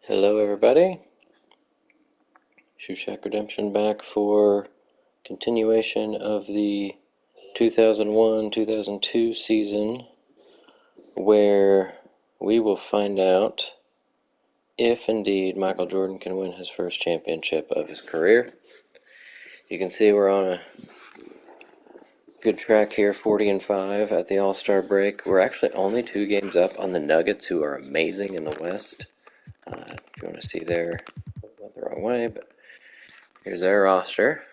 Hello everybody, Shoe Shack Redemption back for continuation of the 2001-2002 season, where we will find out if indeed Michael Jordan can win his first championship of his career. You can see we're on a good track here, 40-5 at the All-Star break. We're actually only 2 games up on the Nuggets, who are amazing in the West. If you want to see there, went the wrong way, but here's their roster.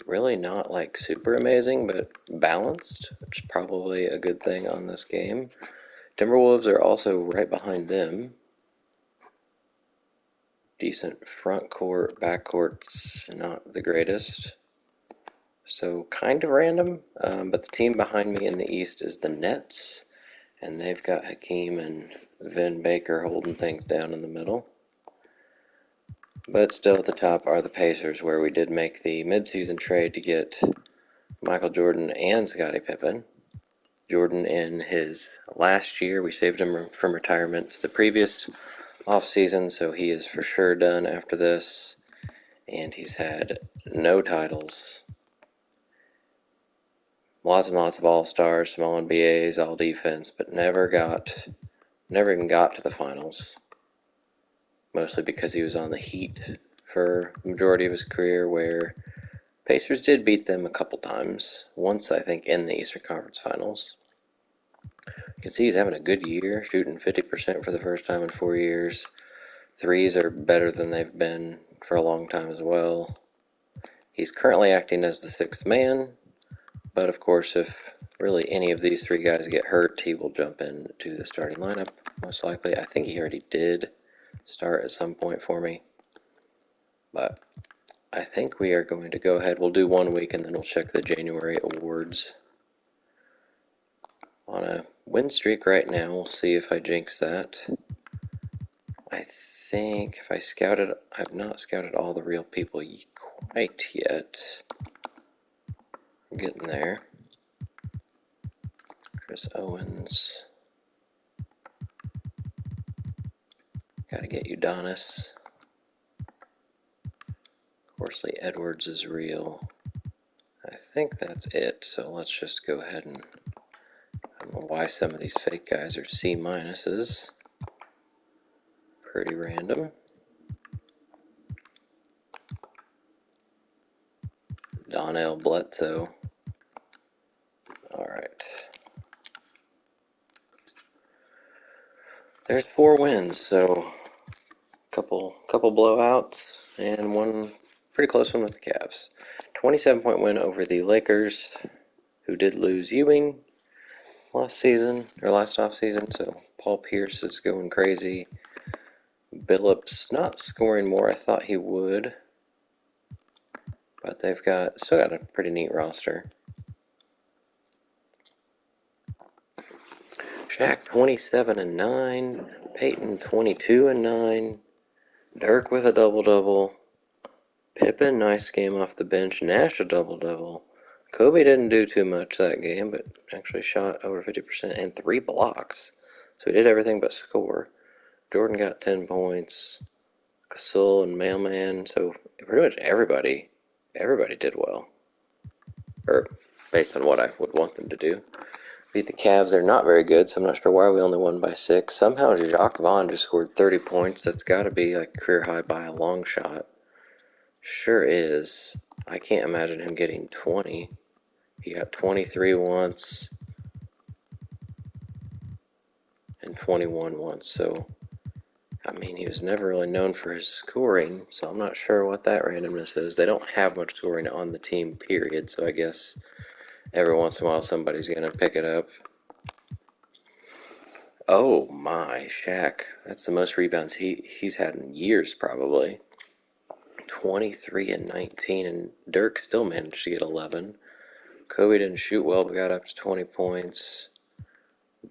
Really not like super amazing, but balanced, which is probably a good thing on this game. Timberwolves are also right behind them. Decent front court, back court's not the greatest. So kind of random, but the team behind me in the East is the Nets, and they've got Hakeem and Vin Baker holding things down in the middle. But still at the top are the Pacers, where we did make the midseason trade to get Michael Jordan and Scottie Pippen. Jordan in his last year, we saved him from retirement the previous offseason, so he is for sure done after this, and he's had no titles. Lots and lots of all-stars, some all-NBAs, all-defense, but never even got to the finals, mostly because he was on the Heat for the majority of his career, where Pacers did beat them a couple times, once I think in the Eastern Conference Finals. You can see he's having a good year, shooting 50% for the first time in 4 years. Threes are better than they've been for a long time as well. He's currently acting as the 6th man, but of course if really any of these 3 guys get hurt, he will jump into the starting lineup, most likely. I think he already did start at some point for me. But I think we are going to go ahead. We'll do 1 week and then we'll check the January awards. On a win streak right now, we'll see if I jinx that. I think if I've not scouted all the real people quite yet. I'm getting there. Chris Owens. Gotta get Udonis. Horsley Edwards is real. I think that's it, so let's just go ahead and I don't know why some of these fake guys are C minuses. Pretty random. Donnell Bledsoe. Alright. There's 4 wins, so couple blowouts and one pretty close one with the Cavs. 27-point win over the Lakers, who did lose Ewing last off season, so Paul Pierce is going crazy. Billups not scoring more, I thought he would, but they've still got a pretty neat roster. Shaq 27-9, Peyton 22-9, Dirk with a double-double, Pippen nice game off the bench, Nash a double-double. Kobe didn't do too much that game, but actually shot over 50% and 3 blocks. So he did everything but score. Jordan got 10 points. Gasol and Mailman. So pretty much everybody did well. Or based on what I would want them to do. Beat the Cavs. They're not very good, so I'm not sure why we only won by 6. Somehow Jacques Vaughn just scored 30 points. That's got to be like career high by a long shot. Sure is. I can't imagine him getting 20. He got 23 once and 21 once, so I mean, he was never really known for his scoring, so I'm not sure what that randomness is. They don't have much scoring on the team, period, so I guess every once in a while somebody's going to pick it up. Oh my, Shaq. That's the most rebounds he's had in years, probably. 23 and 19, and Dirk still managed to get 11. Kobe didn't shoot well, but got up to 20 points.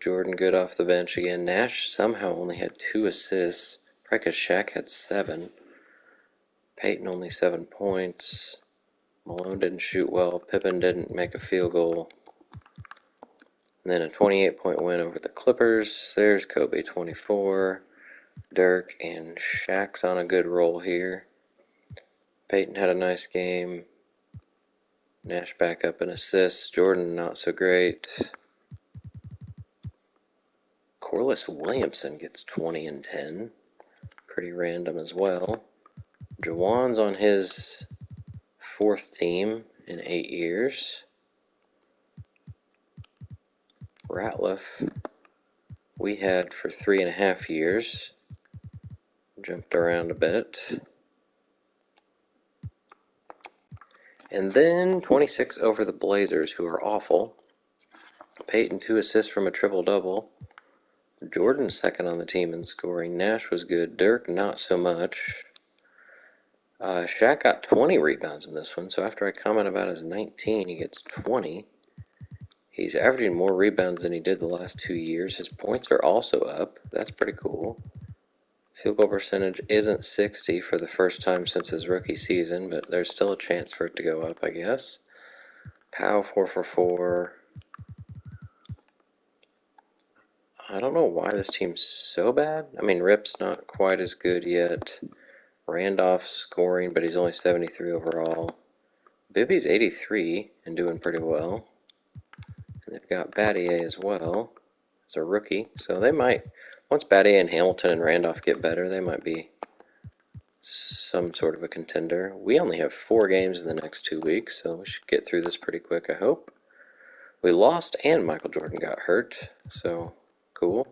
Jordan good off the bench again. Nash somehow only had 2 assists. Probably because Shaq had 7. Peyton only 7 points. Malone didn't shoot well. Pippen didn't make a field goal. And then a 28-point win over the Clippers. There's Kobe, 24. Dirk and Shaq's on a good roll here. Peyton had a nice game. Nash back up in assists. Jordan not so great. Corliss Williamson gets 20 and 10. Pretty random as well. Jawan's on his fourth team in 8 years. Ratliff we had for 3.5 years. Jumped around a bit. And then 26 over the Blazers, who are awful. Peyton 2 assists from a triple-double. Jordan second on the team in scoring. Nash was good. Dirk not so much. Shaq got 20 rebounds in this one, so after I comment about his 19, he gets 20. He's averaging more rebounds than he did the last 2 years. His points are also up. That's pretty cool. Field goal percentage isn't 60 for the first time since his rookie season, but there's still a chance for it to go up, I guess. Powell 4 for 4. I don't know why this team's so bad. I mean, Rip's not quite as good yet. Randolph's scoring, but he's only 73 overall. Bibby's 83 and doing pretty well. And they've got Battier as well as a rookie. So they might, once Battier and Hamilton and Randolph get better, they might be some sort of a contender. We only have 4 games in the next 2 weeks, so we should get through this pretty quick, I hope. We lost and Michael Jordan got hurt, so cool.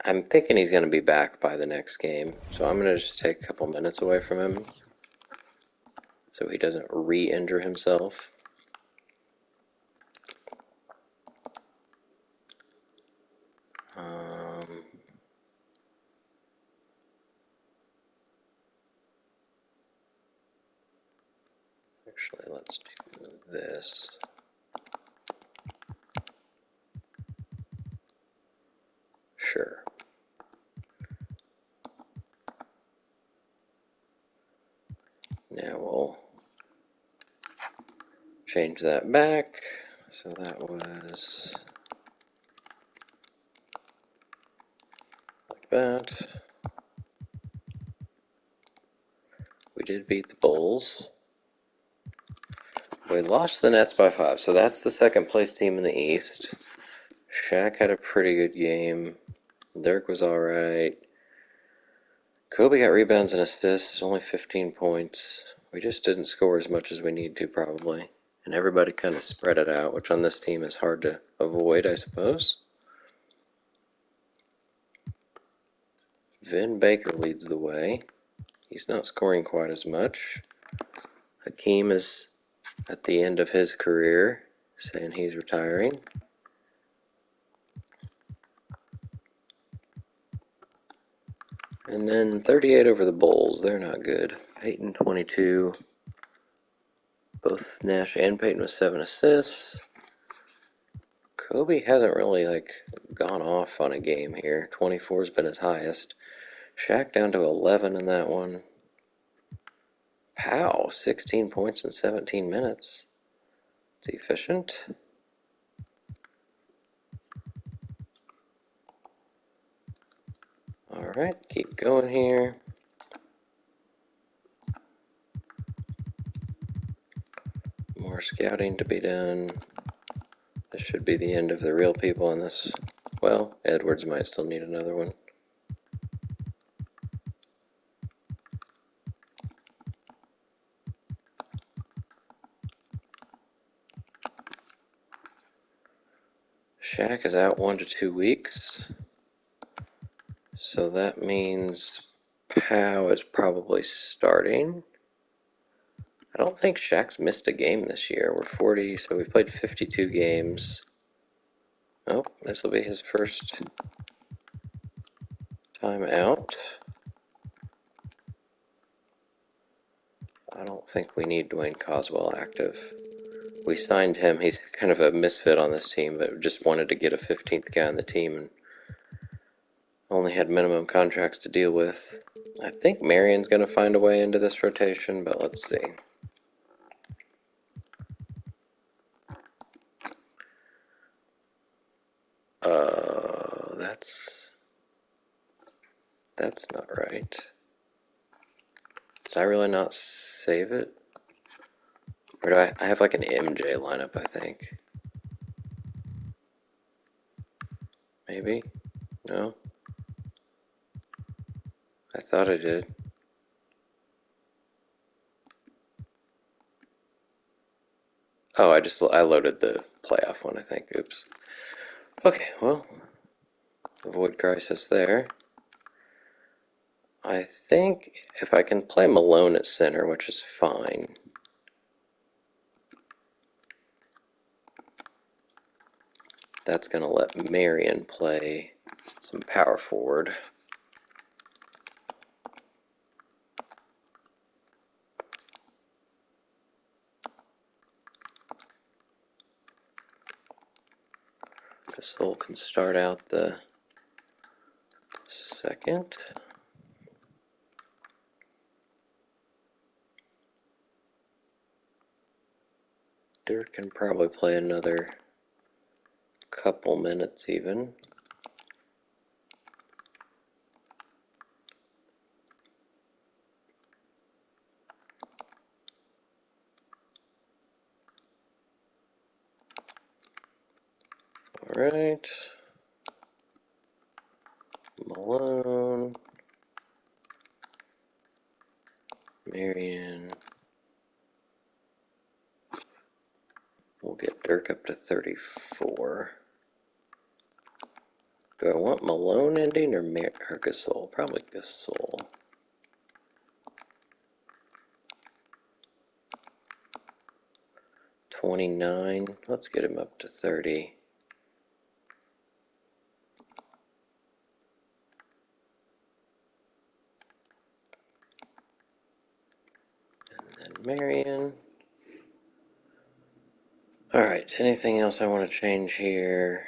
I'm thinking he's going to be back by the next game, so I'm going to just take a couple minutes away from him so he doesn't re-injure himself. Actually, let's do this. Sure. Now we'll change that back. So that was like that. We did beat the Bulls. We lost the Nets by 5, so that's the second place team in the East. Shaq had a pretty good game. Dirk was alright. Kobe got rebounds and assists, only 15 points. We just didn't score as much as we need to, probably. And everybody kind of spread it out, which on this team is hard to avoid, I suppose. Vin Baker leads the way. He's not scoring quite as much. Hakeem is at the end of his career, saying he's retiring. And then 38 over the Bulls. They're not good. Peyton 22. Both Nash and Peyton with 7 assists. Kobe hasn't really gone off on a game here. 24's been his highest. Shaq down to 11 in that one. Powell 16 points in 17 minutes. It's efficient. Alright, keep going here. More scouting to be done. This should be the end of the real people in this. Well, Edwards might still need another one. Shaq is out 1 to 2 weeks. So that means Powell is probably starting. I don't think Shaq's missed a game this year. We're 40, so we've played 52 games. Oh, this will be his first time out. I don't think we need Dwayne Coswell active. We signed him. He's kind of a misfit on this team, but just wanted to get a 15th guy on the team and only had minimum contracts to deal with. I think Marion's going to find a way into this rotation, but let's see. right. Did I really not save it? Or do I have like an MJ lineup, I think. Maybe? No? I thought I did. Oh, I loaded the playoff one, I think. Oops. Okay, well, avoid crisis there. I think if I can play Malone at center, which is fine. That's going to let Marion play some power forward. Gasol can start out the second. Dirk can probably play another couple minutes even. All right. Malone. Marion. We'll get Dirk up to 34. Do I want Malone ending or Gasol? Probably Gasol. $29. Let's get him up to 30. And then Marion. Alright, anything else I want to change here?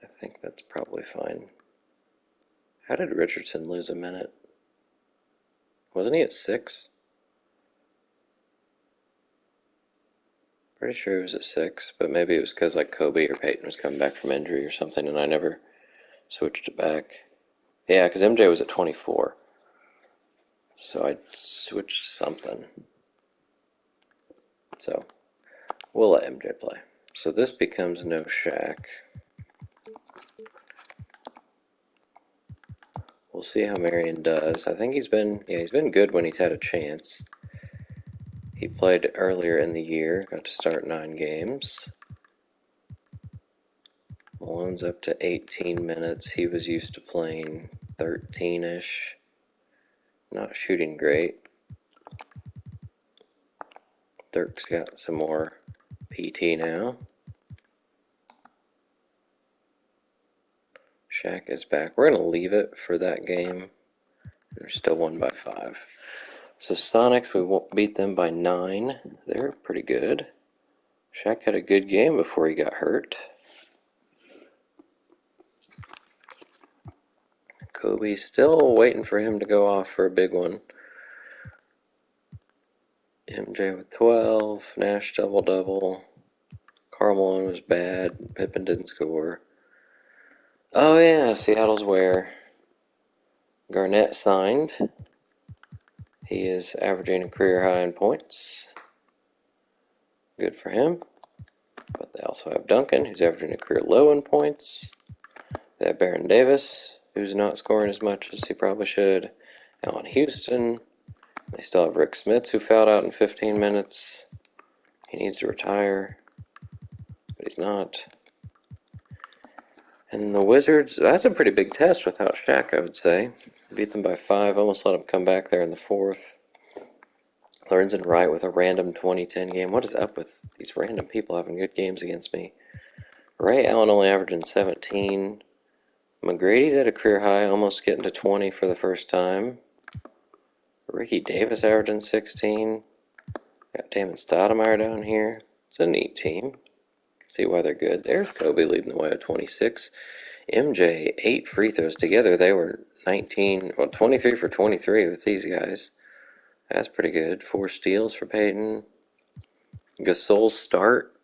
I think that's probably fine. How did Richardson lose a minute? Wasn't he at 6? Pretty sure he was at 6, but maybe it was because like Kobe or Peyton was coming back from injury or something, and I never switched it back. Yeah, because MJ was at 24, so I switched something. So we'll let MJ play. So this becomes no Shaq. We'll see how Marion does. I think he's been good when he's had a chance. He played earlier in the year, got to start 9 games. Malone's up to 18 minutes. He was used to playing 13-ish. Not shooting great. Dirk's got some more PT now. Shaq is back. We're going to leave it for that game. They're still won by 5. So Sonics, we won't beat them by 9. They're pretty good. Shaq had a good game before he got hurt. Kobe still waiting for him to go off for a big one. MJ with 12. Nash double-double. Karl Malone was bad. Pippen didn't score. Oh yeah, Seattle's where Garnett signed. He is averaging a career high in points. Good for him. But they also have Duncan, who's averaging a career low in points. They have Baron Davis, who's not scoring as much as he probably should. Allen Houston. They still have Rick Smits, who fouled out in 15 minutes. He needs to retire, but he's not. And the Wizards, that's a pretty big test without Shaq, I would say. Beat them by 5, almost let them come back there in the 4th. Lorenzen Wright with a random 2010 game. What is up with these random people having good games against me? Ray Allen only averaging 17. McGrady's at a career high, almost getting to 20 for the first time. Ricky Davis averaging 16. Got Damon Stoudemire down here. It's a neat team. See why they're good. There's Kobe leading the way with 26. MJ, 8 free throws together. They were 23 for 23 with these guys. That's pretty good. 4 steals for Peyton. Gasol's start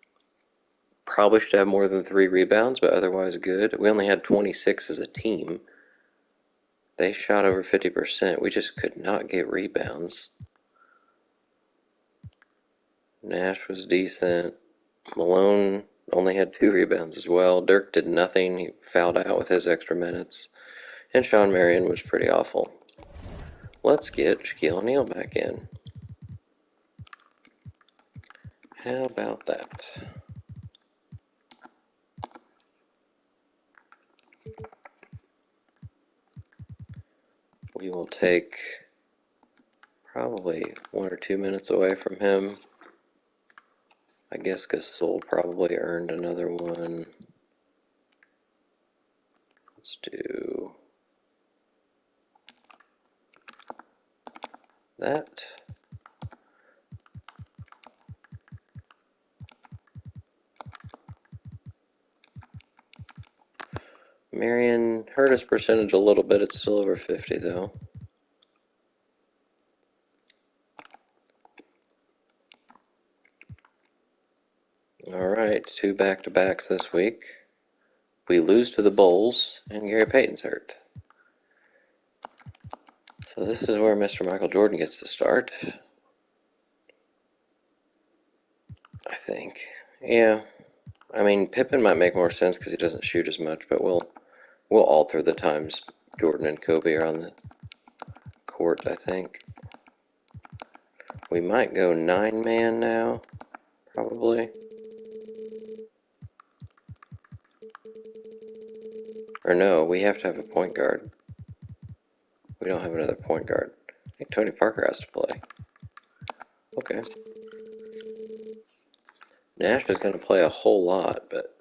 Probably should have more than 3 rebounds, but otherwise good. We only had 26 as a team. They shot over 50%. We just could not get rebounds. Nash was decent. Malone only had 2 rebounds as well. Dirk did nothing. He fouled out with his extra minutes. And Sean Marion was pretty awful. Let's get Shaquille O'Neal back in. How about that? We will take probably 1 or 2 minutes away from him. I guess Gasol probably earned another one. Let's do that. Marion hurt his percentage a little bit. It's still over 50 though. Alright, 2 back-to-backs this week. We lose to the Bulls, and Gary Payton's hurt. So this is where Mr. Michael Jordan gets to start. I think. Yeah. I mean, Pippen might make more sense because he doesn't shoot as much, but we'll alter the times Jordan and Kobe are on the court, I think. We might go 9-man now, probably. Or no, we have to have a point guard. We don't have another point guard. I think Tony Parker has to play. Okay. Nash is going to play a whole lot, but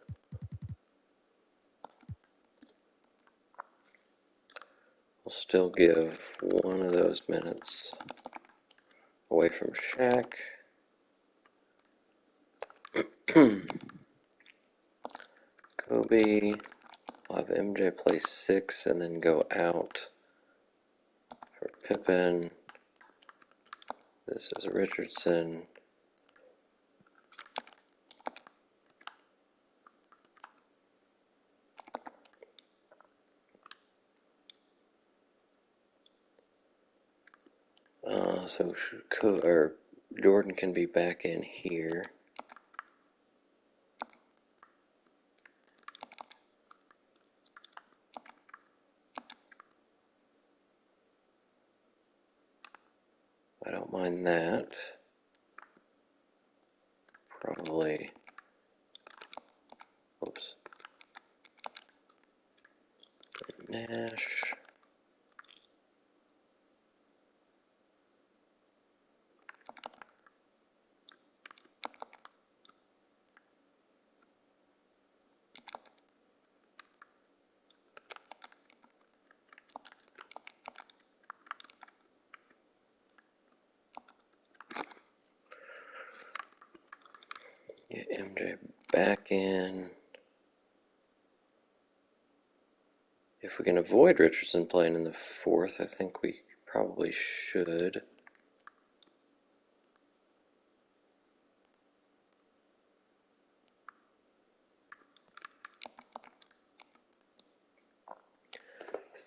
we'll still give one of those minutes away from Shaq. Kobe. We'll have MJ play 6 and then go out for Pippen. This is Richardson. So Jordan can be back in here. I don't mind that. Probably. Oops. Nash. Get MJ back in. If we can avoid Richardson playing in the 4th, I think we probably should.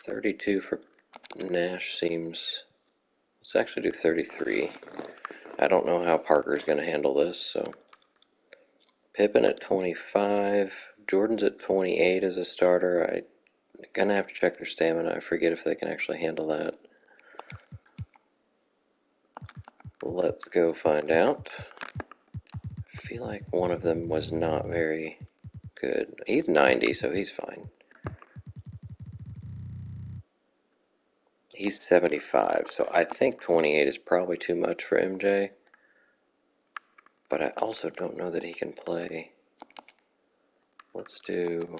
$32 for Nash seems. Let's actually do 33. I don't know how Parker's going to handle this, so. Pippen at 25. Jordan's at 28 as a starter. I'm going to have to check their stamina. I forget if they can actually handle that. Let's go find out. I feel like one of them was not very good. He's 90, so he's fine. He's 75, so I think 28 is probably too much for MJ. But I also don't know that he can play. Let's do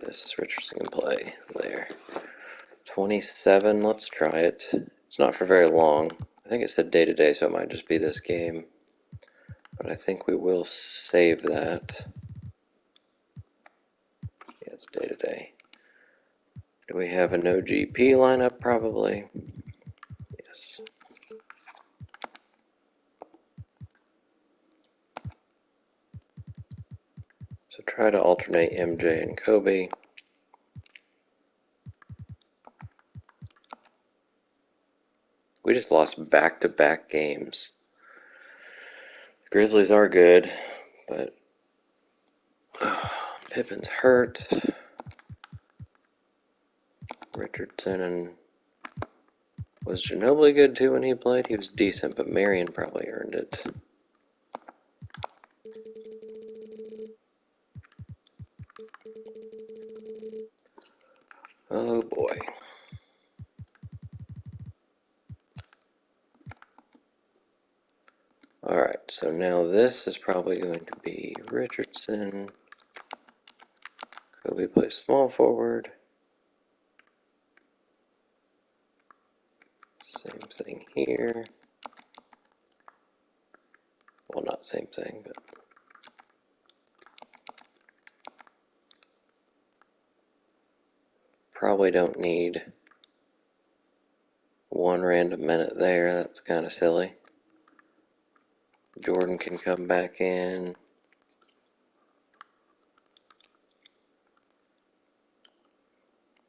this. Richardson can play there. 27, let's try it. It's not for very long. I think it said day-to-day, so it might just be this game. But I think we will save that. Yeah, it's day-to-day. Do we have a no GP lineup? Probably. Yes. try to alternate MJ and Kobe. We just lost back-to-back games. The Grizzlies are good, but Pippen's hurt. Richardson and was Ginobili good too when he played? He was decent, but Marion probably earned it. Oh boy. Alright, so now this is probably going to be Richardson. Kobe plays small forward. Same thing here. Well, not same thing, but probably don't need one random minute there. That's kind of silly. Jordan can come back in.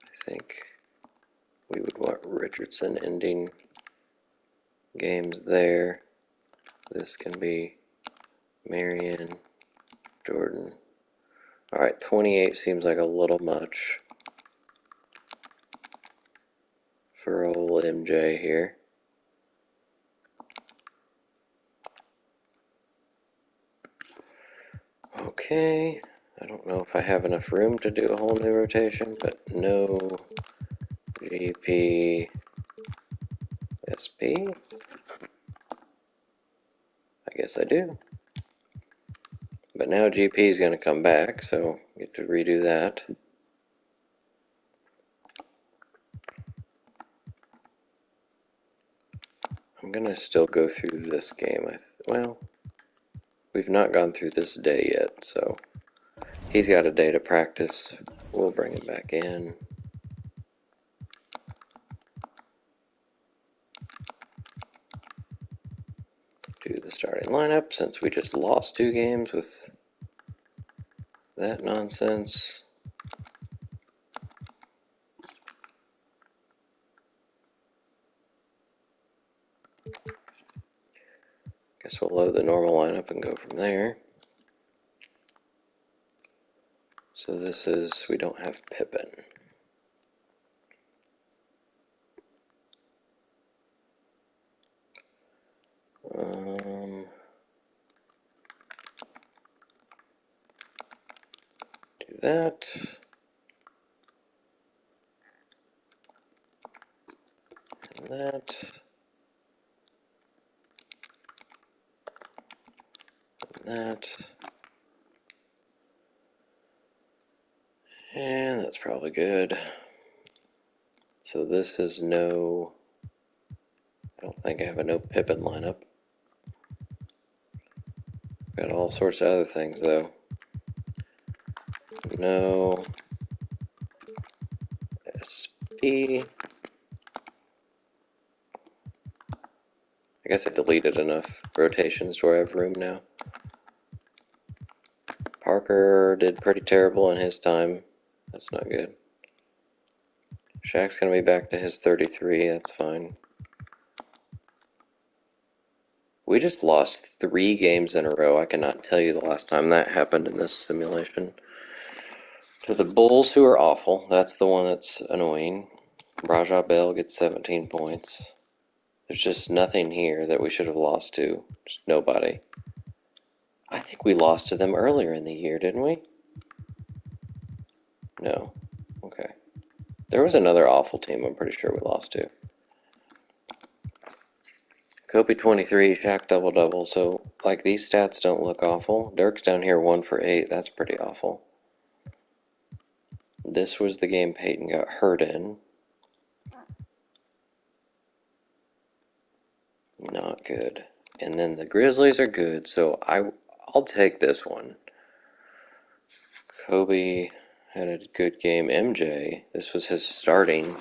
I think we would want Richardson ending games there. This can be Marion, Jordan. Alright, 28 seems like a little much for old MJ here. Okay, I don't know if I have enough room to do a whole new rotation, but no GP SP. I guess I do. But now GP is going to come back, so get to redo that. I'm going to still go through this game. Well, we've not gone through this day yet, so he's got a day to practice. We'll bring him back in. Do the starting lineup since we just lost 2 games with that nonsense. Guess we'll load the normal lineup and go from there. So this is, we don't have Pippen. Do that. And that. And that. And that's probably good. So this is no, I don't think I have a no Pippen lineup. Got all sorts of other things though. No SP. I guess I deleted enough rotations to where I have room now. Parker did pretty terrible in his time. That's not good. Shaq's going to be back to his 33. That's fine. We just lost 3 games in a row. I cannot tell you the last time that happened in this simulation. To the Bulls, who are awful. That's the one that's annoying. Rajah Bell gets 17 points. There's just nothing here that we should have lost to. Just nobody. I think we lost to them earlier in the year, didn't we? No. Okay. There was another awful team I'm pretty sure we lost to. Kobe 23, Shaq double-double. So, like, these stats don't look awful. Dirk's down here 1 for 8. That's pretty awful. This was the game Peyton got hurt in. Not good. And then the Grizzlies are good, so I'll take this one. Kobe had a good game. MJ, this was his starting.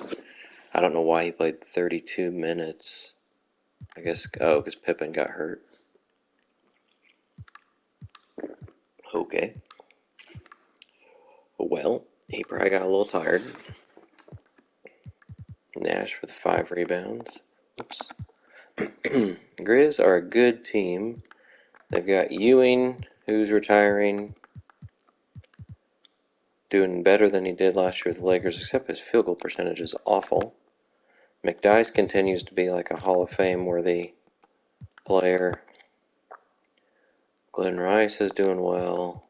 I don't know why he played 32 minutes. I guess, oh, because Pippen got hurt. Okay. Well, he probably got a little tired. Nash with 5 rebounds. Oops. Grizz are a good team. They've got Ewing, who's retiring, doing better than he did last year with the Lakers, except his field goal percentage is awful. McDyess continues to be like a Hall of Fame worthy player. Glenn Rice is doing well.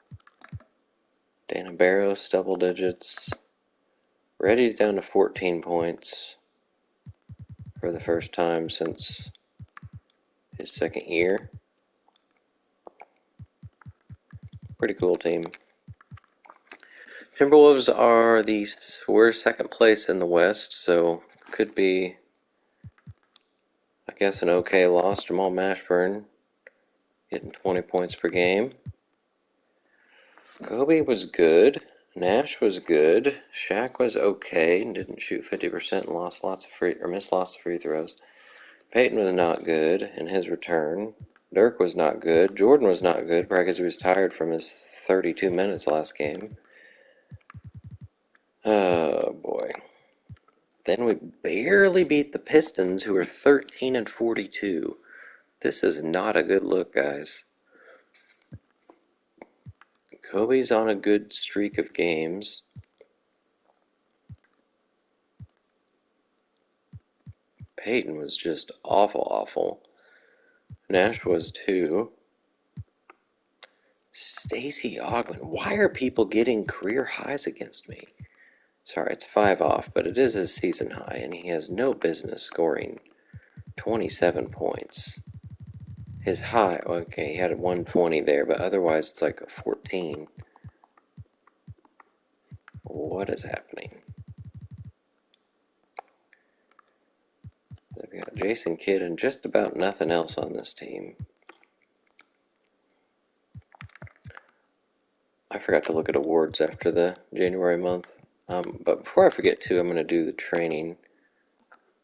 Dana Barros, double digits. Reddy's down to 14 points for the first time since his second year. Pretty cool team. Timberwolves we're second place in the West, so could be, I guess, an okay loss. Jamal Mashburn getting 20 points per game. Kobe was good. Nash was good. Shaq was okay and didn't shoot 50% and missed lots of free throws. Peyton was not good in his return. Dirk was not good. Jordan was not good, probably because he was tired from his 32 minutes last game. Oh boy. Then we barely beat the Pistons, who are 13 and 42. This is not a good look, guys. Kobe's on a good streak of games. Peyton was just awful. Nash was too. Stacey Ogman. Why are people getting career highs against me? Sorry, it's 5 off, but it is his season high, and he has no business scoring 27 points. His high, okay, he had a 120 there, but otherwise it's like a 14. What is happening? They've got Jason Kidd and just about nothing else on this team. I forgot to look at awards after the January month. But before I forget to, I'm going to do the training.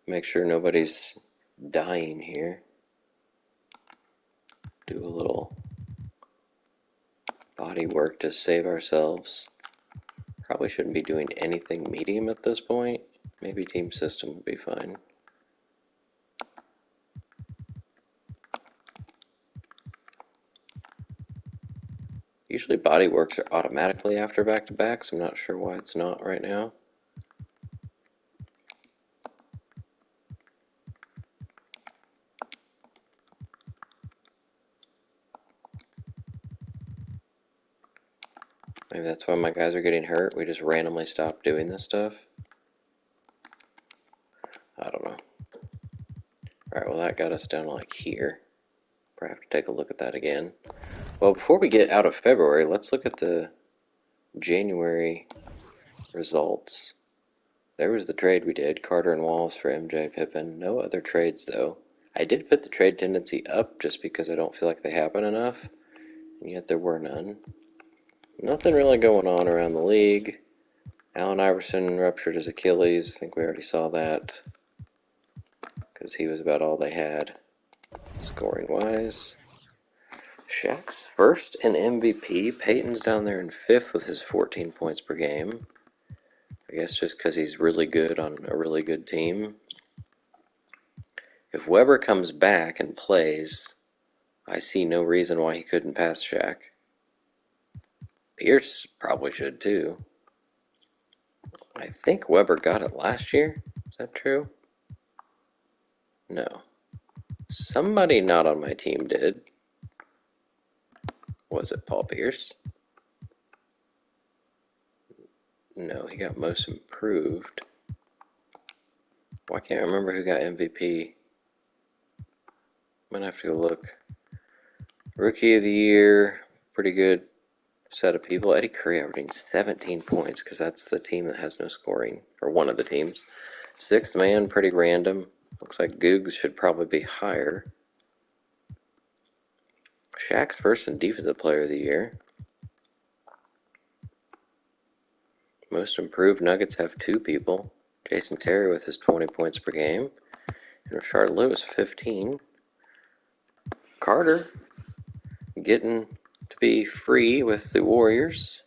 Make sure nobody's dying here. Do a little body work to save ourselves. Probably shouldn't be doing anything medium at this point. Maybe team system would be fine. Usually body works are automatically after back-to-backs. I'm not sure why it's not right now. Maybe that's why my guys are getting hurt. We just randomly stopped doing this stuff. I don't know. Alright, well that got us down like here. Probably have to take a look at that again. Well, before we get out of February, let's look at the January results. There was the trade we did, Carter and Wallace for MJ Pippen. No other trades, though. I did put the trade tendency up just because I don't feel like they happen enough, and yet there were none. Nothing really going on around the league. Allen Iverson ruptured his Achilles. I think we already saw that because he was about all they had scoring-wise. Shaq's first in MVP. Peyton's down there in 5th with his 14 points per game. I guess just because he's really good on a really good team. If Weber comes back and plays, I see no reason why he couldn't pass Shaq. Pierce probably should too. I think Weber got it last year. Is that true? No. Somebody not on my team did. Was it Paul Pierce? No, he got most improved. Why can't I remember who got MVP? I'm gonna have to go look. Rookie of the year, pretty good set of people. Eddie Curry averaging 17 points because that's the team that has no scoring, or one of the teams. 6th man, pretty random. Looks like Googs should probably be higher. Shaq's first in defensive player of the year. Most improved Nuggets have 2 people. Jason Terry with his 20 points per game. And Rashard Lewis, 15. Carter getting to be free with the Warriors.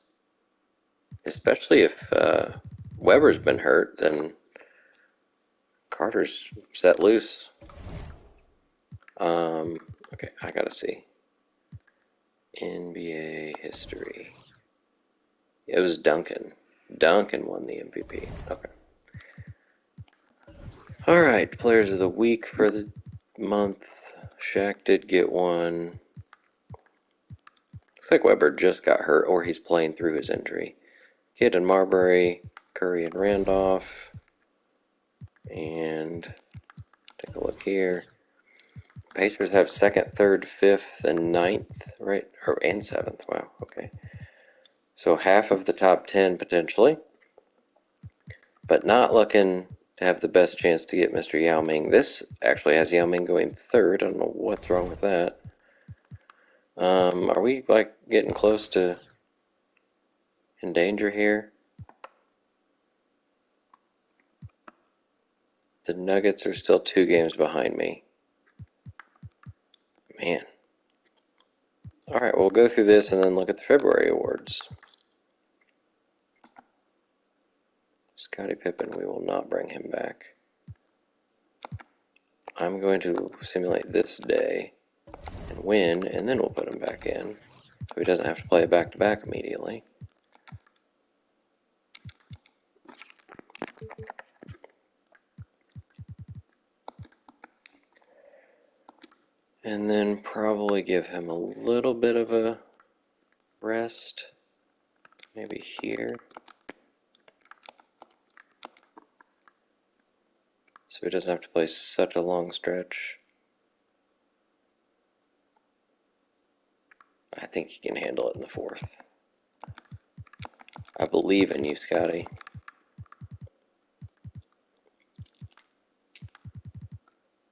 Especially if Weber's been hurt, then Carter's set loose. Okay, I gotta see. NBA history. It was Duncan. Duncan won the MVP. Okay. Alright, players of the week for the month. Shaq did get one. Looks like Weber just got hurt, or he's playing through his injury. Kidd and Marbury, Curry and Randolph. And take a look here. Pacers have second, third, fifth, and ninth, right? And seventh. Wow, okay. So half of the top 10 potentially, but not looking to have the best chance to get Mr. Yao Ming. This actually has Yao Ming going third. I don't know what's wrong with that. Are we like getting close to in danger here? The Nuggets are still 2 games behind me. Man. Alright, we'll go through this and then look at the February awards. Scottie Pippen, we will not bring him back. I'm going to simulate this day and win, and then we'll put him back in. So he doesn't have to play back-to-back immediately. And then probably give him a little bit of a rest. Maybe here. So he doesn't have to play such a long stretch. I think he can handle it in the fourth. I believe in you, Scotty.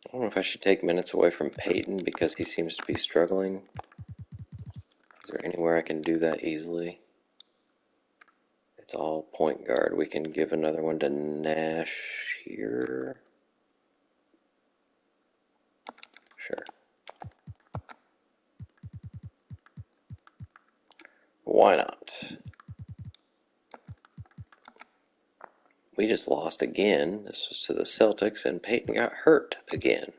I don't know if I should take minutes away from Peyton because he seems to be struggling. Is there anywhere I can do that easily? It's all point guard. We can give another one to Nash here. Sure. Why not? We just lost again. This was to the Celtics, and Peyton got hurt again.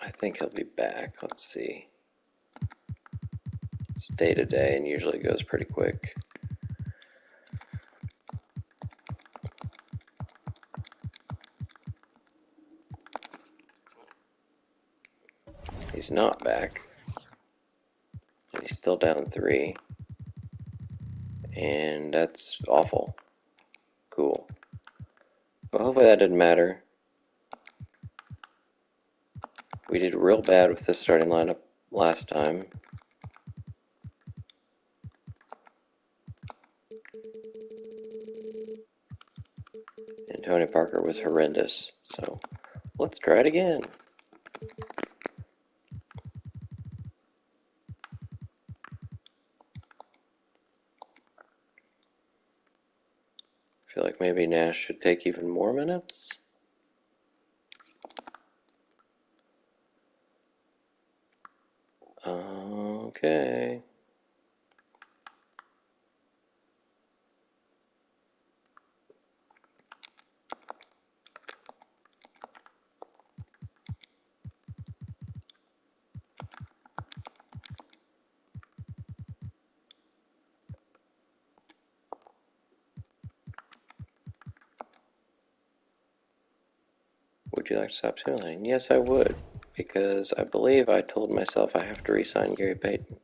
I think he'll be back. Let's see. It's day to day and usually goes pretty quick. He's not back. And he's still down 3. And that's awful. Cool. But hopefully that didn't matter. We did real bad with this starting lineup last time. And Tony Parker was horrendous. So let's try it again. I feel like maybe Nash should take even more minutes. Okay. Would you like to stop simulating? Yes, I would, because I believe I told myself I have to re-sign Gary Payton.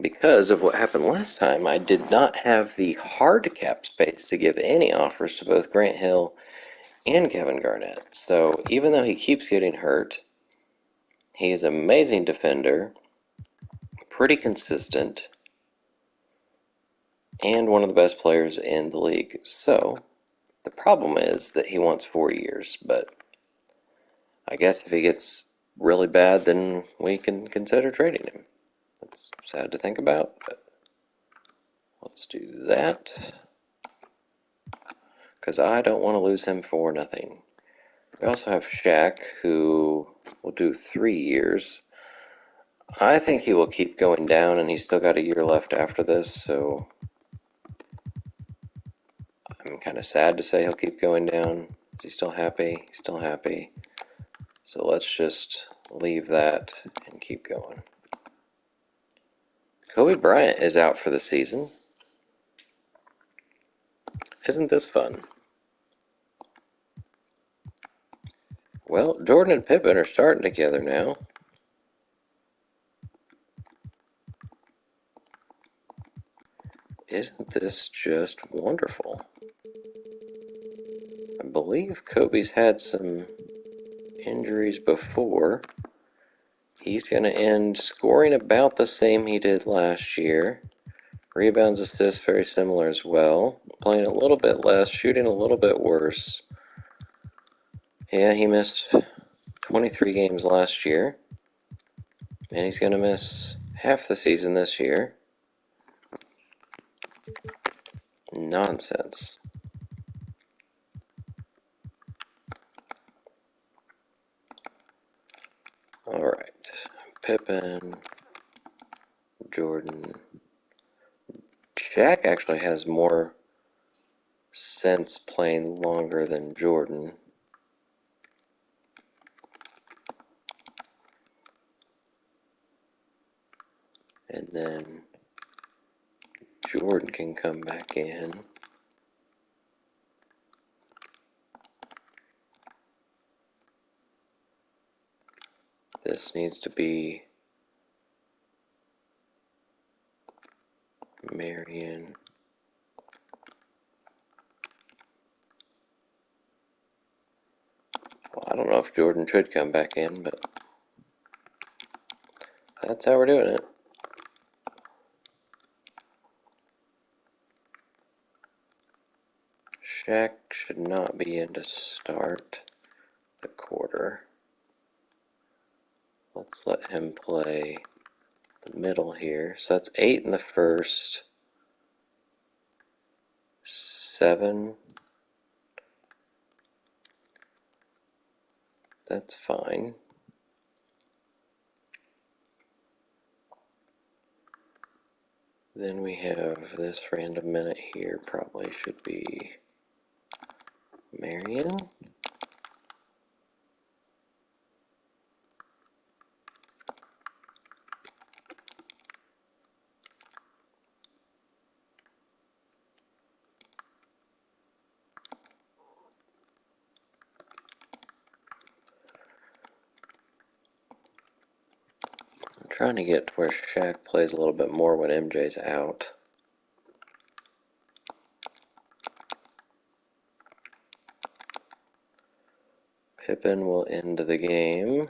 Because of what happened last time, I did not have the hard cap space to give any offers to both Grant Hill and Kevin Garnett. So even though he keeps getting hurt, he is an amazing defender, pretty consistent, and one of the best players in the league. So the problem is that he wants 4 years, but I guess if he gets really bad, then we can consider trading him. That's sad to think about, but let's do that. Because I don't want to lose him for nothing. We also have Shaq, who will do 3 years. I think he will keep going down, and he's still got a year left after this, so I'm kind of sad to say he'll keep going down. Is he still happy? He's still happy. So let's just leave that and keep going. Kobe Bryant is out for the season. Isn't this fun? Well, Jordan and Pippen are starting together now. Isn't this just wonderful? I believe Kobe's had some injuries before. He's going to end scoring about the same he did last year. Rebounds, assists, very similar as well. Playing a little bit less, shooting a little bit worse. Yeah, he missed 23 games last year. And he's going to miss half the season this year. Nonsense. Alright. Pippen, Jordan. Shaq actually has more sense playing longer than Jordan. And then Jordan can come back in. This needs to be Marion. Well, I don't know if Jordan should come back in, but that's how we're doing it. Shaq should not be in to start the quarter. Let's let him play the middle here. So that's 8 in the first, 7. That's fine. Then we have this random minute here, probably should be Marion. I'm trying to get to where Shaq plays a little bit more when MJ's out. Pippen will end the game.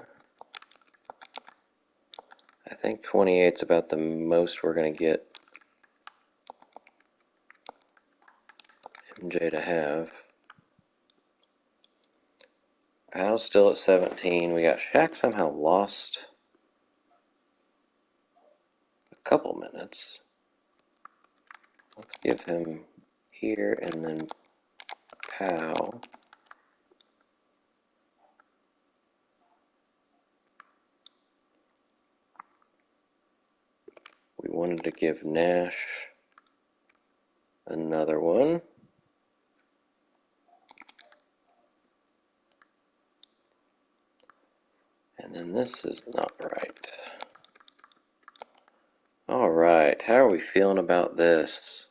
I think 28's about the most we're going to get MJ to have. Powell's still at 17. We got Shaq somehow lost a couple minutes. Let's give him here and then Powell. We wanted to give Nash another one. And then this is not right. Alright, how are we feeling about this?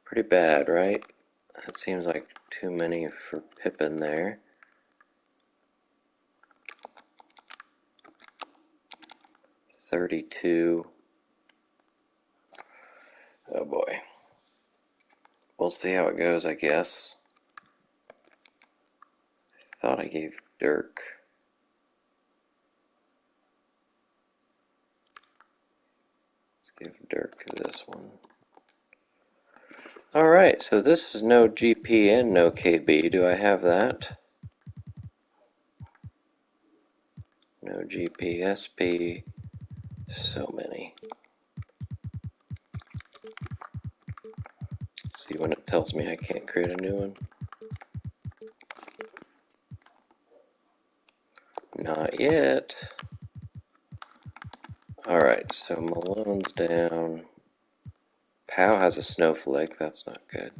Pretty bad, right? That seems like too many for Pippen there. $32. Oh boy. We'll see how it goes, I guess. I thought I gave Dirk. Let's give Dirk this one. Alright, so this is no GP and no KB. Do I have that? No GP, SP. So many. See when it tells me I can't create a new one. Not yet. Alright, so Malone's down. Pow has a snowflake, that's not good.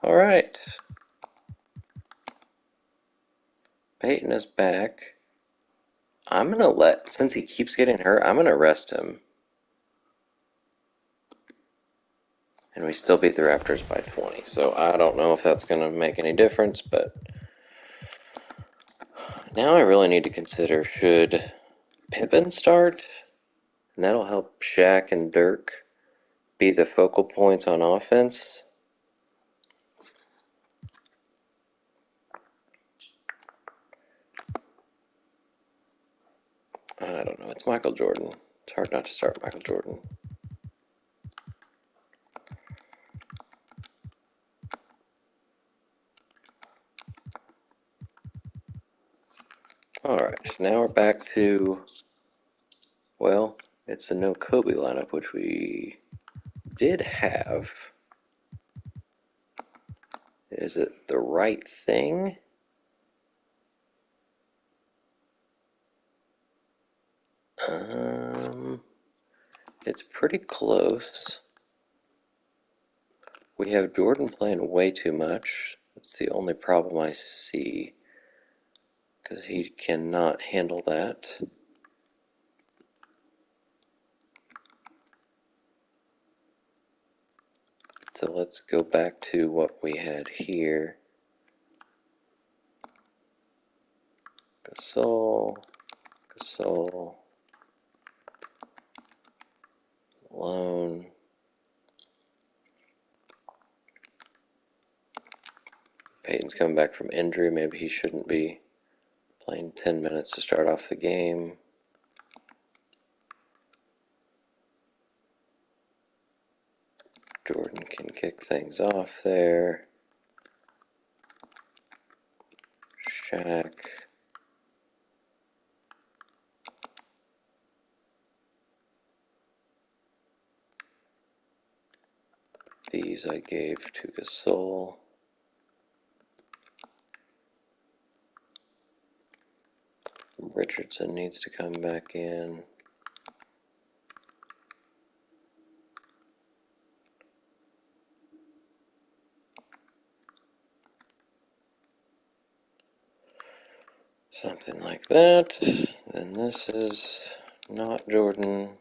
Alright. Peyton is back. I'm gonna since he keeps getting hurt, I'm gonna rest him. And we still beat the Raptors by 20, so I don't know if that's gonna make any difference, but now I really need to consider, should Pippen start? And that'll help Shaq and Dirk be the focal points on offense. I don't know. It's Michael Jordan. It's hard not to start Michael Jordan. Alright, now we're back to, well, it's a no Kobe lineup, which we did have. Is it the right thing? It's pretty close. We have Jordan playing way too much. That's the only problem I see, because he cannot handle that. So let's go back to what we had here. Gasol, Malone. Peyton's coming back from injury. Maybe he shouldn't be playing 10 minutes to start off the game. Jordan can kick things off there. Shaq. These I gave to Gasol. Richardson needs to come back in. Something like that. Then this is not Jordan.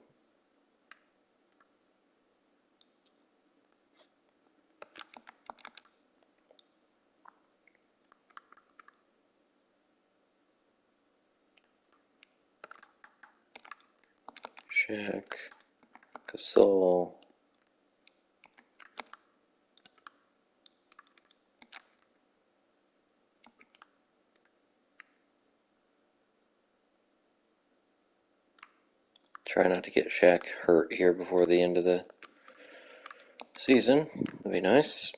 Shaq. Gasol. Try not to get Shaq hurt here before the end of the season. That'd be nice.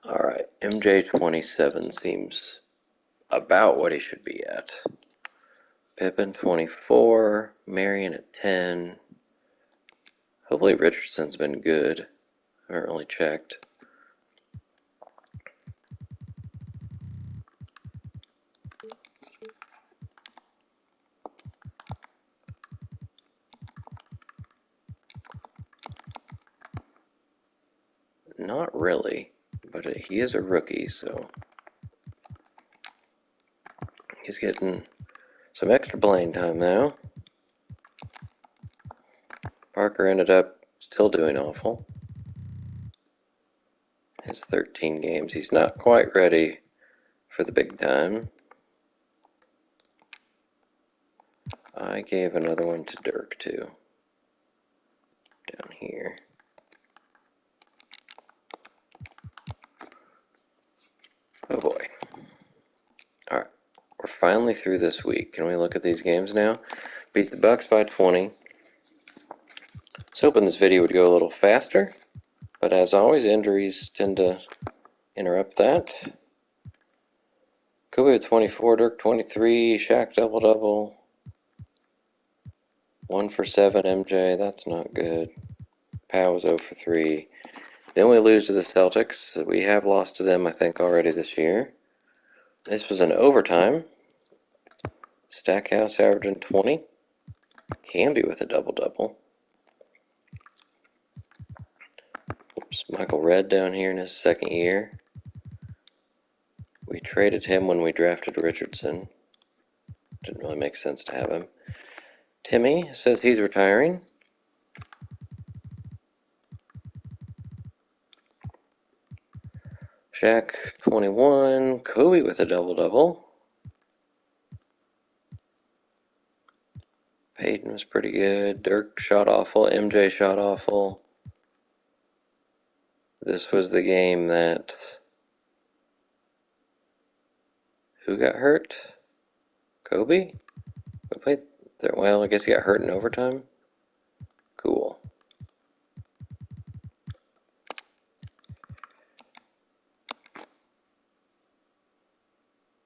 Alright, MJ 27 seems about what he should be at. Pippen 24, Marion at 10. Hopefully Richardson's been good. I haven't really checked. Not really, but he is a rookie, so he's getting some extra playing time now. Parker ended up still doing awful. His 13 games. He's not quite ready for the big time. I gave another one to Dirk, too. Down here. Oh boy. Alright. We're finally through this week. Can we look at these games now? Beat the Bucks by 20. I was hoping this video would go a little faster, but as always, injuries tend to interrupt that. Kobe with 24, Dirk 23, Shaq double-double. 1 for 7, MJ. That's not good. Powell was 0 for 3. Then we lose to the Celtics. We have lost to them, I think, already this year. This was an overtime. Stackhouse averaging 20. Camby with a double-double. Oops, Michael Redd down here in his second year. We traded him when we drafted Richardson. Didn't really make sense to have him. Timmy says he's retiring. Shaq, 21. Kobe with a double-double. Peyton was pretty good. Dirk shot awful. MJ shot awful. This was the game that... Who got hurt? Kobe? We played there. Well, I guess he got hurt in overtime. Cool.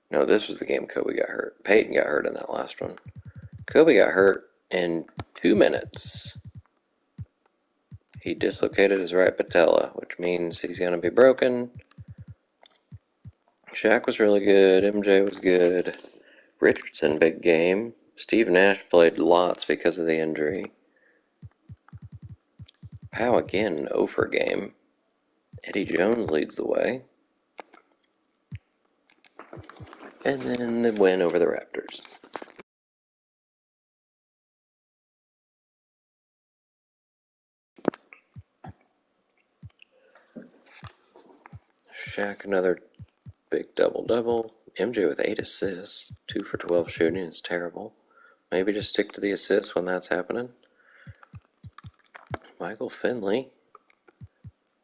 No, this was the game Kobe got hurt. Peyton got hurt in that last one. Kobe got hurt in 2 minutes. He dislocated his right patella, which means he's going to be broken. Shaq was really good. MJ was good. Richardson, big game. Steve Nash played lots because of the injury. Powell again, an 0 for game. Eddie Jones leads the way. And then the win over the Raptors. Shaq, another big double-double. MJ with 8 assists. 2 for 12 shooting is terrible. Maybe just stick to the assists when that's happening. Michael Finley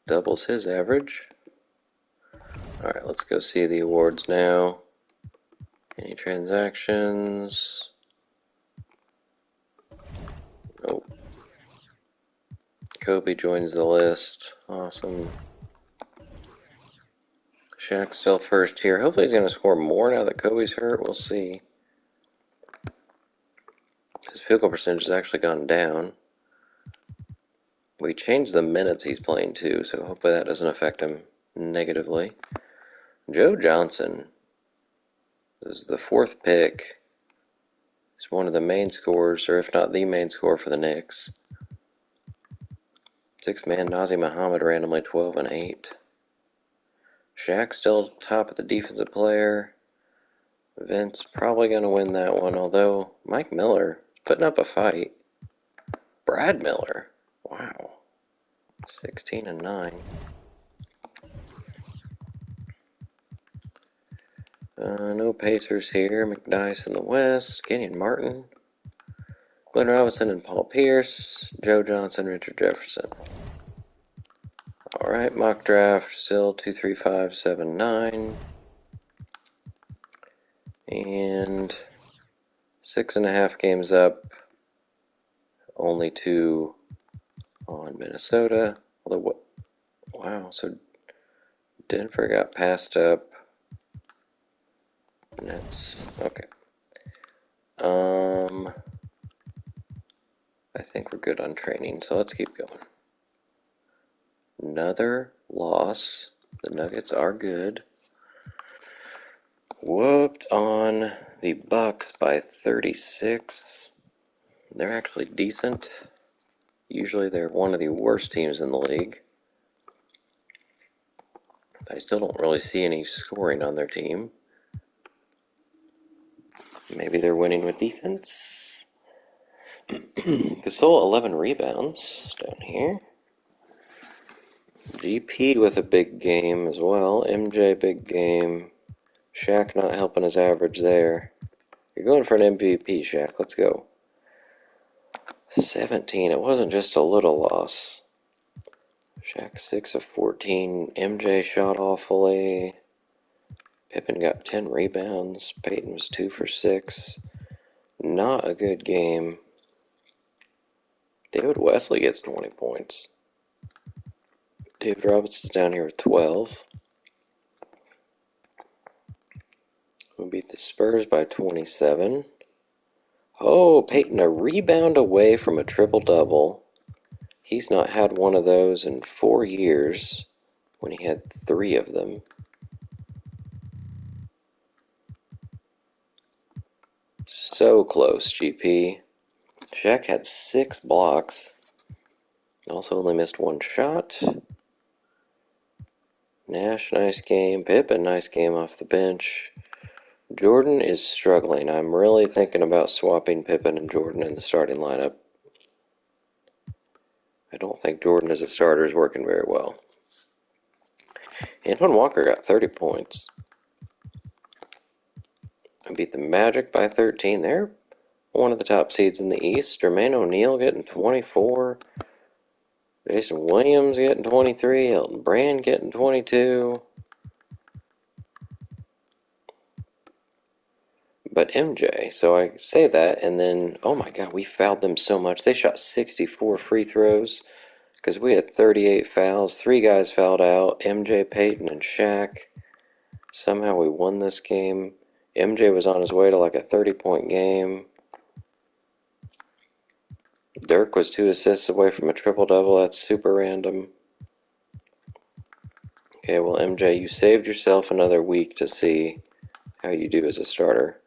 doubles his average. Alright, let's go see the awards now. Any transactions? Nope. Kobe joins the list. Awesome. Shaq's still first here. Hopefully he's going to score more now that Kobe's hurt. We'll see. His field goal percentage has actually gone down. We changed the minutes he's playing too, so hopefully that doesn't affect him negatively. Joe Johnson is the 4th pick. He's one of the main scorers, or if not the main scorer for the Knicks. 6-man Nazi Muhammad randomly 12 and 8. Shaq still top of the defensive player. Vince probably going to win that one, although Mike Miller is putting up a fight. Brad Miller, wow, 16 and 9. No Pacers here. McDyess in the West. Kenyon Martin. Glenn Robinson and Paul Pierce. Joe Johnson, Richard Jefferson. Alright, mock draft. Still 23579. And 6.5 games up. Only 2 on Minnesota. Although, wow, so Denver got passed up. Nets. Okay. I think we're good on training, so let's keep going. Another loss. The Nuggets are good. Whooped on the Bucks by 36. They're actually decent. Usually they're one of the worst teams in the league. I still don't really see any scoring on their team. Maybe they're winning with defense. Gasol 11 rebounds down here. GP with a big game as well. MJ big game. Shaq not helping his average there. You're going for an MVP, Shaq. Let's go. 17. It wasn't just a little loss. Shaq 6 of 14. MJ shot awfully. Pippen got 10 rebounds. Peyton was 2 for 6. Not a good game. David Wesley gets 20 points. David Robinson's down here with 12. We beat the Spurs by 27. Oh, Peyton, a rebound away from a triple-double. He's not had one of those in 4 years when he had 3 of them. So close, GP. Shaq had 6 blocks. Also only missed 1 shot. Nash, nice game. Pippen, nice game off the bench. Jordan is struggling. I'm really thinking about swapping Pippen and Jordan in the starting lineup. I don't think Jordan as a starter is working very well. Antoine Walker got 30 points. I beat the Magic by 13. They're one of the top seeds in the East. Jermaine O'Neal getting 24. Jason Williams getting 23. Elton Brand getting 22. But MJ, so I say that, and then, oh my God, we fouled them so much. They shot 64 free throws because we had 38 fouls. 3 guys fouled out, MJ, Peyton, and Shaq. Somehow we won this game. MJ was on his way to like a 30-point game. Dirk was 2 assists away from a triple-double. That's super random. Okay, well, MJ, you saved yourself another week to see how you do as a starter.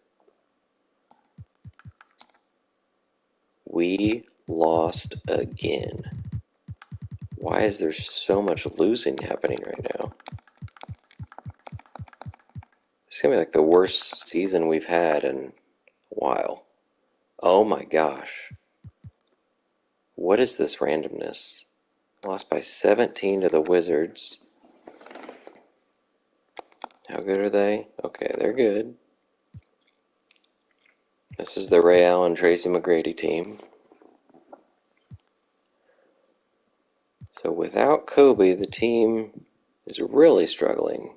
We lost again. Why is there so much losing happening right now? It's going to be like the worst season we've had in a while. Oh my gosh. What is this randomness? Lost by 17 to the Wizards. How good are they? Okay, they're good. This is the Ray Allen, Tracy McGrady team. So without Kobe, the team is really struggling.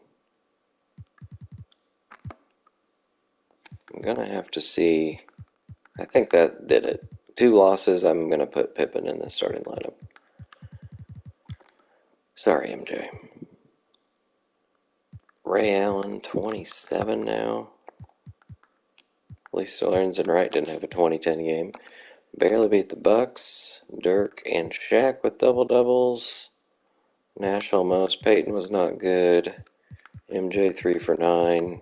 I'm going to have to see. I think that did it. 2 losses, I'm going to put Pippen in the starting lineup. Sorry, MJ. Ray Allen, 27 now. At least Sorensen Wright didn't have a 2010 game. Barely beat the Bucks. Dirk and Shaq with double-doubles. Nash almost. Peyton was not good. MJ 3 for 9.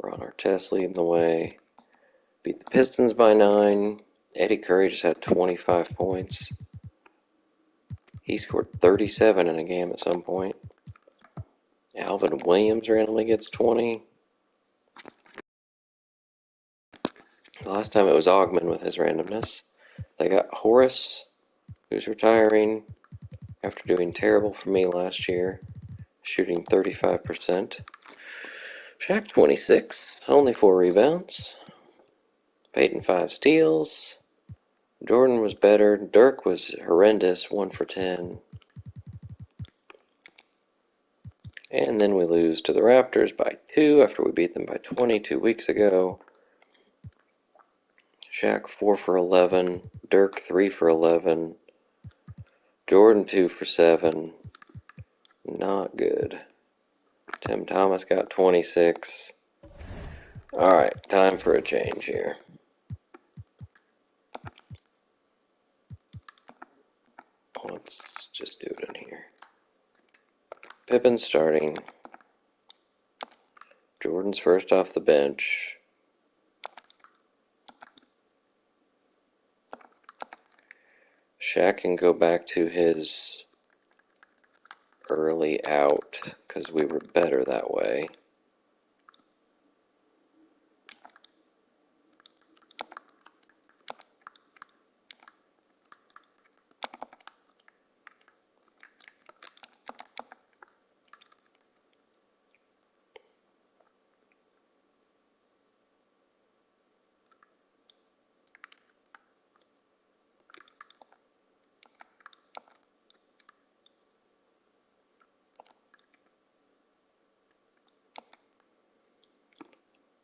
Ron Artest leading the way. Beat the Pistons by 9. Eddie Curry just had 25 points. He scored 37 in a game at some point. Alvin Williams randomly gets 20. Last time it was Augman with his randomness. They got Horace, who's retiring after doing terrible for me last year, shooting 35%. Shaq 26, only 4 rebounds. Peyton 5 steals. Jordan was better. Dirk was horrendous, 1 for 10. And then we lose to the Raptors by 2 after we beat them by 20 2 weeks ago. Shaq 4 for 11. Dirk 3 for 11. Jordan 2 for 7. Not good. Tim Thomas got 26. Alright, time for a change here. Let's just do it in here. Pippen starting. Jordan's first off the bench. Shaq can go back to his early out because we were better that way.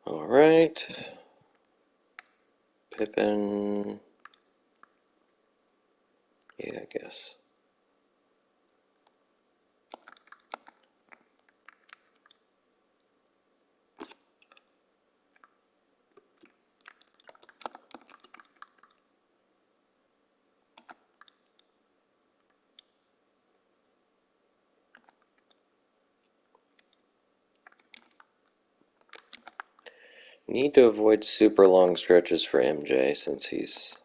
Alright. Pippen. Yeah, I guess. Need to avoid super long stretches for MJ since he's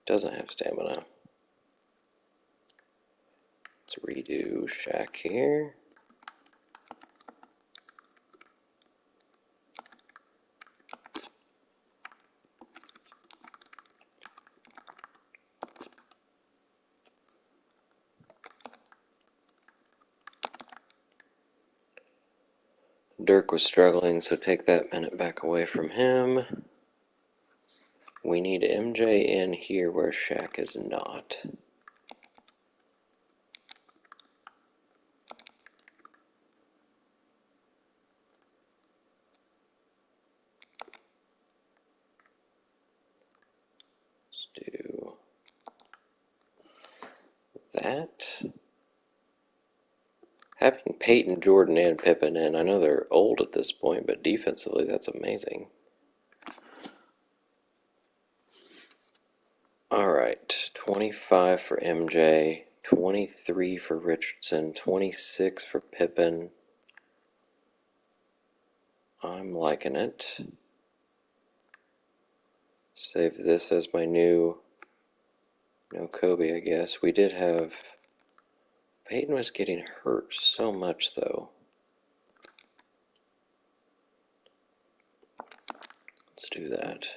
doesn't have stamina. Let's redo Shaq here. Dirk was struggling, so take that minute back away from him. We need MJ in here where Shaq is not. Let's do that. Having Peyton, Jordan, and Pippen in, I know they're old at this point, but defensively that's amazing. Alright, 25 for MJ, 23 for Richardson, 26 for Pippen. I'm liking it. Save this as my new, no Kobe, I guess. We did have, Peyton was getting hurt so much though. Let's do that.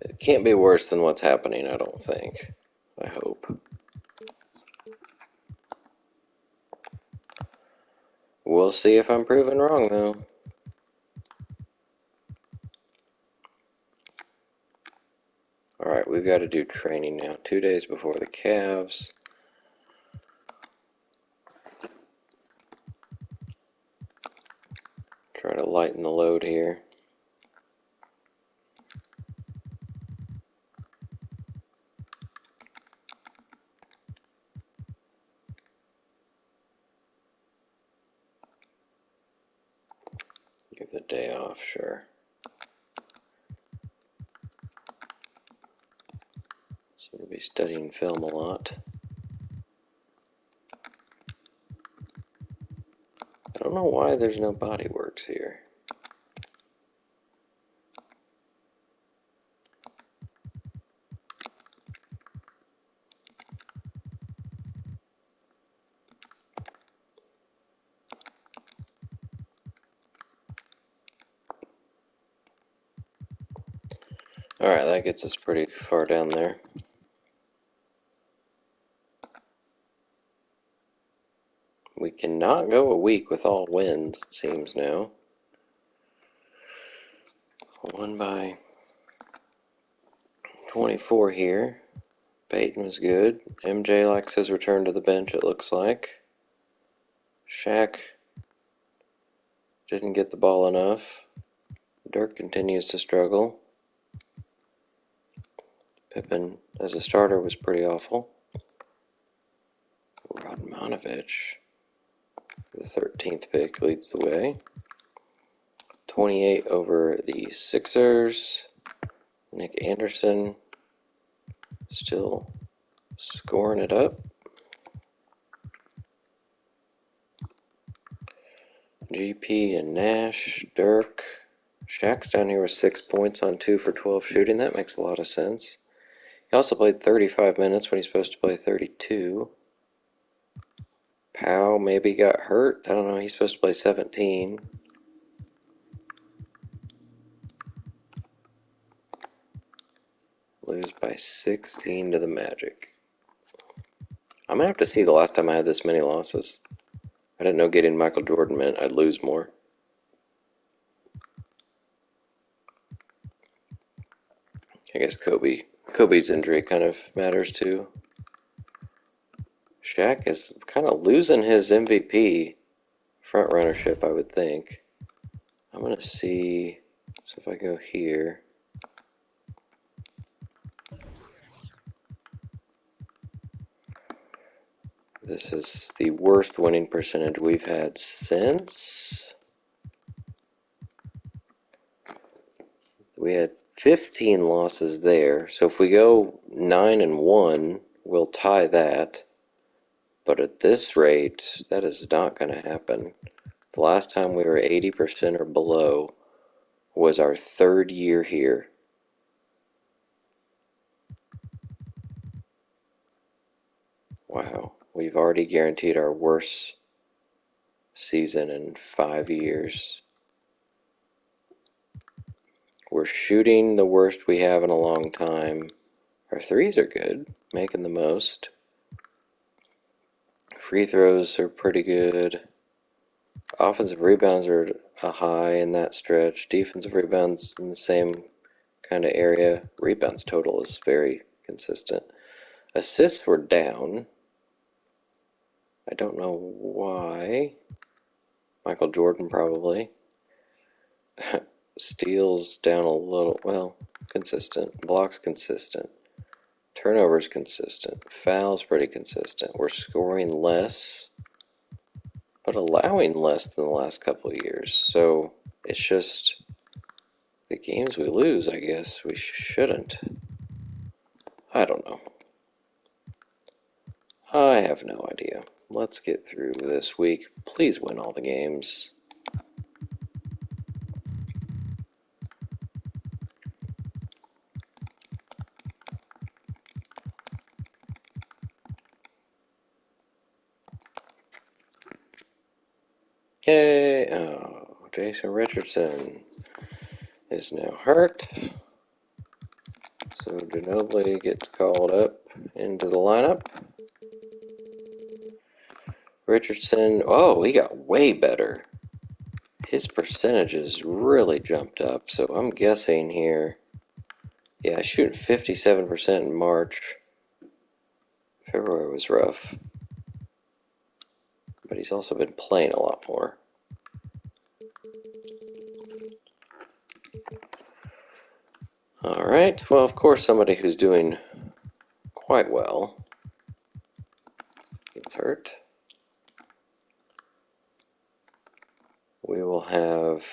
It can't be worse than what's happening, I don't think. I hope. We'll see if I'm proven wrong though. Alright, we've got to do training now. 2 days before the Cavs. Try to lighten the load here. Give the day off, sure. Seem to be studying film a lot. I don't know why there's no body works here. Alright, that gets us pretty far down there. We cannot go a week with all wins, it seems now. Won by 24 here. Peyton was good. MJ likes his return to the bench, it looks like. Shaq didn't get the ball enough. Dirk continues to struggle. Pippen, as a starter, was pretty awful. Radmanovich, the 13th pick, leads the way. 28 over the Sixers. Nick Anderson still scoring it up. GP and Nash, Dirk. Shaq's down here with 6 points on 2 for 12 shooting. That makes a lot of sense. He also played 35 minutes when he's supposed to play 32. Powell maybe got hurt. I don't know. He's supposed to play 17. Lose by 16 to the Magic. I'm going to have to see the last time I had this many losses. I didn't know getting Michael Jordan meant I'd lose more. I guess Kobe's injury kind of matters too. Shaq is kind of losing his MVP front runnership, I would think. I'm going to see, so if I go here, this is the worst winning percentage we've had since we had 15 losses there. So if we go 9-1, we'll tie that. But at this rate, that is not going to happen. The last time we were 80% or below was our third year here. Wow, we've already guaranteed our worst season in 5 years. We're shooting the worst we have in a long time. Our threes are good, making the most. Free throws are pretty good. Offensive rebounds are a high in that stretch. Defensive rebounds in the same kind of area. Rebounds total is very consistent. Assists were down. I don't know why. Michael Jordan probably. Steals down a little. Well, consistent. Blocks consistent. Turnovers consistent. Fouls pretty consistent. We're scoring less, but allowing less than the last couple of years. So it's just the games we lose, I guess we shouldn't. I don't know. I have no idea. Let's get through this week. Please win all the games. Yay! Oh, Jason Richardson is now hurt. So Ginobili gets called up into the lineup. Richardson, oh, he got way better. His percentages really jumped up, so I'm guessing here. Yeah, shooting 57% in March. February was rough. But he's also been playing a lot more. Alright, well, of course, somebody who's doing quite well gets hurt. We will have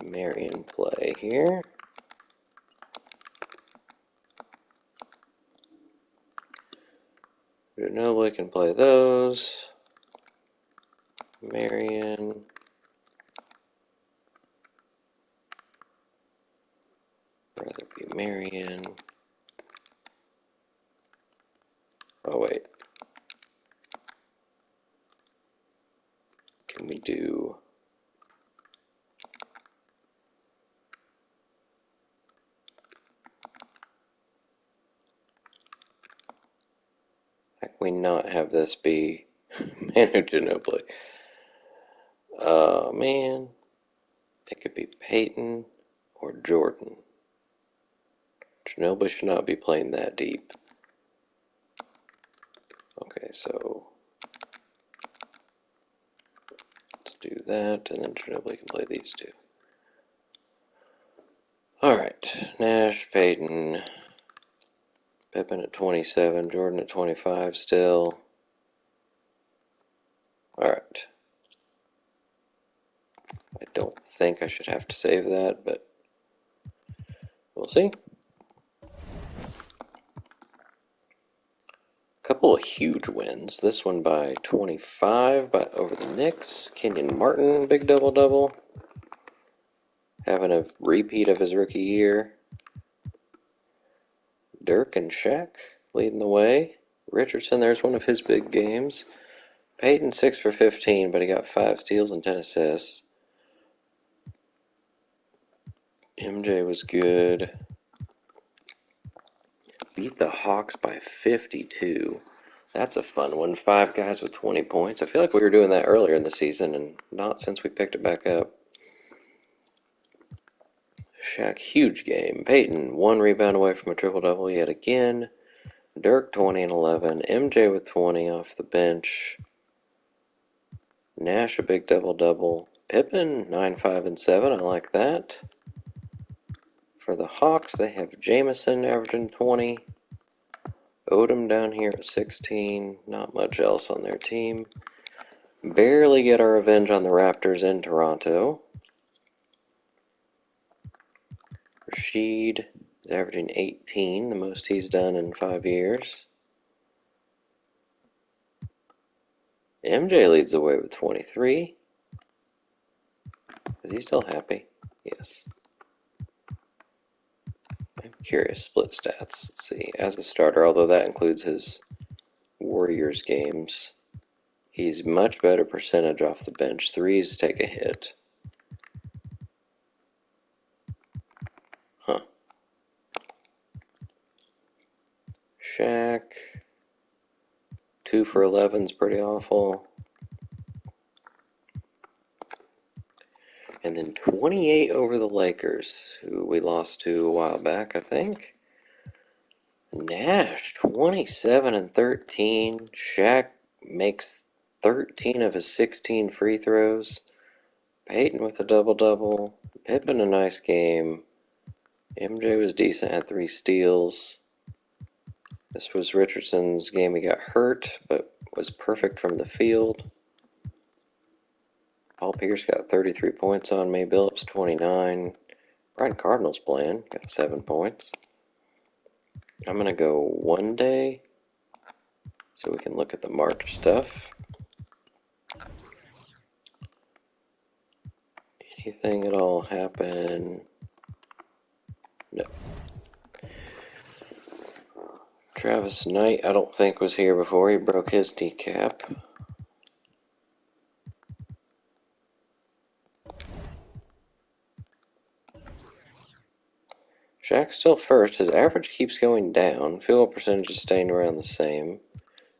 Marion play here. Ginobili can play those. Marion. Rather be Marion. Oh, wait. Can we do... How can we not have this be Manu Ginobili? Oh, man. It could be Peyton or Jordan. Ginobili should not be playing that deep. Okay, so let's do that, and then Ginobili can play these two. Alright, Nash, Peyton, Pippen at 27, Jordan at 25 still. Alright. I don't think I should have to save that, but we'll see. Couple of huge wins. This one by 25 over the Knicks. Kenyon Martin, big double-double. Having a repeat of his rookie year. Dirk and Shaq leading the way. Richardson, there's one of his big games. Peyton 6 for 15, but he got 5 steals and 10 assists. MJ was good. Beat the Hawks by 52. That's a fun one. 5 guys with 20 points. I feel like we were doing that earlier in the season, and not since we picked it back up. Shaq, huge game. Peyton, 1 rebound away from a triple-double yet again. Dirk, 20 and 11. MJ with 20 off the bench. Nash, a big double-double. Pippen, 9, 5, and 7. I like that. For the Hawks, they have Jamison averaging 20. Odom down here at 16. Not much else on their team. Barely get our revenge on the Raptors in Toronto. Rashid, He's averaging 18, the most he's done in 5 years. MJ leads the way with 23. Is he still happy? Yes. I'm curious. Split stats. Let's see. As a starter, although that includes his Warriors games, he's much better percentage off the bench. Threes take a hit. Huh. Shaq. 2 for 11 is pretty awful. And then 28 over the Lakers, who we lost to a while back, I think. Nash, 27 and 13. Shaq makes 13 of his 16 free throws. Peyton with a double-double. Pippen a nice game. MJ was decent, had 3 steals. This was Richardson's game. He got hurt, but was perfect from the field. Paul Pierce got 33 points on me. Billups 29. Brian Cardinal's playing. Got 7 points. I'm going to go 1 day so we can look at the March stuff. Anything at all happen? No. Travis Knight, I don't think was here before. He broke his kneecap. Shaq's still first. His average keeps going down. Field goal percentage is staying around the same.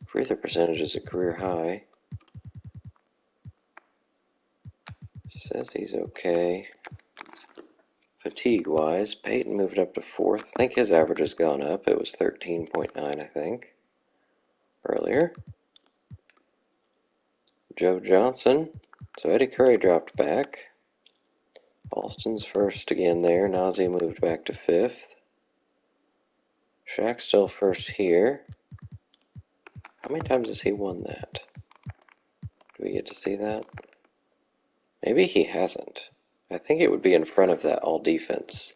Free throw percentage is a career high. Says he's okay. Fatigue-wise, Peyton moved up to 4th. I think his average has gone up. It was 13.9, I think, earlier. Joe Johnson. So Eddie Curry dropped back. Alston's first again there. Nazi moved back to 5th. Shaq's still first here. How many times has he won that? Do we get to see that? Maybe he hasn't. I think it would be in front of that all defense.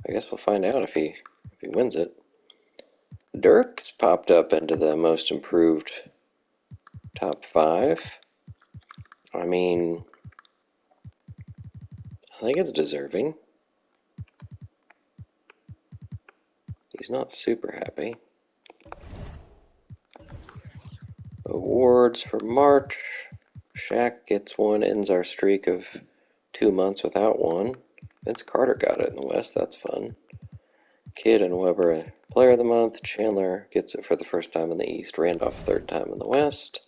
I guess we'll find out if he wins it. Dirk's popped up into the most improved top 5. I mean, I think it's deserving. He's not super happy. Awards for March. Shaq gets one, ends our streak of 2 months without one. Vince Carter got it in the West, that's fun. Kidd and Weber, Player of the Month. Chandler gets it for the first time in the East. Randolph, 3rd time in the West.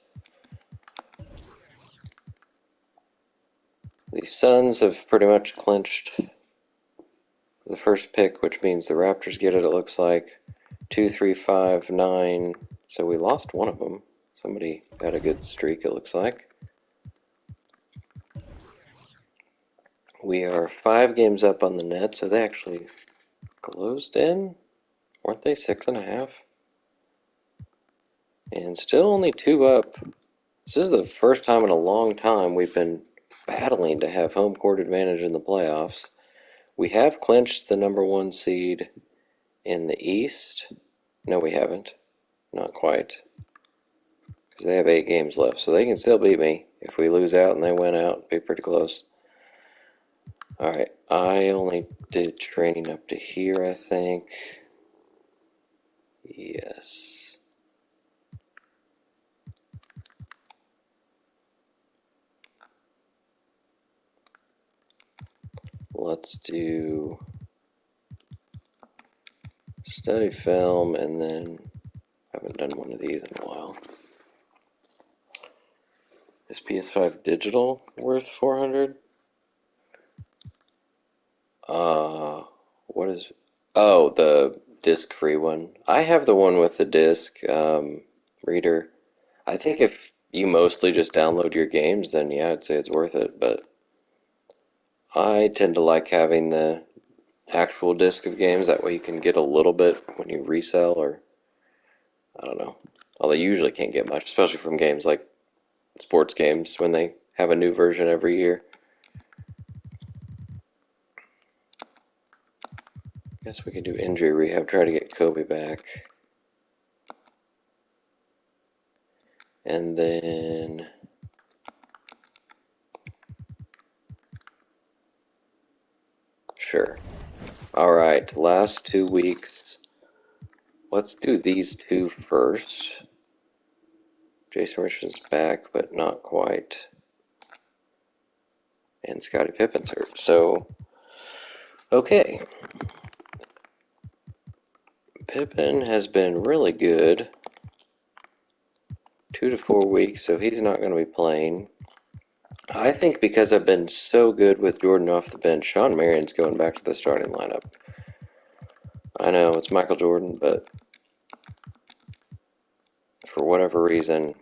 The Suns have pretty much clinched the first pick, which means the Raptors get it, it looks like. 2, 3, 5, 9. So we lost one of them. Somebody had a good streak, it looks like. We are 5 games up on the Nets, so they actually closed in. Weren't they 6.5? And still only 2 up. This is the first time in a long time we've been battling to have home court advantage in the playoffs. We have clinched the number 1 seed in the East. No, we haven't. Not quite. Because they have 8 games left, so they can still beat me. If we lose out and they win out, it'd be pretty close. Alright, I only did training up to here, I think. Yes. Let's do study film, and then I haven't done one of these in a while. Is PS5 digital worth 400? What is? Oh, the disc-free one. I have the one with the disc reader. I think if you mostly just download your games, then yeah, I'd say it's worth it. But I tend to like having the actual disc of games. That way you can get a little bit when you resell, or I don't know. Although you usually can't get much, especially from games like sports games when they have a new version every year. Guess we can do injury rehab, try to get Kobe back. And then sure. Alright, last 2 weeks. Let's do these two first. Jason Richardson's back, but not quite. And Scottie Pippen's hurt. So, okay. Pippen has been really good. 2 to 4 weeks, so he's not going to be playing. I think because I've been so good with Jordan off the bench, Sean Marion's going back to the starting lineup. I know it's Michael Jordan, but for whatever reason,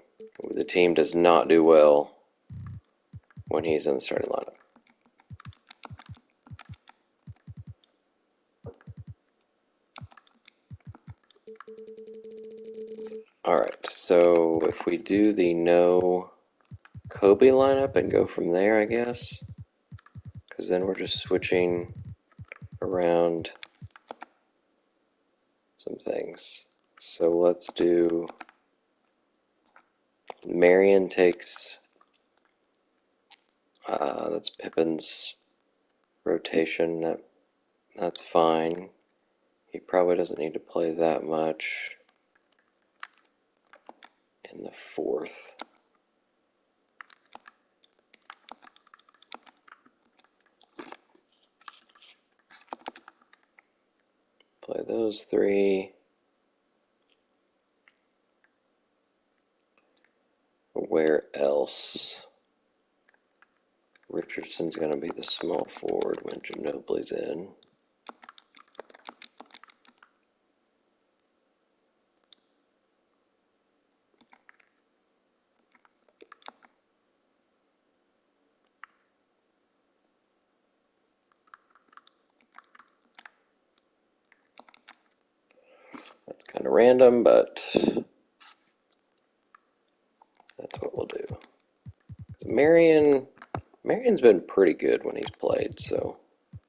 the team does not do well when he's in the starting lineup. Alright, so if we do the no Kobe lineup and go from there, I guess, because then we're just switching around some things. So let's do Marion takes, that's Pippen's rotation. That's fine. He probably doesn't need to play that much in the fourth. Play those three. Where else? Richardson's going to be the small forward when Ginobili's in. That's kind of random, but that's what we'll do. Marion's been pretty good when he's played, so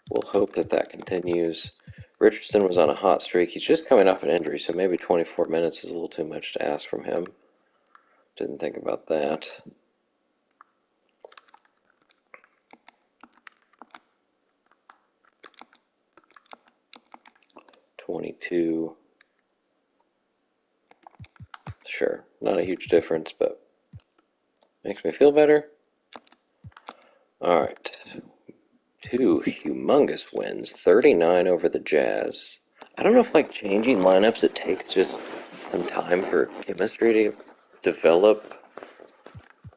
we'll hope that that continues. Richardson was on a hot streak. He's just coming off an injury, so maybe 24 minutes is a little too much to ask from him. Didn't think about that. $22. Sure, not a huge difference, but makes me feel better. All right, 2 humongous wins, 39 over the Jazz. I don't know if like changing lineups, it takes just some time for chemistry to develop.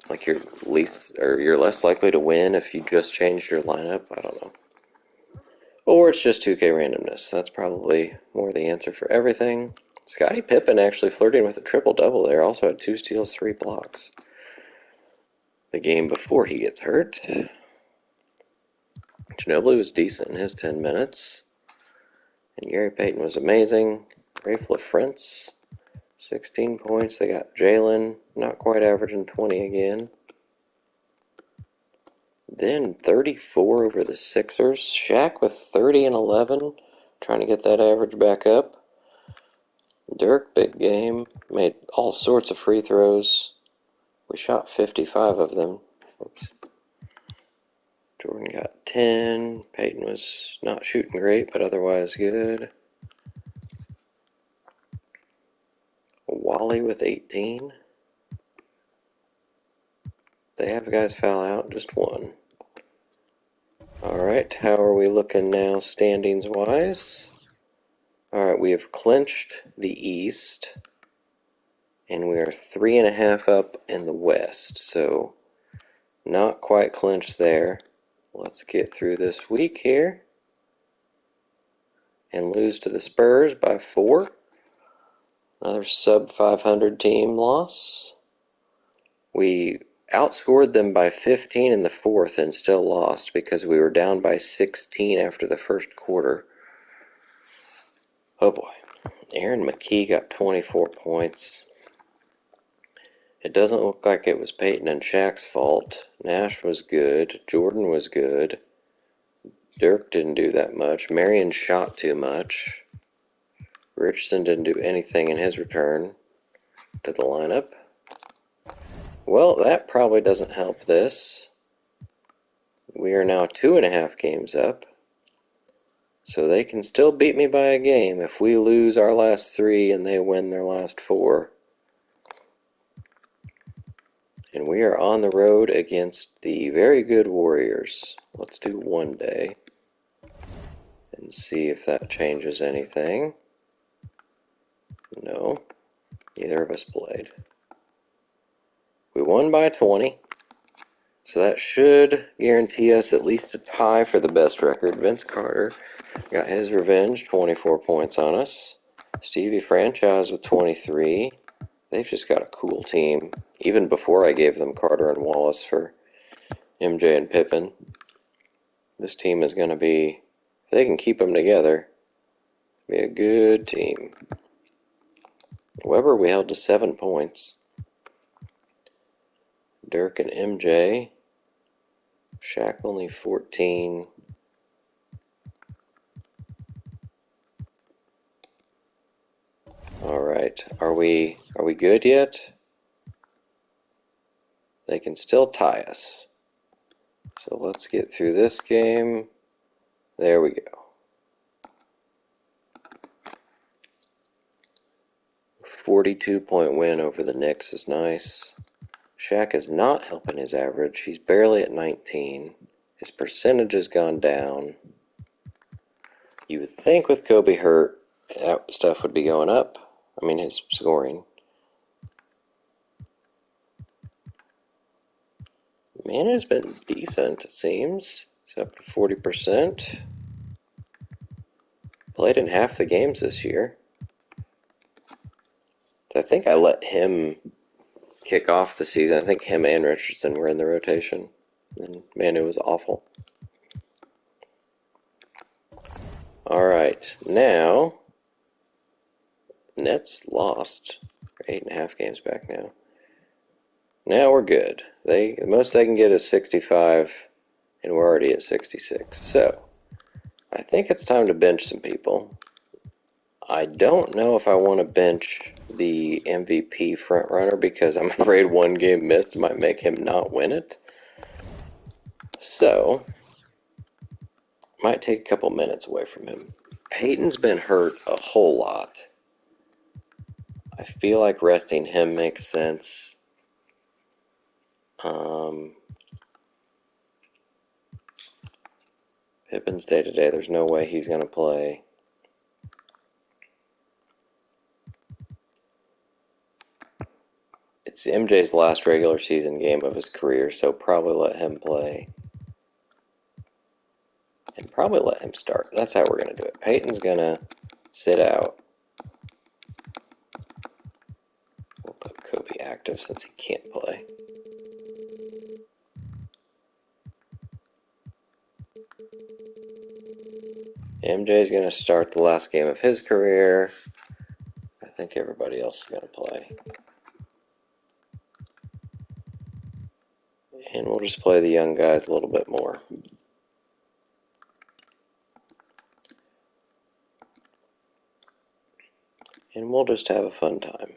Like you're less likely to win if you just changed your lineup. I don't know. Or it's just 2K randomness. That's probably more the answer for everything. Scottie Pippen actually flirting with a triple-double there. Also had 2 steals, 3 blocks. The game before he gets hurt. Ginobili was decent in his 10 minutes. And Gary Payton was amazing. Rafe LaFrentz, 16 points. They got Jalen, not quite averaging 20 again. Then 34 over the Sixers. Shaq with 30 and 11, trying to get that average back up. Dirk, big game, made all sorts of free throws. We shot 55 of them. Oops. Jordan got 10. Peyton was not shooting great, but otherwise good. Wally with 18. They have guys foul out, just one. Alright, how are we looking now standings-wise? Alright, we have clinched the East, and we are 3.5 up in the West, so not quite clinched there. Let's get through this week here and lose to the Spurs by 4. Another sub 500 team loss. We outscored them by 15 in the fourth and still lost because we were down by 16 after the first quarter. Oh boy. Aaron McKee got 24 points. It doesn't look like it was Peyton and Shaq's fault. Nash was good. Jordan was good. Dirk didn't do that much. Marion shot too much. Richardson didn't do anything in his return to the lineup. Well, that probably doesn't help this. We are now 2.5 games up. So they can still beat me by a game if we lose our last 3 and they win their last 4. And we are on the road against the very good Warriors. Let's do one day and see if that changes anything. No, neither of us played. We won by 20. So that should guarantee us at least a tie for the best record. Vince Carter got his revenge, 24 points on us. Stevie Franchise with 23. They've just got a cool team. Even before I gave them Carter and Wallace for MJ and Pippen. This team is going to be, if they can keep them together, be a good team. Weber we held to 7 points. Dirk and MJ. Shaq only 14. Alright, are we good yet? They can still tie us. So let's get through this game. There we go. 42-point win over the Knicks is nice. Shaq is not helping his average. He's barely at 19. His percentage has gone down. You would think with Kobe hurt, that stuff would be going up. I mean, his scoring. Man has been decent, it seems. He's up to 40%. Played in half the games this year. I think I let him kick off the season. I think him and Richardson were in the rotation. And man, it was awful. Alright, now Nets lost. 8.5 games back now. Now we're good. The most they can get is 65, and we're already at 66. So, I think it's time to bench some people. I don't know if I want to bench the MVP frontrunner because I'm afraid one game missed might make him not win it. So, might take a couple minutes away from him. Peyton's been hurt a whole lot. I feel like resting him makes sense. Pippen's day-to-day, there's no way he's going to play. It's MJ's last regular season game of his career, so probably let him play. And probably let him start. That's how we're going to do it. Peyton's going to sit out. We'll put Kobe active since he can't play. MJ's going to start the last game of his career. I think everybody else is going to play. And we'll just play the young guys a little bit more. And we'll just have a fun time.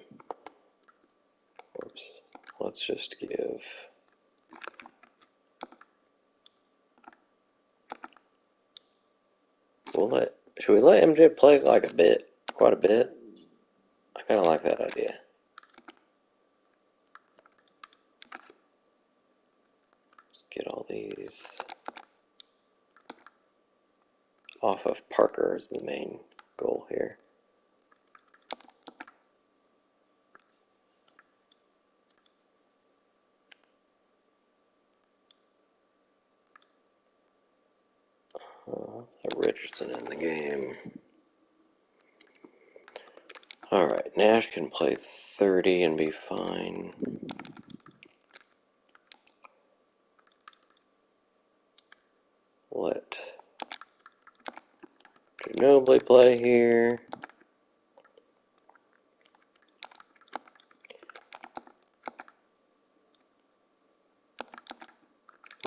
Oops. Let's just give... Should we let MJ play like a bit? Quite a bit? I kind of like that idea. Let's get all these off of Parker is the main goal here. Let's have Richardson in the game. Alright, Nash can play 30 and be fine. Let Ginobili play here.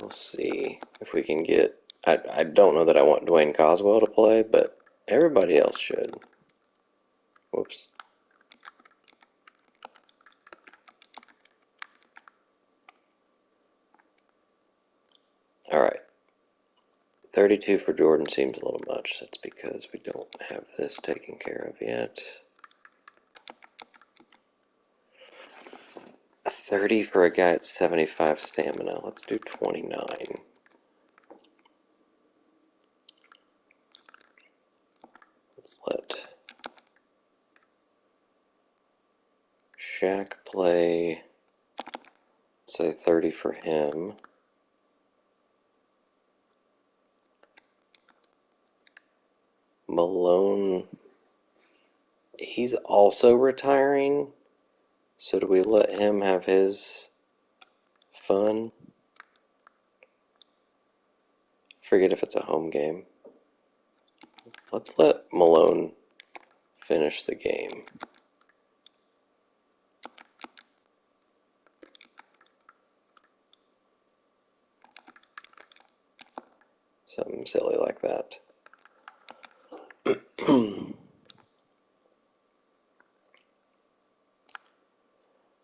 We'll see if we can get I don't know that I want Dwayne Coswell to play, but everybody else should. Whoops. All right. 32 for Jordan seems a little much. That's because we don't have this taken care of yet. 30 for a guy at 75 stamina. Let's do 29. Let's let Shaq play, say 30 for him. Malone, he's also retiring, so do we let him have his fun? Forget if it's a home game. Let's let Malone finish the game. Something silly like that.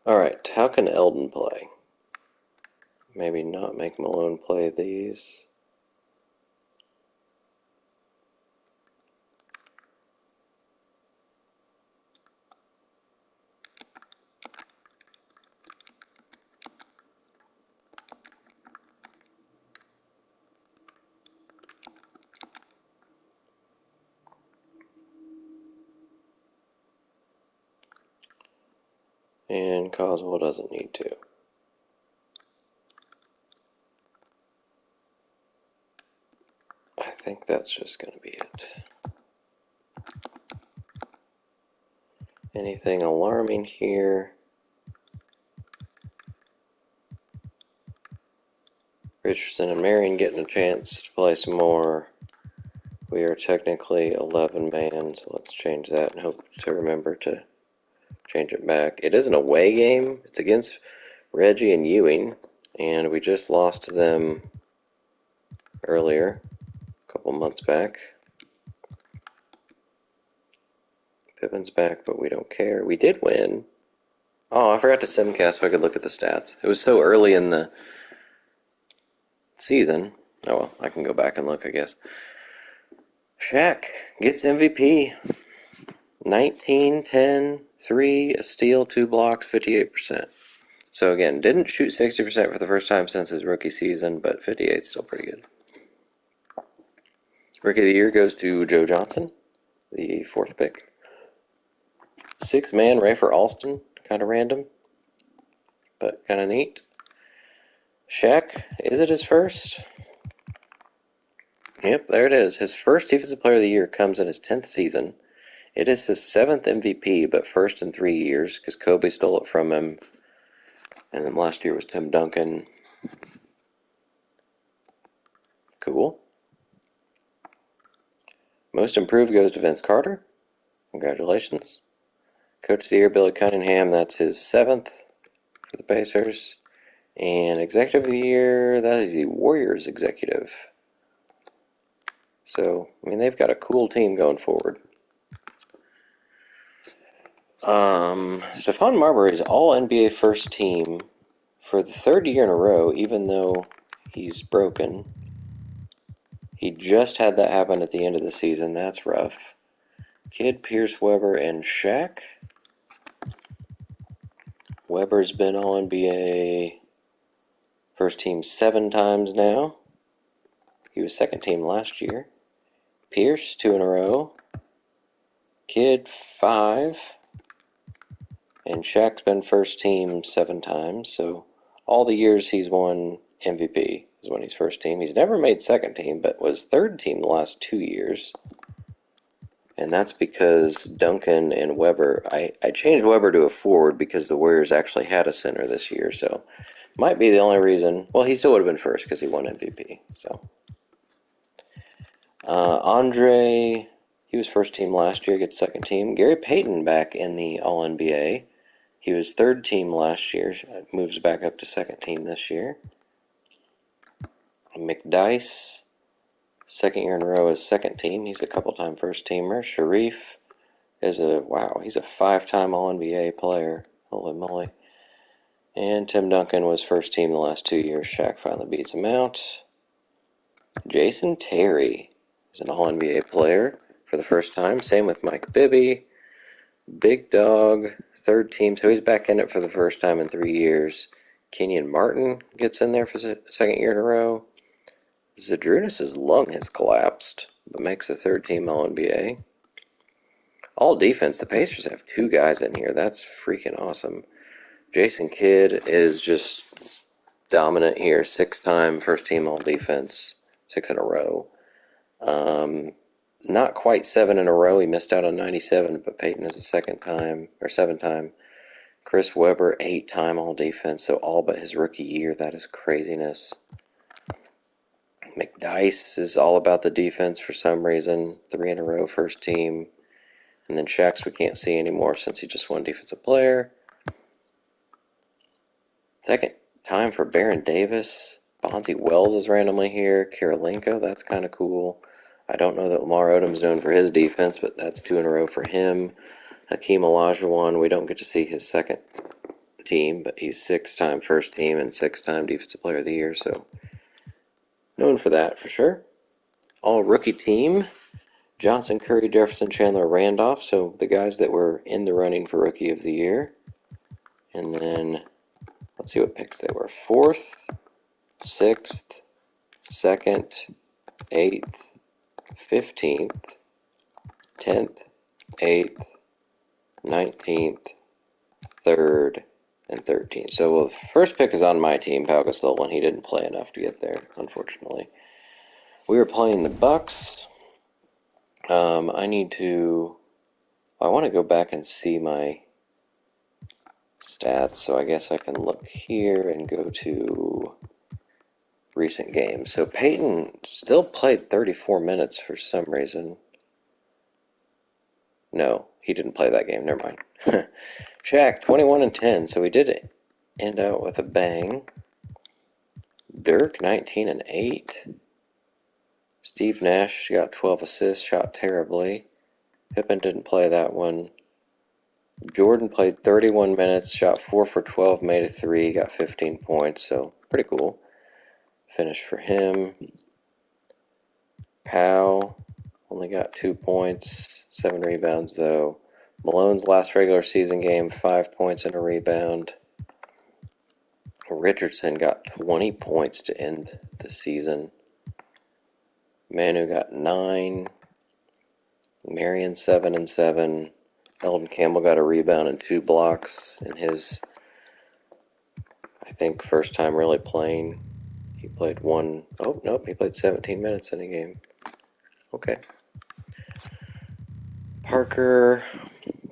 Alright, how can Eldon play? Maybe not make Malone play these. And Coswell doesn't need to. I think that's just going to be it. Anything alarming here? Richardson and Marion getting a chance to play some more. We are technically 11 man, so let's change that and hope to remember to change it back. It is an away game. It's against Reggie and Ewing, and we just lost to them earlier, a couple months back. Pippin's back, but we don't care. We did win. Oh, I forgot to simcast so I could look at the stats. It was so early in the season. Oh well, I can go back and look, I guess. Shaq gets MVP. 19, 10, 3, a steal, 2 blocks, 58%. So again, didn't shoot 60% for the first time since his rookie season, but 58 is still pretty good. Rookie of the year goes to Joe Johnson, the 4th pick. 6th man, Rafer Alston, kind of random, but kind of neat. Shaq, is it his first? Yep, there it is. His first Defensive Player of the Year comes in his 10th season. It is his 7th MVP, but first in 3 years, because Kobe stole it from him. And then last year was Tim Duncan. Cool. Most improved goes to Vince Carter. Congratulations. Coach of the Year, Billy Cunningham. That's his 7th for the Pacers. And Executive of the Year, that is the Warriors executive. So, I mean, they've got a cool team going forward. Stephon Marbury's All-NBA first team for the 3rd year in a row, even though he's broken. He just had that happen at the end of the season. That's rough. Kidd, Pierce, Weber, and Shaq. Weber's been All-NBA first team 7 times now. He was 2nd team last year. Pierce, 2 in a row. Kidd, 5. And Shaq's been first team 7 times. So all the years he's won MVP is when he's first team. He's never made 2nd team, but was 3rd team the last 2 years. And that's because Duncan and Weber, I changed Weber to a forward because the Warriors actually had a center this year, so might be the only reason. Well, he still would have been first because he won MVP. So Andre, he was first team last year, gets 2nd team. Gary Payton back in the All-NBA. He was 3rd team last year, moves back up to 2nd team this year. McDyess, Second year in a row as second team. He's a couple-time first-teamer. Sharif is he's a 5-time All-NBA player. Holy moly. And Tim Duncan was first team the last 2 years. Shaq finally beats him out. Jason Terry is an All-NBA player for the first time. Same with Mike Bibby. Big Dog, third team. So he's back in it for the first time in 3 years. Kenyon Martin gets in there for the second year in a row. Zadrunas' lung has collapsed, but makes the third team All-NBA. All defense, the Pacers have 2 guys in here. That's freaking awesome. Jason Kidd is just dominant here. 6-time first team all defense, 6 in a row. Not quite 7 in a row. He missed out on 97, but Peyton is a 7-time. Chris Webber, 8-time all defense, so all but his rookie year. That is craziness. McDyess is all about the defense for some reason. 3 in a row, first team. And then Shaq's we can't see anymore since he just won defensive player. Second time for Baron Davis. Bonzi Wells is randomly here. Kirilenko, that's kind of cool. I don't know that Lamar Odom's known for his defense, but that's 2 in a row for him. Hakeem Olajuwon, we don't get to see his second team, but he's 6-time first team and 6-time defensive player of the year, so known for that for sure. All rookie team. Johnson, Curry, Jefferson, Chandler, Randolph, so the guys that were in the running for rookie of the year. And then let's see what picks they were. 4th, 6th, 2nd, 8th, 15th, 10th, 8th, 19th, 3rd, and 13th. So the first pick is on my team, Pau Gasol, and he didn't play enough to get there, unfortunately. We were playing the Bucks. I want to go back and see my stats, so I guess I can look here and go to recent games. So Peyton still played 34 minutes for some reason. No, he didn't play that game. Never mind. Shaq, 21 and 10, so he did end out with a bang. Dirk, 19 and 8. Steve Nash got 12 assists, shot terribly. Pippen didn't play that one. Jordan played 31 minutes, shot 4 for 12, made a 3, got 15 points, so pretty cool finish for him. Powell only got 2 points, 7 rebounds though. Malone's last regular season game, 5 points and a rebound. Richardson got 20 points to end the season. Manu got 9. Marion 7 and 7. Eldon Campbell got a rebound and 2 blocks in his, I think, first time really playing. He played he played 17 minutes in a game. Okay. Parker,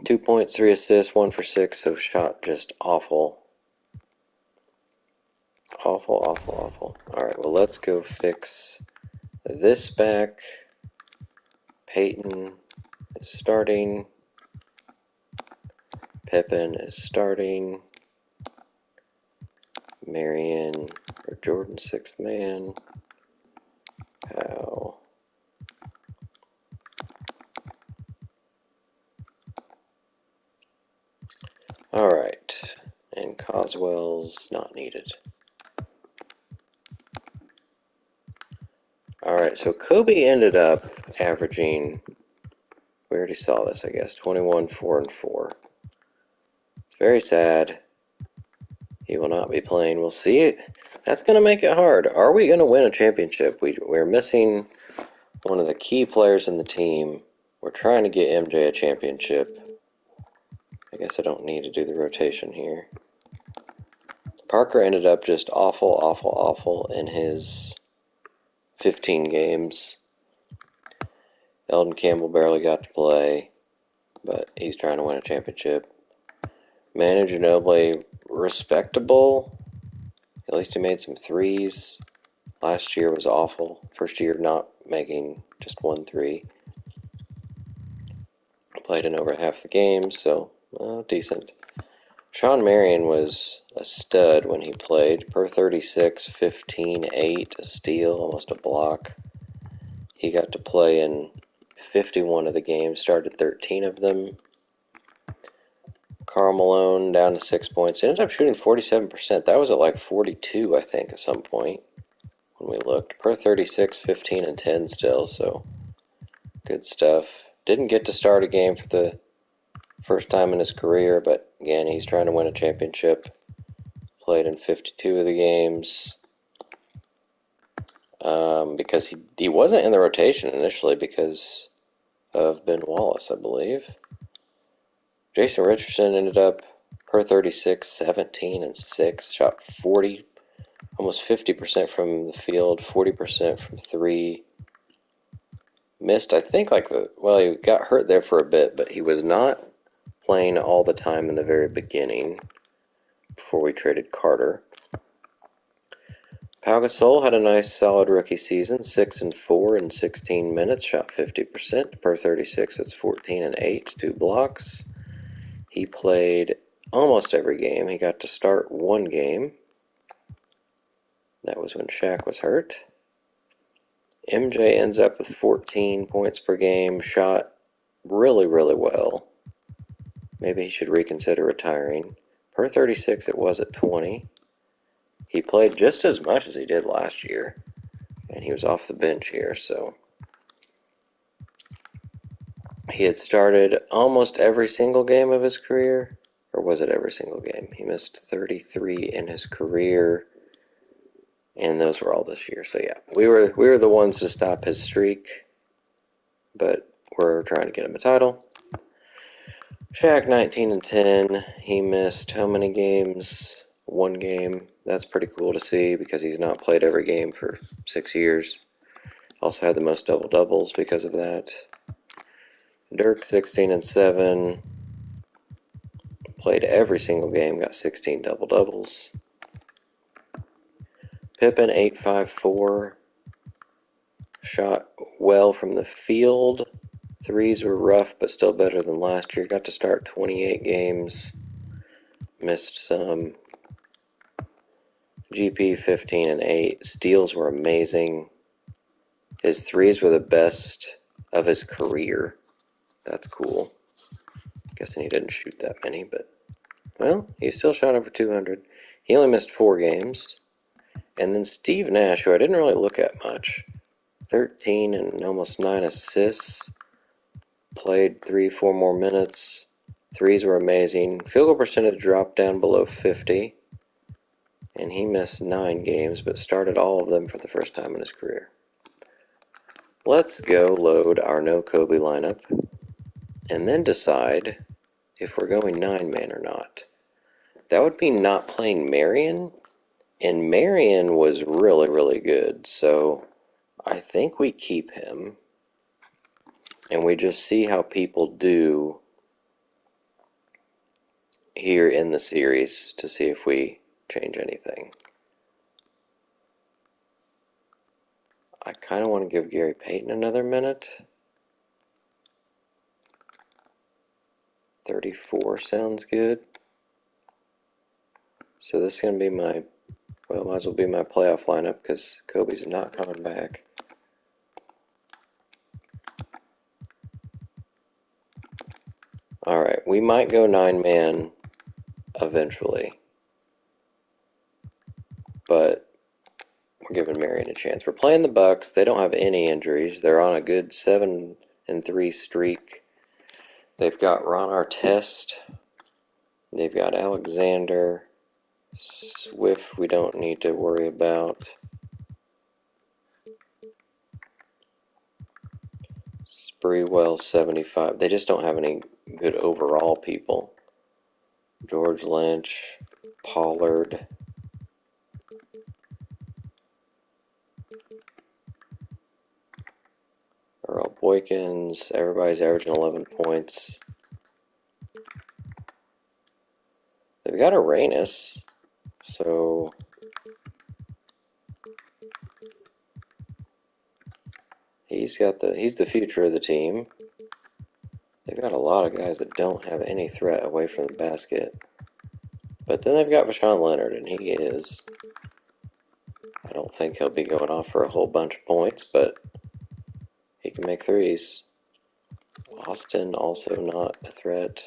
2 points, 3 assists, 1 for 6, so shot just awful. Awful. Alright, well, let's go fix this back. Peyton is starting. Pippen is starting. Marion or Jordan, 6th man. Powell. Alright, and Coswell's not needed. Alright, so Kobe ended up averaging, we already saw this, I guess, 21, 4, and 4. It's very sad. He will not be playing. We'll see it. That's going to make it hard. Are we going to win a championship? We're missing one of the key players in the team. We're trying to get MJ a championship. I guess I don't need to do the rotation here. Parker ended up just awful in his 15 games. Eldon Campbell barely got to play, but he's trying to win a championship. Manu Ginobili, respectable. At least he made some threes. Last year was awful. First year not making just 1 3. Played in over half the games, so decent. Sean Marion was a stud when he played. Per 36, 15, 8, a steal, almost a block. He got to play in 51 of the games, started 13 of them. Karl Malone down to 6 points. Ended up shooting 47%. That was at like 42, I think, at some point when we looked. Per 36, 15 and 10 still, so good stuff. Didn't get to start a game for the first time in his career, but again, he's trying to win a championship. Played in 52 of the games. Because he wasn't in the rotation initially because of Ben Wallace, I believe. Jason Richardson ended up per 36, 17 and 6, shot 40, almost 50% from the field, 40% from three. Missed, I think, he got hurt there for a bit, but he was not playing all the time in the very beginning before we traded Carter. Pau Gasol had a nice solid rookie season, 6 and 4 in 16 minutes, shot 50%. Per 36, it's 14 and 8, 2 blocks. He played almost every game. He got to start one game. That was when Shaq was hurt. MJ ends up with 14 points per game, shot really, really well. Maybe he should reconsider retiring. Per 36, it was at 20. He played just as much as he did last year, and he was off the bench here, so he had started almost every single game of his career, or was it every single game? He missed 33 in his career, and those were all this year. So yeah, we were the ones to stop his streak, but we're trying to get him a title. Shaq 19 and 10. He missed how many games? One game. That's pretty cool to see because he's not played every game for 6 years. Also had the most double doubles because of that. Dirk 16 and 7. Played every single game, got 16 double doubles. Pippen 8-5-4. Shot well from the field. Threes were rough, but still better than last year. Got to start 28 games. Missed some. GP 15 and 8. Steals were amazing. His threes were the best of his career. That's cool. Guessing he didn't shoot that many, but well, he still shot over 200. He only missed 4 games. And then Steve Nash, who I didn't really look at much, 13 and almost 9 assists. Played 3-4 more minutes. Threes were amazing. Field goal percentage dropped down below 50. And he missed 9 games, but started all of them for the first time in his career. Let's go load our no Kobe lineup and then decide if we're going 9-man or not. That would be not playing Marion, and Marion was really, really good, so I think we keep him, and we just see how people do here in the series to see if we change anything. I kind of want to give Gary Payton another minute. 34 sounds good. So this is going to be my, well, might as well be my playoff lineup because Kobe's not coming back. Alright, we might go 9-man eventually. But we're giving Marion a chance. We're playing the Bucks. They don't have any injuries. They're on a good 7-3 streak. They've got Ron Artest. They've got Alexander. Swift we don't need to worry about. Sprewell 75. They just don't have any good overall people. George Lynch. Pollard. Earl Boykins. Everybody's averaging 11 points. They've got Arenas. So he's the future of the team. They've got a lot of guys that don't have any threat away from the basket. But then they've got Vashawn Leonard, and he is, I don't think he'll be going off for a whole bunch of points, but can make threes. Austin also not a threat.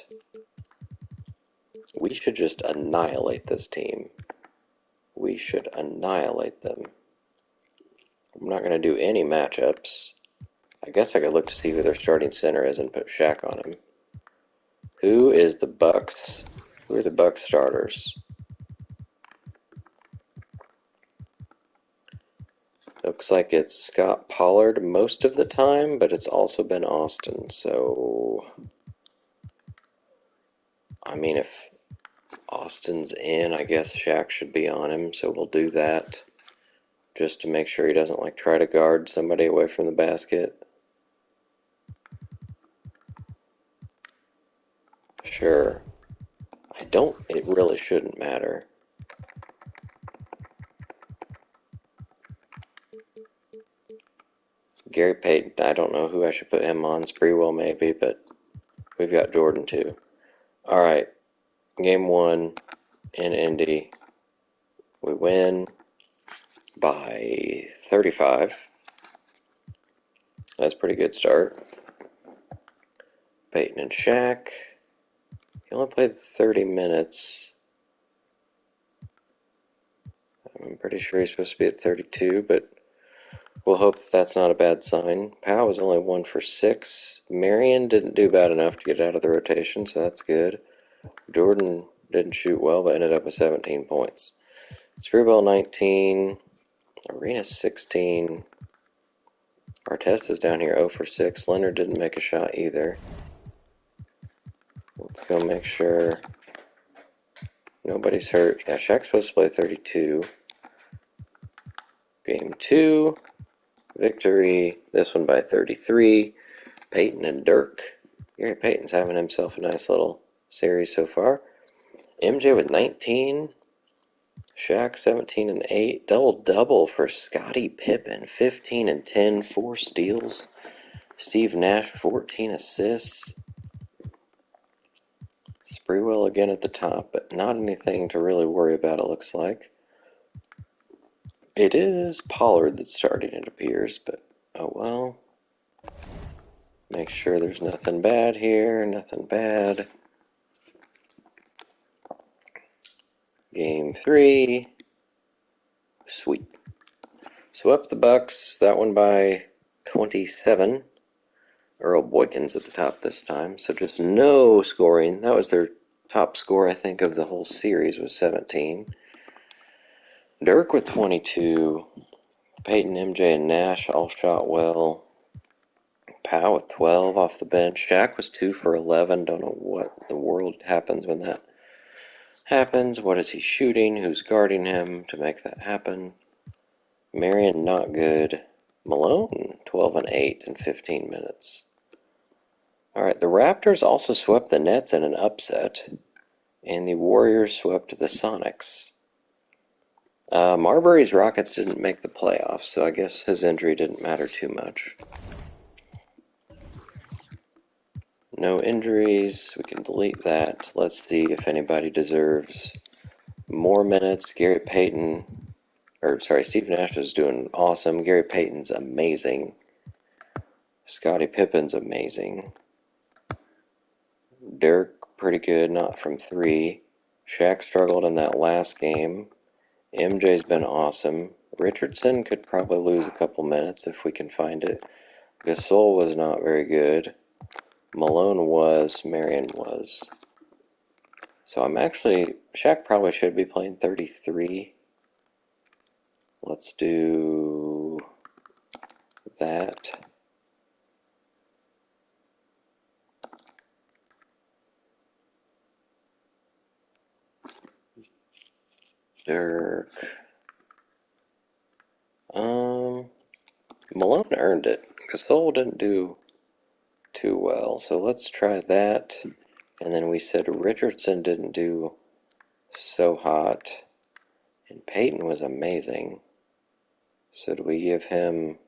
We should just annihilate this team. We should annihilate them. I'm not going to do any matchups. I guess I could look to see who their starting center is and put Shaq on him. Who is the Bucks? Who are the Bucks starters? Looks like it's Scott Pollard most of the time, but it's also been Austin. So, I mean, if Austin's in, I guess Shaq should be on him. So we'll do that just to make sure he doesn't like try to guard somebody away from the basket. Sure. It really shouldn't matter. Gary Payton, I don't know who I should put him on. Sprewell maybe, but we've got Jordan too. Alright, game 1 in Indy. We win by 35. That's a pretty good start. Peyton and Shaq. He only played 30 minutes. I'm pretty sure he's supposed to be at 32, but we'll hope that that's not a bad sign. Powell was only 1 for 6. Marion didn't do bad enough to get out of the rotation, so that's good. Jordan didn't shoot well, but ended up with 17 points. Screwball 19. Arena 16. Artest is down here 0 for 6. Leonard didn't make a shot either. Let's go make sure nobody's hurt. Yeah, Shaq's supposed to play 32. Game 2. Victory. This one by 33. Peyton and Dirk. Gary Payton's having himself a nice little series so far. MJ with 19. Shaq 17 and 8. Double-double for Scottie Pippen. 15 and 10. 4 steals. Steve Nash 14 assists. Sprewell again at the top, but not anything to really worry about, it looks like. It is Pollard that's starting, it appears, but oh well. Make sure there's nothing bad here, nothing bad. Game 3. Sweep. Swept the Bucks, that one by 27. Earl Boykins at the top this time, so just no scoring. That was their top score, I think, of the whole series was 17. Dirk with 22. Peyton, MJ, and Nash all shot well. Powell with 12 off the bench. Shaq was 2 for 11. Don't know what the world happens when that happens. What is he shooting? Who's guarding him to make that happen? Marion, not good. Malone, 12 and 8 in 15 minutes. Alright, the Raptors also swept the Nets in an upset, and the Warriors swept the Sonics. Marbury's Rockets didn't make the playoffs, so I guess his injury didn't matter too much. No injuries, we can delete that. Let's see if anybody deserves more minutes. Steve Nash is doing awesome. Gary Payton's amazing. Scottie Pippen's amazing. Dirk, pretty good, not from 3. Shaq struggled in that last game. MJ's been awesome. Richardson could probably lose a couple minutes if we can find it. Gasol was not very good. Malone was. Marion was. So Shaq probably should be playing 33. Let's do that. Dirk. Malone earned it. Gasol didn't do too well, so let's try that. And then we said Richardson didn't do so hot, and Peyton was amazing. So do we give him...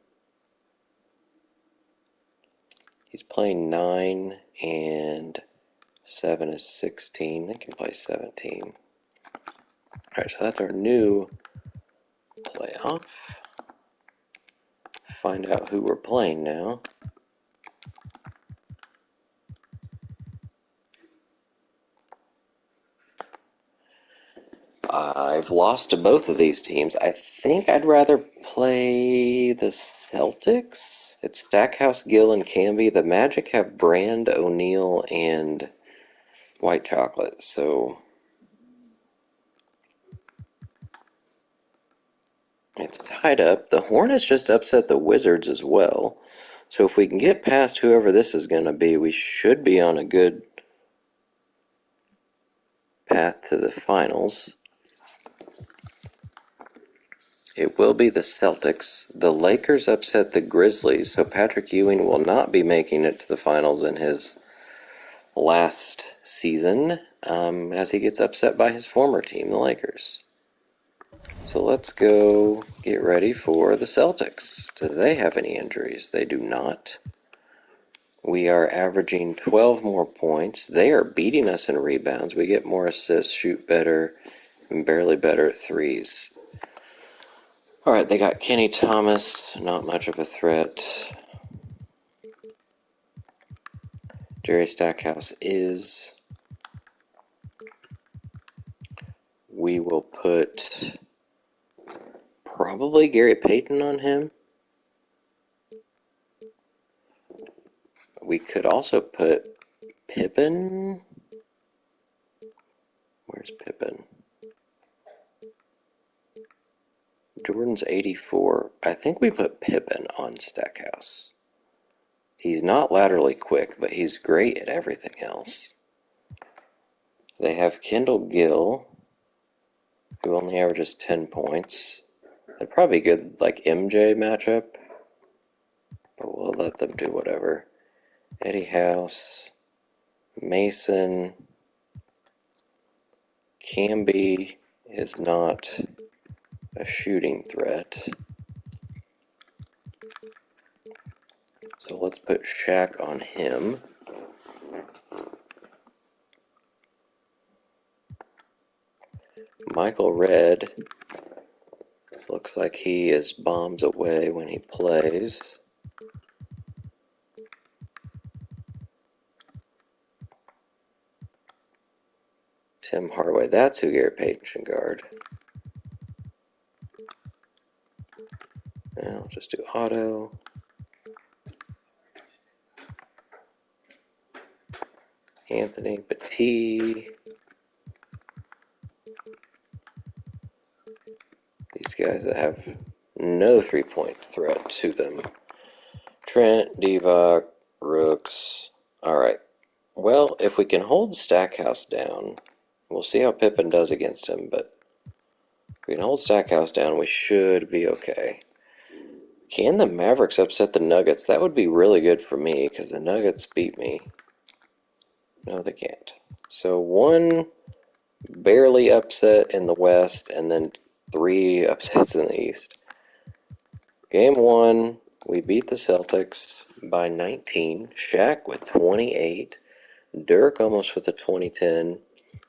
He's playing 9, and 7 is 16. They can play 17. Alright, so that's our new playoff. Find out who we're playing now. I've lost to both of these teams. I think I'd rather play the Celtics. It's Stackhouse, Gill, and Camby. The Magic have Brand, O'Neal, and White Chocolate, so it's tied up. The Hornets just upset the Wizards as well. So if we can get past whoever this is going to be, we should be on a good path to the finals. It will be the Celtics. The Lakers upset the Grizzlies, so Patrick Ewing will not be making it to the finals in his last season, as he gets upset by his former team, the Lakers. So let's go get ready for the Celtics. Do they have any injuries? They do not. We are averaging 12 more points. They are beating us in rebounds. We get more assists, shoot better, and barely better at threes. Alright, they got Kenny Thomas, not much of a threat. Jerry Stackhouse is. We will put probably Gary Payton on him. We could also put Pippen. Where's Pippen? Jordan's 84. I think we put Pippen on Stackhouse. He's not laterally quick, but he's great at everything else. They have Kendall Gill, who only averages 10 points. They'd probably be good, like, MJ matchup, but we'll let them do whatever. Eddie House, Mason, Camby is not a shooting threat. So let's put Shaq on him. Michael Redd looks like he is bombs away when he plays. Tim Hardaway, that's who Gary Payton should guard. Now I'll just do auto. Anthony Petit. These guys that have no three-point threat to them. Trent, Divac, Rooks. Alright. Well, if we can hold Stackhouse down, we'll see how Pippen does against him, but if we can hold Stackhouse down, we should be okay. Can the Mavericks upset the Nuggets? That would be really good for me, because the Nuggets beat me. No, they can't. So one barely upset in the West, and then 3 upsets in the East. Game 1, we beat the Celtics by 19. Shaq with 28. Dirk almost with a 2010.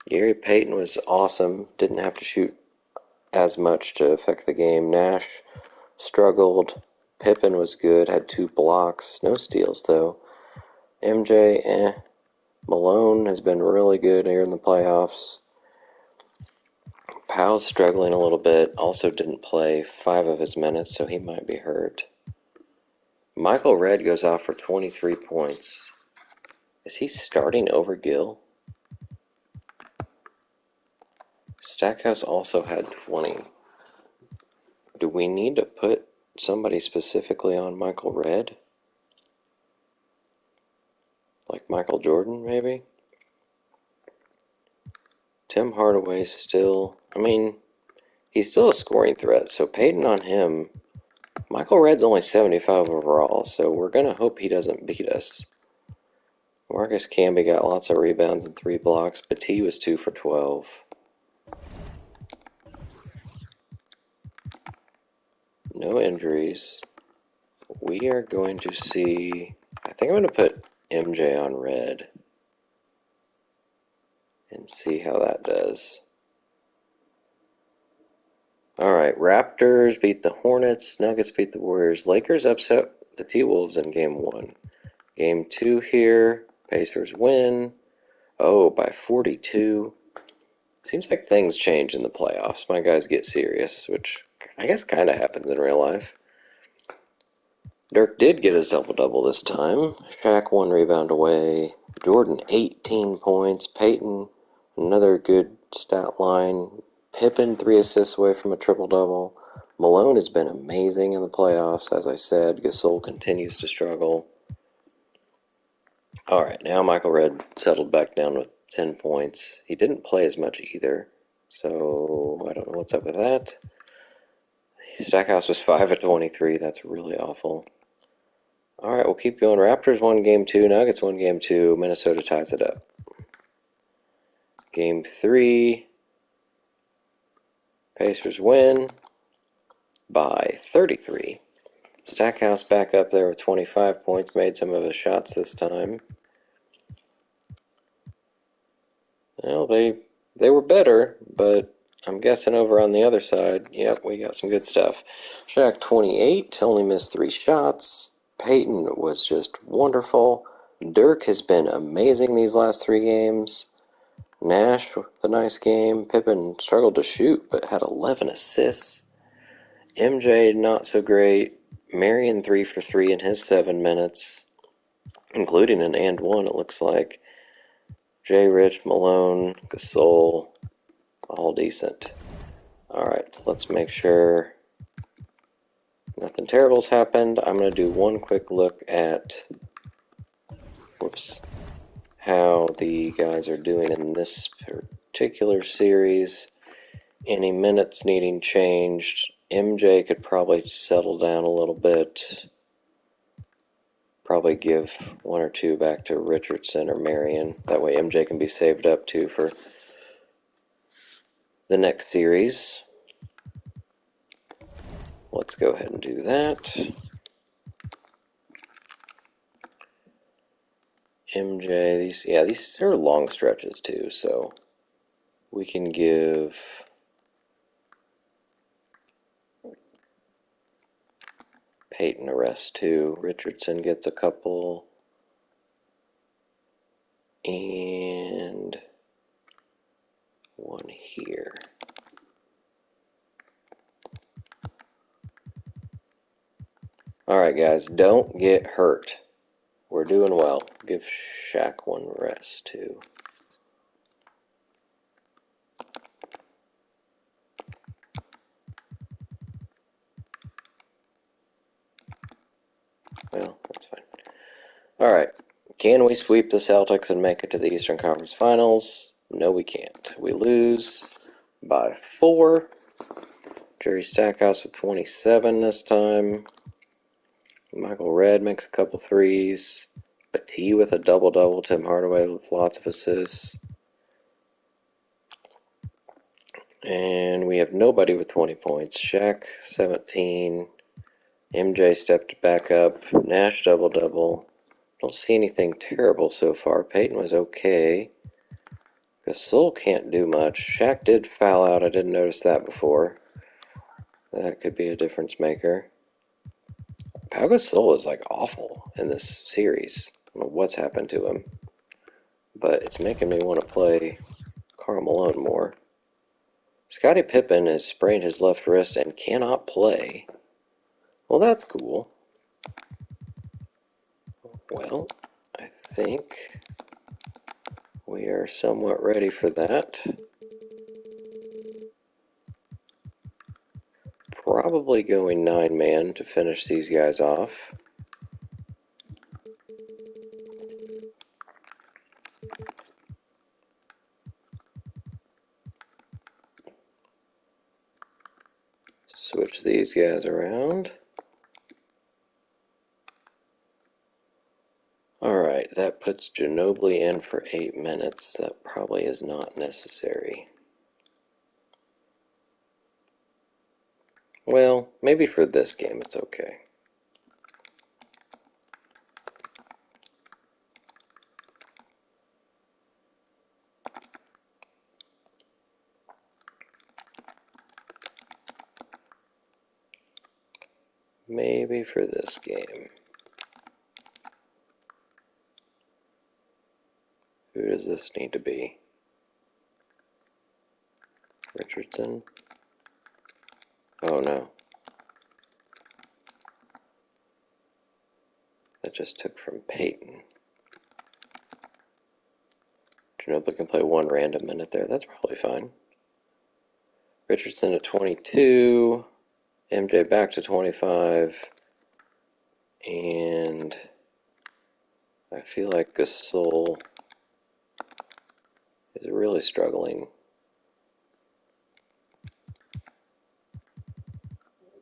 Gary Payton was awesome. Didn't have to shoot as much to affect the game. Nash struggled. Pippen was good. Had 2 blocks. No steals, though. MJ, Malone has been really good here in the playoffs. Powell's struggling a little bit. Also didn't play 5 of his minutes, so he might be hurt. Michael Redd goes off for 23 points. Is he starting over Gill? Stackhouse also had 20. Do we need to put somebody specifically on Michael Redd? Like Michael Jordan, maybe? Tim Hardaway's still... I mean, he's still a scoring threat, so Payton on him. Michael Redd's only 75 overall, so we're going to hope he doesn't beat us. Marcus Camby got lots of rebounds and 3 blocks, but T was 2 for 12. No injuries. We are going to see... I think I'm going to put MJ on Redd and see how that does. Alright, Raptors beat the Hornets, Nuggets beat the Warriors, Lakers upset the T-Wolves in Game 1. Game 2 here, Pacers win. Oh, by 42. Seems like things change in the playoffs. My guys get serious, which I guess kind of happens in real life. Dirk did get his double-double this time. Shaq 1 rebound away. Jordan 18 points. Peyton another good stat line. Pippen 3 assists away from a triple-double. Malone has been amazing in the playoffs, as I said. Gasol continues to struggle. All right, now Michael Redd settled back down with 10 points. He didn't play as much either, so I don't know what's up with that. Stackhouse was 5 of 23. That's really awful. All right, we'll keep going. Raptors won game 2. Nuggets won game 2. Minnesota ties it up. Game 3. Pacers win by 33. Stackhouse back up there with 25 points. Made some of his shots this time. Well, they were better, but I'm guessing over on the other side, yep, we got some good stuff. Shaq 28, only missed 3 shots. Peyton was just wonderful. Dirk has been amazing these last 3 games. Nash with a nice game. Pippen struggled to shoot, but had 11 assists. MJ not so great. Marion 3 for 3 in his 7 minutes, including an and one, it looks like. J. Rich, Malone, Gasol, all decent. Alright, let's make sure nothing terrible's happened. I'm going to do one quick look at how the guys are doing in this particular series. Any minutes needing changed. MJ could probably settle down a little bit. Probably give 1 or 2 back to Richardson or Marion. That way MJ can be saved up too for the next series. Let's go ahead and do that. MJ, these are long stretches too, so we can give Peyton a rest too. Richardson gets a couple, and 1 here. Alright guys, don't get hurt. We're doing well. Give Shaq 1 rest too. Well, that's fine. Alright, can we sweep the Celtics and make it to the Eastern Conference Finals? No, we can't. We lose by 4. Jerry Stackhouse with 27 this time. Michael Redd makes a couple threes. Petit with a double-double. Tim Hardaway with lots of assists. And we have nobody with 20 points. Shaq, 17. MJ stepped back up. Nash, double-double. Don't see anything terrible so far. Peyton was okay. Gasol can't do much. Shaq did foul out. I didn't notice that before. That could be a difference maker. Pau Gasol is like awful in this series. I don't know what's happened to him, but it's making me want to play Karl Malone more. Scottie Pippen has sprained his left wrist and cannot play. Well, that's cool. Well, I think we are somewhat ready for that. Probably going 9-man to finish these guys off. Switch these guys around. Alright, that puts Ginobili in for 8 minutes. That probably is not necessary. Well, maybe for this game it's okay. Maybe for this game. Who does this need to be? Richardson. Oh no. That just took from Peyton. Ginobili can play one random minute there. That's probably fine. Richardson at 22. MJ back to 25. And I feel like Gasol is really struggling.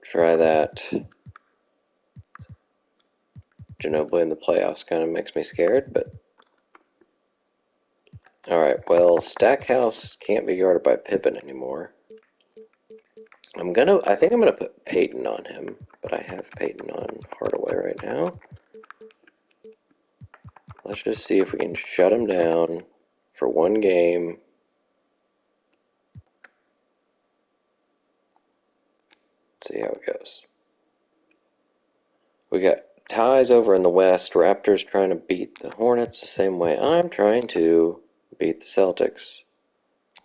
Try that. Ginobili in the playoffs kind of makes me scared, but alright, well, Stackhouse can't be guarded by Pippen anymore. I think I'm gonna put Peyton on him, but I have Peyton on Hardaway right now. Let's just see if we can shut him down for one game. Let's see how it goes. We got ties over in the West. Raptors trying to beat the Hornets the same way I'm trying to beat the Celtics.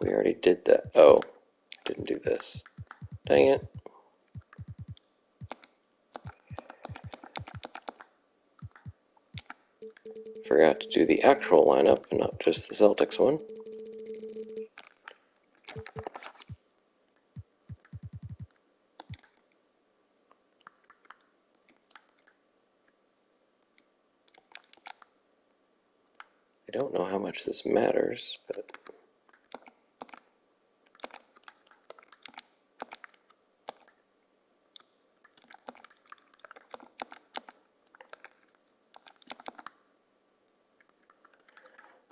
We already did that. Oh, didn't do this. Dang it. Forgot to do the actual lineup and not just the Celtics one. I don't know how much this matters, but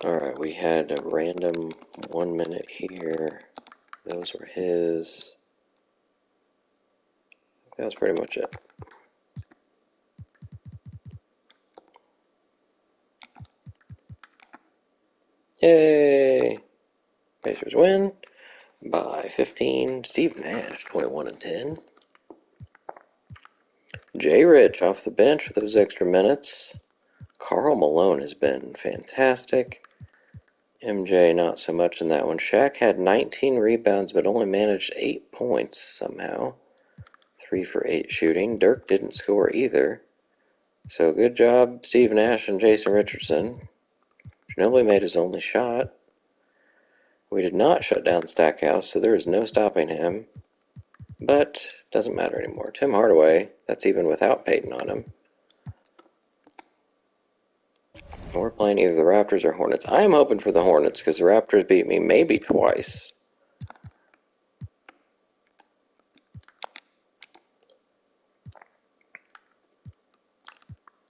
alright, we had a random 1 minute here. Those were his. That was pretty much it. Yay! Pacers win by 15. Steve Nash, 21 and 10. Jay Rich off the bench with those extra minutes. Karl Malone has been fantastic. MJ not so much in that one. Shaq had 19 rebounds but only managed 8 points somehow. 3 for 8 shooting. Dirk didn't score either. So good job, Steve Nash and Jason Richardson. Ginobili made his only shot. We did not shut down Stackhouse, so there is no stopping him. But doesn't matter anymore. Tim Hardaway, that's even without Peyton on him. We're playing either the Raptors or Hornets. I am hoping for the Hornets because the Raptors beat me maybe twice.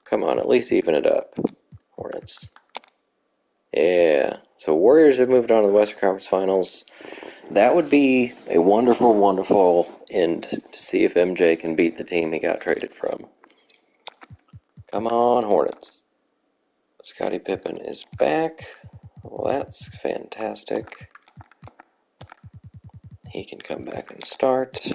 Come on, at least even it up. Hornets. Yeah. So Warriors have moved on to the Western Conference Finals. That would be a wonderful, wonderful end to see if MJ can beat the team he got traded from. Come on, Hornets. Scottie Pippen is back. Well, that's fantastic. He can come back and start.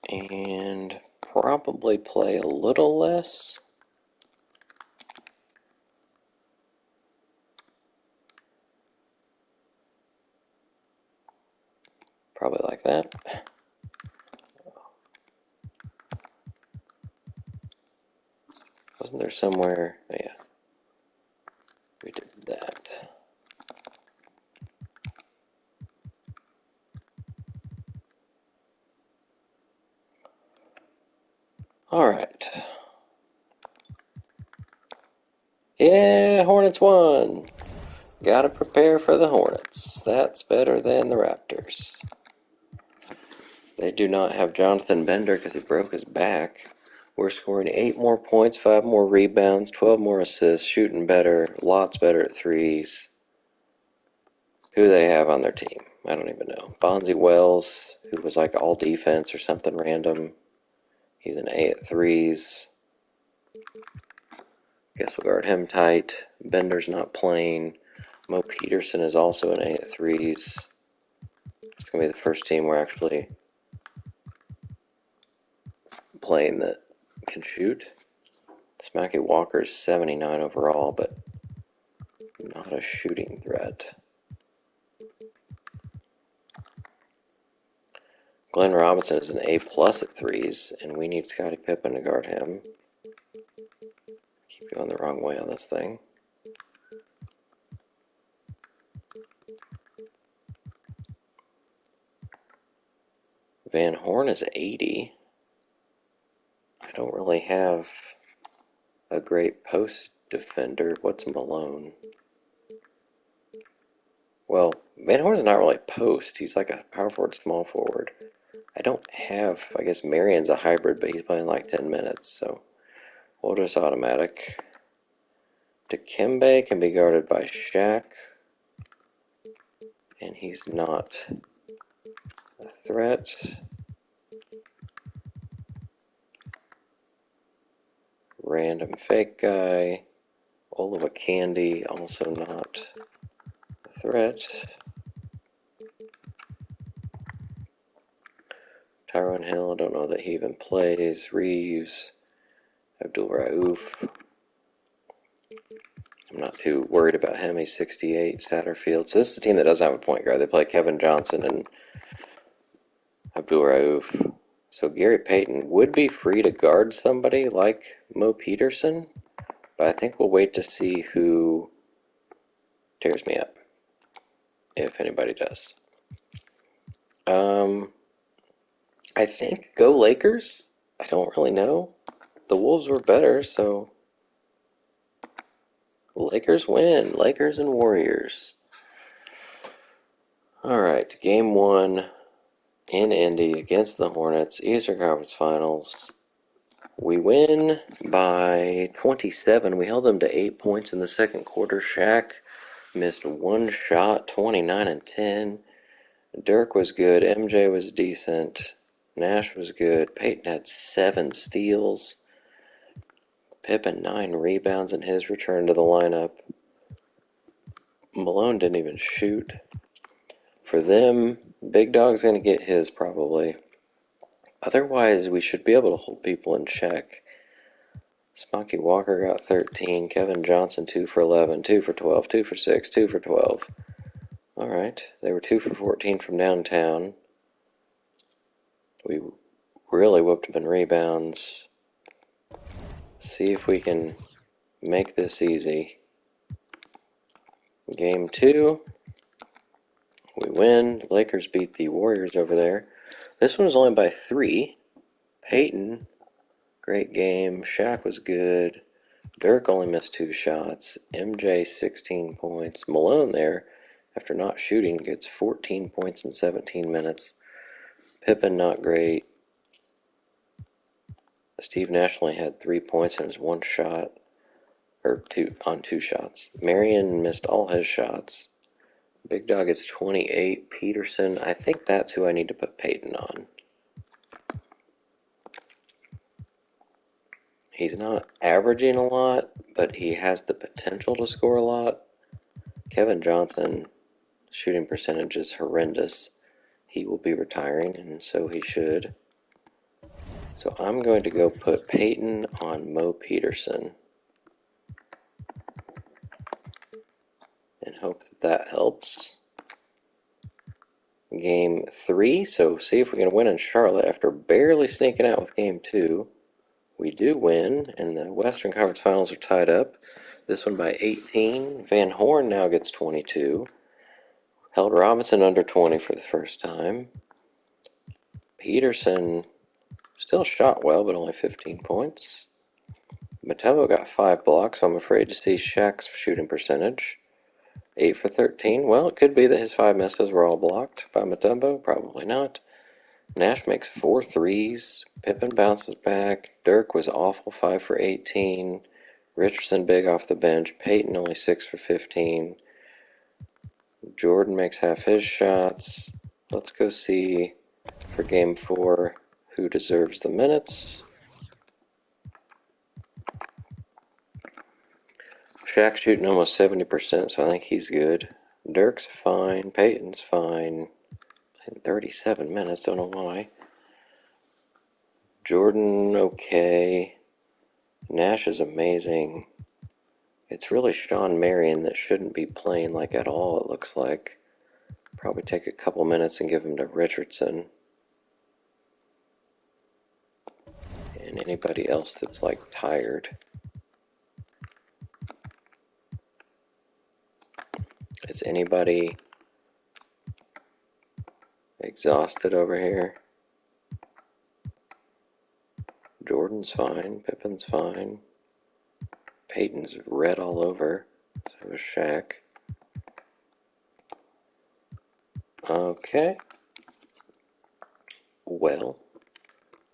And probably play a little less. Probably like that. Wasn't there somewhere? Oh, yeah. We did that. Alright. Yeah, Hornets won. Gotta prepare for the Hornets. That's better than the Raptors. They do not have Jonathan Bender because he broke his back. We're scoring 8 more points, 5 more rebounds, 12 more assists, shooting better, lots better at threes. Who do they have on their team? I don't even know. Bonzi Wells, who was like all defense or something random. He's an A at threes. Guess we'll guard him tight. Bender's not playing. Mo Peterson is also an A at threes. It's going to be the first team we're actually playing that can shoot. Smacky Walker's 79 overall, but not a shooting threat. Glenn Robinson is an A+ at threes, and we need Scottie Pippen to guard him. Keep going the wrong way on this thing. Van Horn is 80. I don't really have a great post defender. What's Malone? Well, Van Horn's not really post. He's like a power forward, small forward. I don't have, I guess Marion's a hybrid, but he's playing like 10 minutes, so we'll just automatic. Dikembe can be guarded by Shaq, and he's not a threat. Random fake guy. Oliva Candy, also not a threat. Tyrone Hill, I don't know that he even plays. Reeves, Abdul Rauf. I'm not too worried about him. He's 68. Satterfield. So this is the team that doesn't have a point guard. They play Kevin Johnson and Abdul Rauf. So Gary Payton would be free to guard somebody like Mo Peterson, but I think we'll wait to see who tears me up, if anybody does. I think go Lakers. I don't really know. The Wolves were better, so Lakers win. Lakers and Warriors. All right, game 1 in Indy against the Hornets, Eastern Conference Finals. We win by 27. We held them to 8 points in the second quarter. Shaq missed one shot, 29 and 10. Dirk was good. MJ was decent. Nash was good. Peyton had 7 steals. Pippen 9 rebounds in his return to the lineup. Malone didn't even shoot. For them, Big Dog's going to get his probably. Otherwise, we should be able to hold people in check. Smoky Walker got 13. Kevin Johnson 2 for 11, 2 for 12, 2 for 6, 2 for 12. All right, they were 2 for 14 from downtown. We really whooped them in rebounds. See if we can make this easy. Game 2, we win. Lakers beat the Warriors over there. This one was only by 3. Peyton, great game. Shaq was good. Dirk only missed 2 shots. MJ 16 points. Malone there, after not shooting, gets 14 points in 17 minutes. Pippen not great. Steve Nash only had 3 points and his 1 shot, or 2 shots. Marion missed all his shots. Big Dog gets 28. Peterson, I think that's who I need to put Peyton on. He's not averaging a lot, but he has the potential to score a lot. Kevin Johnson, shooting percentage is horrendous. He will be retiring, and so he should. So I'm going to go put Peyton on Mo Peterson and hope that that helps. Game 3, so see if we can win in Charlotte after barely sneaking out with Game 2. We do win, and the Western Conference Finals are tied up. This one by 18. Van Horn now gets 22. Held Robinson under 20 for the first time. Peterson still shot well, but only 15 points. Mutombo got 5 blocks, so I'm afraid to see Shaq's shooting percentage. 8 for 13. Well, it could be that his 5 misses were all blocked by Mutombo. Probably not. Nash makes 4 threes. Pippen bounces back. Dirk was awful, 5 for 18. Richardson big off the bench. Peyton only 6 for 15. Jordan makes half his shots. Let's go see for game 4 who deserves the minutes. Shaq's shooting almost 70%, so I think he's good. Dirk's fine. Peyton's fine. 37 minutes, don't know why. Jordan, okay. Nash is amazing. It's really Sean Marion that shouldn't be playing like at all, it looks like. Probably take a couple minutes and give him to Richardson. And anybody else that's like tired. Is anybody exhausted over here? Jordan's fine. Pippen's fine. Peyton's red all over. So is Shaq. Okay. Well,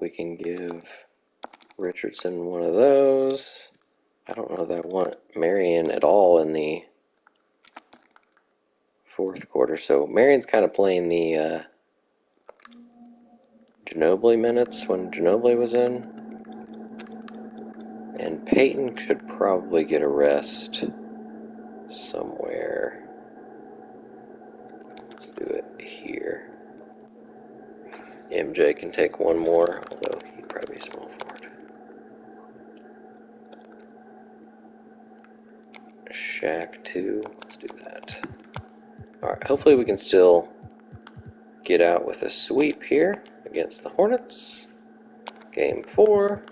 we can give Richardson one of those. I don't know that I want Marion at all in the fourth quarter. So Marion's kind of playing the Ginobili minutes when Ginobili was in. And Peyton should probably get a rest somewhere. Let's do it here. MJ can take one more, although he'd probably be small forward. Shaq too. Let's do that. Alright, hopefully we can still get out with a sweep here against the Hornets. Game 4.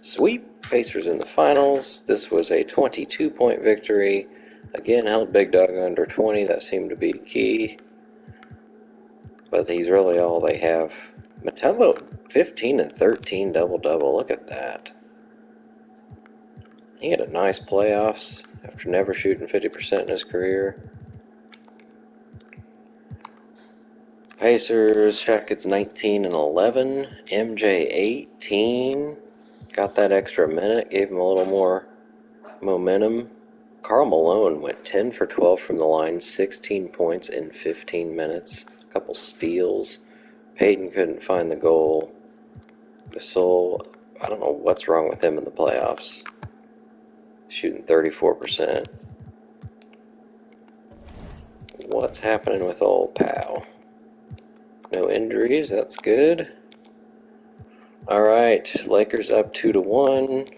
Sweep. Pacers in the finals. This was a 22-point victory. Again, held Big Dog under 20. That seemed to be key. But he's really all they have. Metello, 15 and 13 double-double. Look at that. He had a nice playoffs after never shooting 50% in his career. Pacers, Shaq gets 19 and 11. MJ 18. Got that extra minute, gave him a little more momentum. Karl Malone went 10 for 12 from the line, 16 points in 15 minutes. A couple steals. Peyton couldn't find the goal. Gasol, I don't know what's wrong with him in the playoffs. Shooting 34%. What's happening with old Pow? No injuries, that's good. Alright, Lakers up 2-1.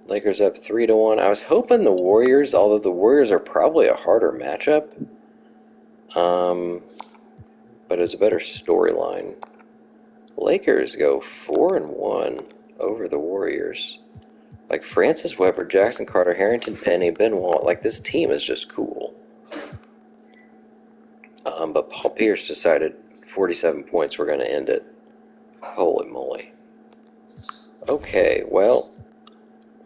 Lakers up 3-1. I was hoping the Warriors, although the Warriors are probably a harder matchup, but it's a better storyline. Lakers go 4-1 over the Warriors. Like Francis Webber, Jackson Carter, Harrington Penny, Ben Wall, like this team is just cool. But Paul Pierce decided 47 points were going to end it. Holy moly. Okay, well,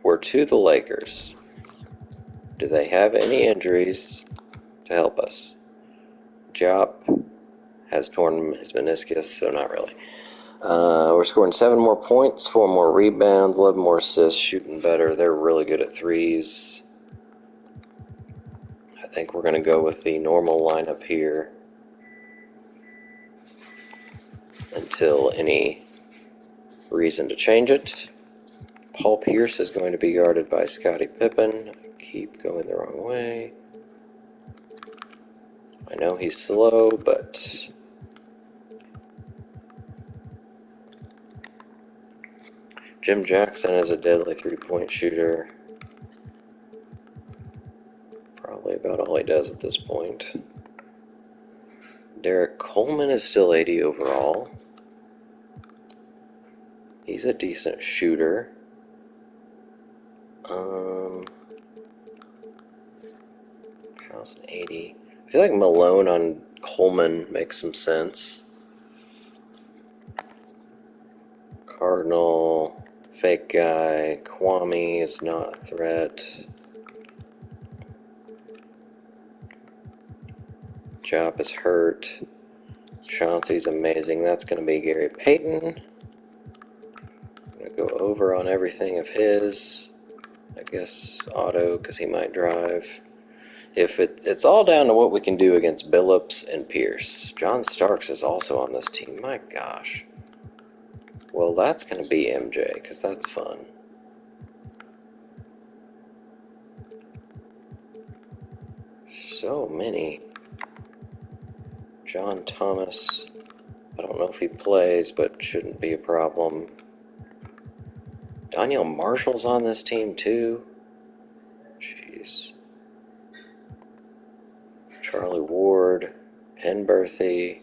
we're to the Lakers. Do they have any injuries to help us? Jop has torn his meniscus, so not really. We're scoring 7 more points, 4 more rebounds, 11 more assists, shooting better. They're really good at threes. I think we're going to go with the normal lineup here until any reason to change it. Paul Pierce is going to be guarded by Scottie Pippen. Keep going the wrong way. I know he's slow, but Jim Jackson is a deadly three-point shooter. Probably about all he does at this point. Derek Coleman is still 80 overall. He's a decent shooter. 1,080. I feel like Malone on Coleman makes some sense. Cardinal, fake guy. Kwame is not a threat. Jop is hurt. Chauncey's amazing. That's going to be Gary Payton. I'm going to go over on everything of his. I guess Otto, because he might drive. If it's all down to what we can do against Billups and Pierce. John Starks is also on this team. My gosh. Well, that's going to be MJ, because that's fun. So many. John Thomas. I don't know if he plays, but shouldn't be a problem. Danielle Marshall's on this team too. Jeez. Charlie Ward, Penberthy.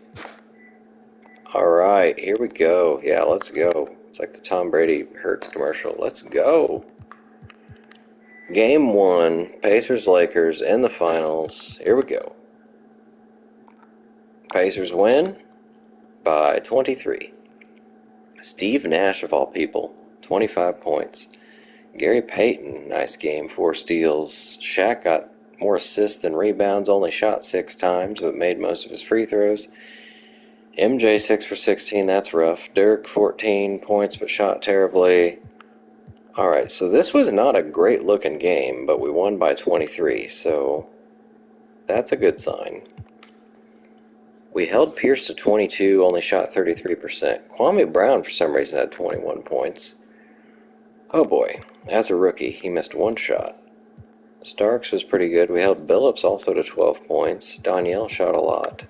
Alright, here we go. Yeah, let's go. It's like the Tom Brady Hurts commercial. Let's go. Game 1, Pacers-Lakers in the finals. Here we go. Pacers win by 23. Steve Nash, of all people, 25 points. Gary Payton, nice game, 4 steals. Shaq got more assists than rebounds, only shot 6 times, but made most of his free throws. MJ 6 for 16, that's rough. Dirk 14 points, but shot terribly. Alright, so this was not a great looking game, but we won by 23, so that's a good sign. We held Pierce to 22, only shot 33%. Kwame Brown, for some reason, had 21 points. Oh boy, as a rookie, he missed 1 shot. Starks was pretty good. We held Billups also to 12 points. Danielle shot a lot.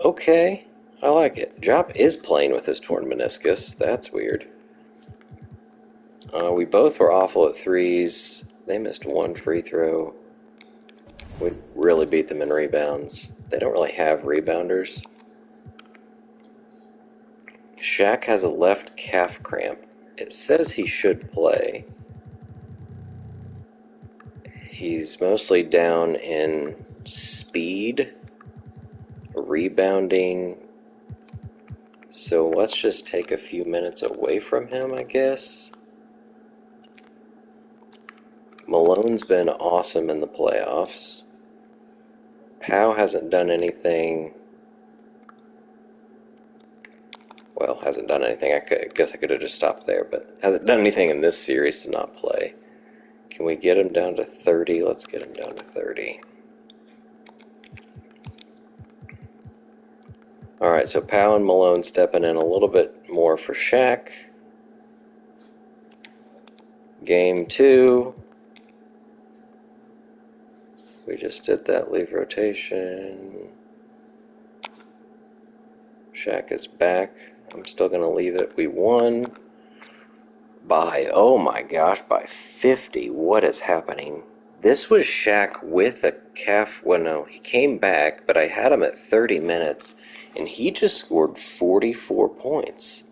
Okay, I like it. Jop is playing with his torn meniscus. That's weird. We both were awful at threes. They missed 1 free throw. We really beat them in rebounds. They don't really have rebounders. Shaq has a left calf cramp. It says he should play. He's mostly down in speed, rebounding. So let's just take a few minutes away from him, I guess. Malone's been awesome in the playoffs. Powell hasn't done anything. Well, hasn't done anything. I guess I could have just stopped there, but hasn't done anything in this series to not play. Can we get him down to 30? Let's get him down to 30. Alright, so Powell and Malone stepping in a little bit more for Shaq. Game 2. We just did that leave rotation. Shaq is back. I'm still going to leave it. We won by, oh my gosh, by 50. What is happening? This was Shaq with a calf. Well, no, he came back, but I had him at 30 minutes, and he just scored 44 points.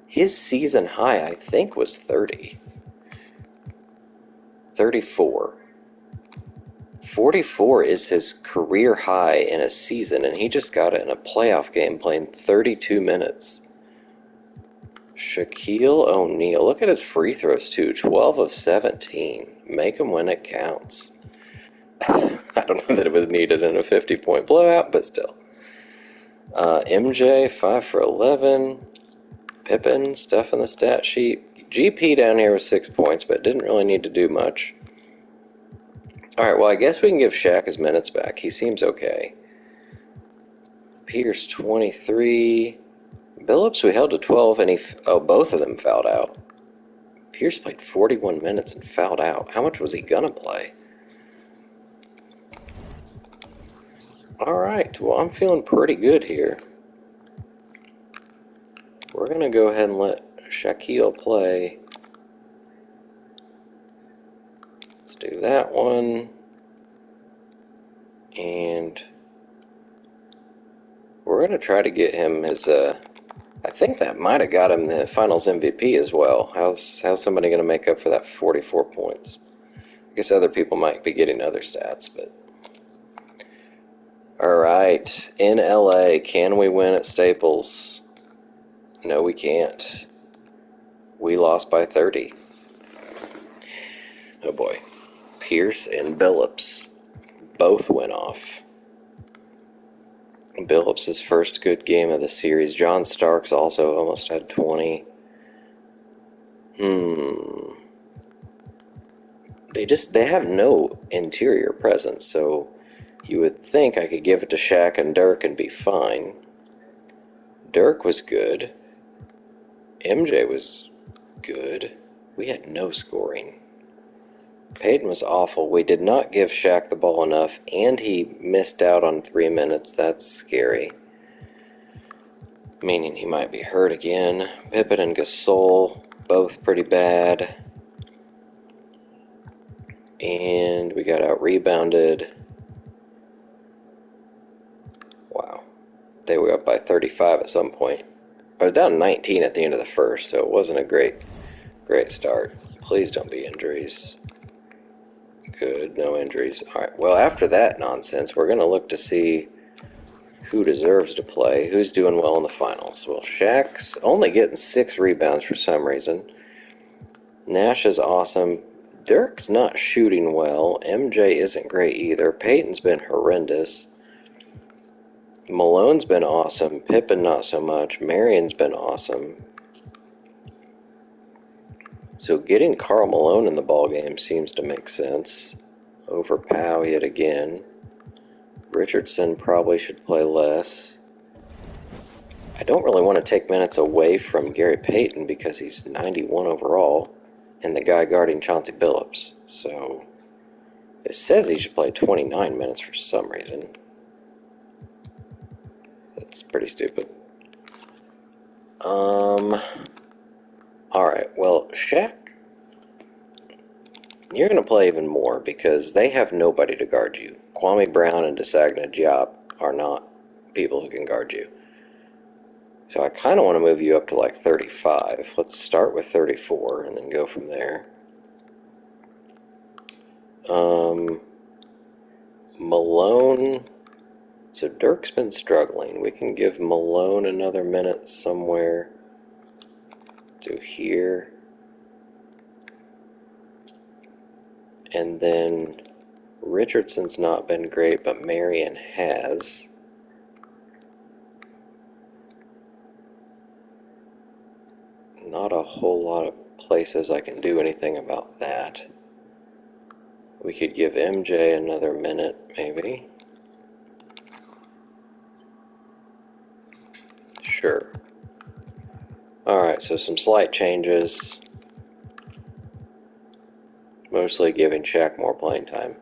His season high, I think, was 30. 34. 44 is his career high in a season, and he just got it in a playoff game playing 32 minutes. Shaquille O'Neal, look at his free throws too, 12 of 17. Make him when it counts. I don't know that it was needed in a 50-point blowout, but still. MJ, 5 for 11. Pippen, stuff in the stat sheet. GP down here was 6 points, but didn't really need to do much. Alright, well, I guess we can give Shaq his minutes back. He seems okay. Pierce, 23. Billups, we held to 12, and both of them fouled out. Pierce played 41 minutes and fouled out. How much was he gonna play? Alright, well, I'm feeling pretty good here. We're gonna go ahead and let Shaquille play. Let's do that one. And we're gonna try to get him his, I think that might have got him the Finals MVP as well. How's somebody going to make up for that 44 points? I guess other people might be getting other stats, but... Alright, in LA, can we win at Staples? No, we can't. We lost by 30. Oh boy. Pierce and Billups both went off. Billups' first good game of the series. John Starks also almost had 20. They have no interior presence, so you would think I could give it to Shaq and Dirk and be fine. Dirk was good. MJ was good. We had no scoring. Payton was awful. We did not give Shaq the ball enough, and he missed out on 3 minutes. That's scary. Meaning he might be hurt again. Pippen and Gasol. both pretty bad. And we got out-rebounded. Wow. They were up by 35 at some point. I was down 19 at the end of the first, so it wasn't a great start. Please don't be injuries. Good, no injuries. Alright, well, after that nonsense, we're going to look to see who deserves to play, who's doing well in the finals. Well, Shaq's only getting 6 rebounds for some reason. Nash is awesome. Dirk's not shooting well. MJ isn't great either. Peyton's been horrendous. Malone's been awesome. Pippen not so much. Marion's been awesome. So getting Karl Malone in the ballgame seems to make sense. Over Powell yet again. Richardson probably should play less. I don't really want to take minutes away from Gary Payton because he's 91 overall and the guy guarding Chauncey Billups. So it says he should play 29 minutes for some reason. That's pretty stupid. Alright, well, Shaq, you're going to play even more because they have nobody to guard you. Kwame Brown and Desagna Diop are not people who can guard you. So I kind of want to move you up to like 35. Let's start with 34 and then go from there. Malone. So Dirk's been struggling. We can give Malone another minute somewhere to here. And then Richardson's not been great, but Marion has. Not a whole lot of places I can do anything about that. We could give MJ another minute, maybe. Sure. Alright, so some slight changes. Mostly giving Shaq more playing time.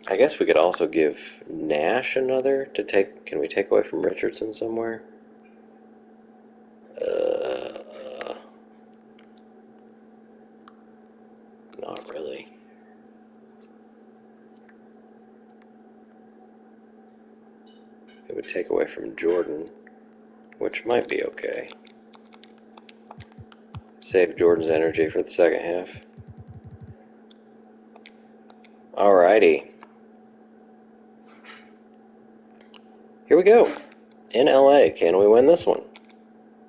I guess we could also give Nash another to take... Can we take away from Richardson somewhere? Not really. It would take away from Jordan, which might be okay. Save Jordan's energy for the second half. Alrighty. Here we go. In LA, can we win this one?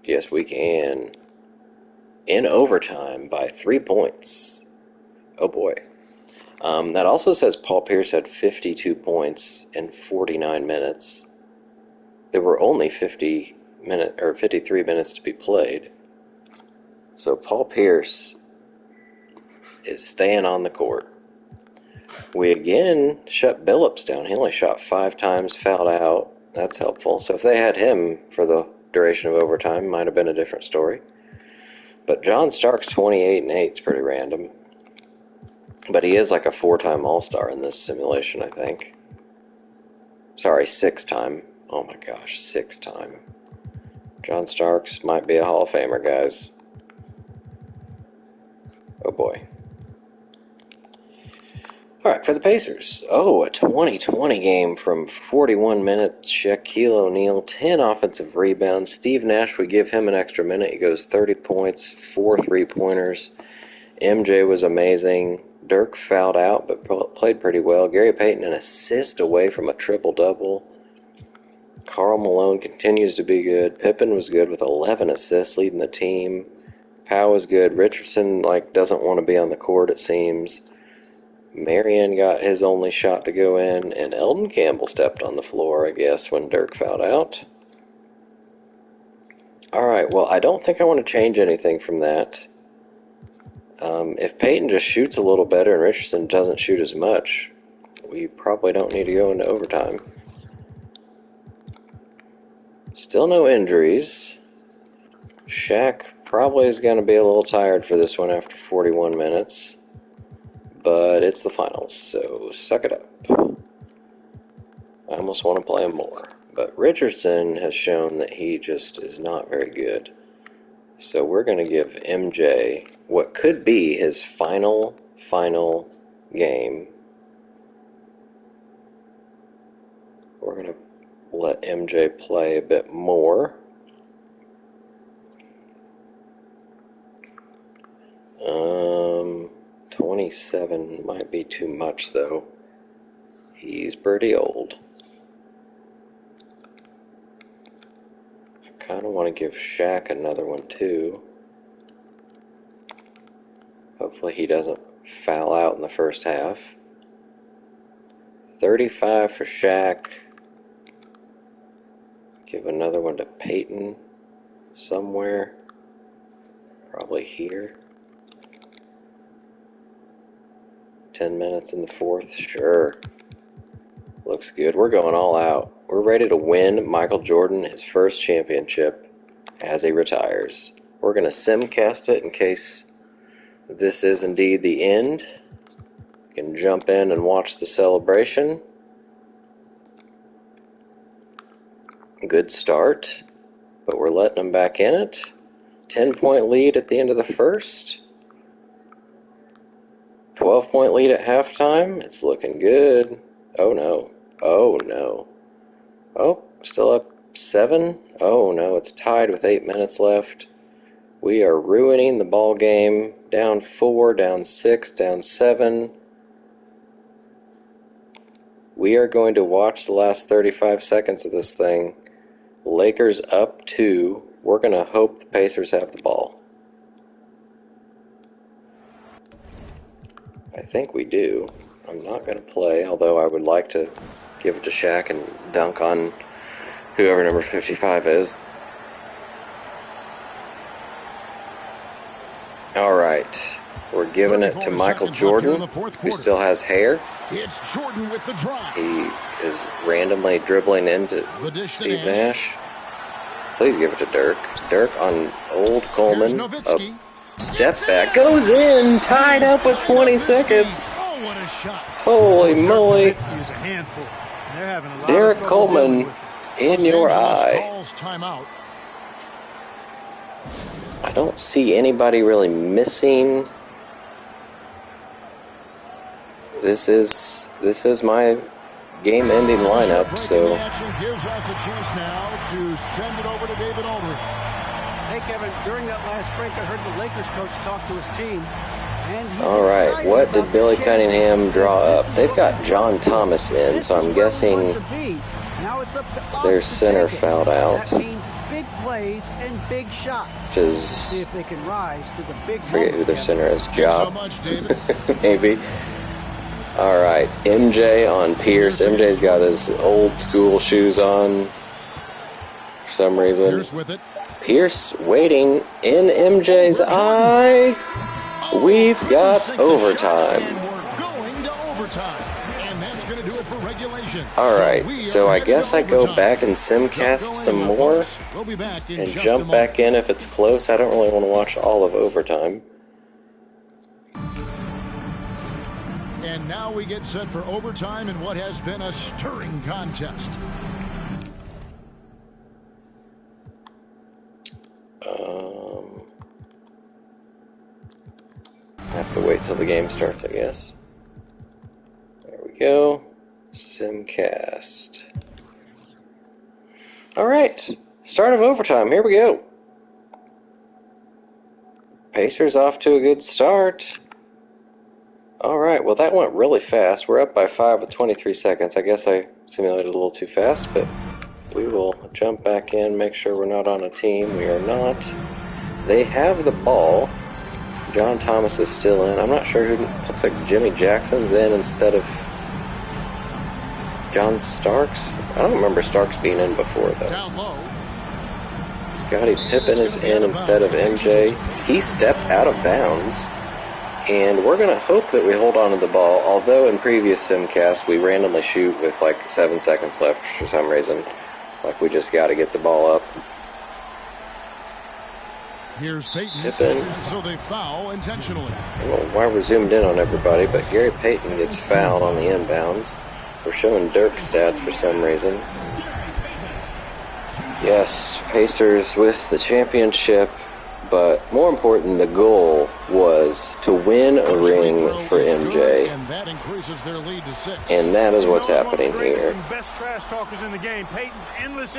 Yes, we can. In overtime by 3 points. Oh boy. That also says Paul Pierce had 52 points in 49 minutes. There were only 53 minutes to be played. So Paul Pierce is staying on the court. We again shut Billups down. He only shot 5 times, fouled out. That's helpful. So if they had him for the duration of overtime, might have been a different story. But John Stark's 28 and 8 is pretty random. But he is like a 4-time All-Star in this simulation, I think. Sorry, 6-time. Oh my gosh, 6-time. John Starks might be a Hall of Famer, guys. Oh boy. Alright, for the Pacers. Oh, a 20-20 game from 41 minutes. Shaquille O'Neal, 10 offensive rebounds. Steve Nash, we give him an extra minute. He goes 30 points, 4 3-pointers. MJ was amazing. Dirk fouled out, but played pretty well. Gary Payton, an assist away from a triple-double. Karl Malone continues to be good. Pippen was good with 11 assists, leading the team. Powell was good. Richardson, doesn't want to be on the court, it seems. Marion got his only shot to go in, and Eldon Campbell stepped on the floor, I guess, when Dirk fouled out. Alright, well, I don't think I want to change anything from that. If Peyton just shoots a little better and Richardson doesn't shoot as much, we probably don't need to go into overtime. Still no injuries. Shaq probably is going to be a little tired for this one after 41 minutes. But it's the finals, so suck it up. I almost want to play him more. But Richardson has shown that he just is not very good. So we're going to give MJ what could be his final game. We're going to let MJ play a bit more. 27 might be too much, though. He's pretty old. I kind of want to give Shaq another one, too. Hopefully he doesn't foul out in the first half. 35 for Shaq. Give another one to Peyton somewhere. Probably here. 10 minutes in the fourth, sure. Looks good. We're going all out. We're ready to win Michael Jordan his first championship as he retires. We're going to simcast it in case this is indeed the end. You can jump in and watch the celebration. Good start, but we're letting them back in it. 10-point lead at the end of the first. 12-point lead at halftime. It's looking good. Oh no. Oh no. Oh, still up 7. Oh no, it's tied with 8 minutes left. We are ruining the ball game. Down 4, down 6, down 7. We are going to watch the last 35 seconds of this thing. Lakers up 2. We're going to hope the Pacers have the ball. I think we do. I'm not going to play, although I would like to give it to Shaq and dunk on whoever number 55 is. All right. We're giving it to Michael Jordan, who still has hair. It's Jordan with the drive. He is randomly dribbling into Steve Nash. Please give it to Dirk. Dirk on old Coleman. Step back. Goes in. Tied up with 20 seconds. Oh, what a shot. Holy moly. Derek Coleman in your eye. I don't see anybody really missing. This is my game-ending lineup, so. Gives us a chance now to send it over to David Aldridge. Hey, Kevin, during that last break, I heard the Lakers coach talk to his team. All right, what did Billy Cunningham draw up? They've got John Thomas in, so I'm guessing their center fouled out. That means big plays and big shots. See if they can rise to the big forget who their center is. Job, so much, David. maybe. All right, MJ on Pierce. MJ's got his old school shoes on for some reason. Pierce with it. Pierce waiting in MJ's eye. We've got overtime. And we're going to overtime. And that's going to do it for regulation. All right, so I guess I go back and simcast some more We'll be back in and just a jump moment. back in if it's close. I don't really want to watch all of overtime. And now we get set for overtime in what has been a stirring contest. I have to wait till the game starts, I guess. There we go. Simcast. All right, start of overtime. Here we go. Pacers off to a good start. All right, well, that went really fast. We're up by 5 with 23 seconds. I guess I simulated a little too fast, but we will jump back in, make sure we're not on a team. We are not. They have the ball. John Thomas is still in. I'm not sure who. Looks like Jimmy Jackson's in instead of John Starks. I don't remember Starks being in before, though. Down low. Scottie Pippen is in instead of MJ. He stepped out of bounds. And we're going to hope that we hold on to the ball, although in previous simcasts we randomly shoot with like 7 seconds left for some reason. Like we just got to get the ball up. Here's Peyton. Pippen. So they foul intentionally. I don't know why we're zoomed in on everybody, but Gary Payton gets fouled on the inbounds. We're showing Dirk stats for some reason. Yes, Pacers with the championship, but more important, the goal was to win a ring for MJ, and that increases their lead to 6. And that is what's happening here.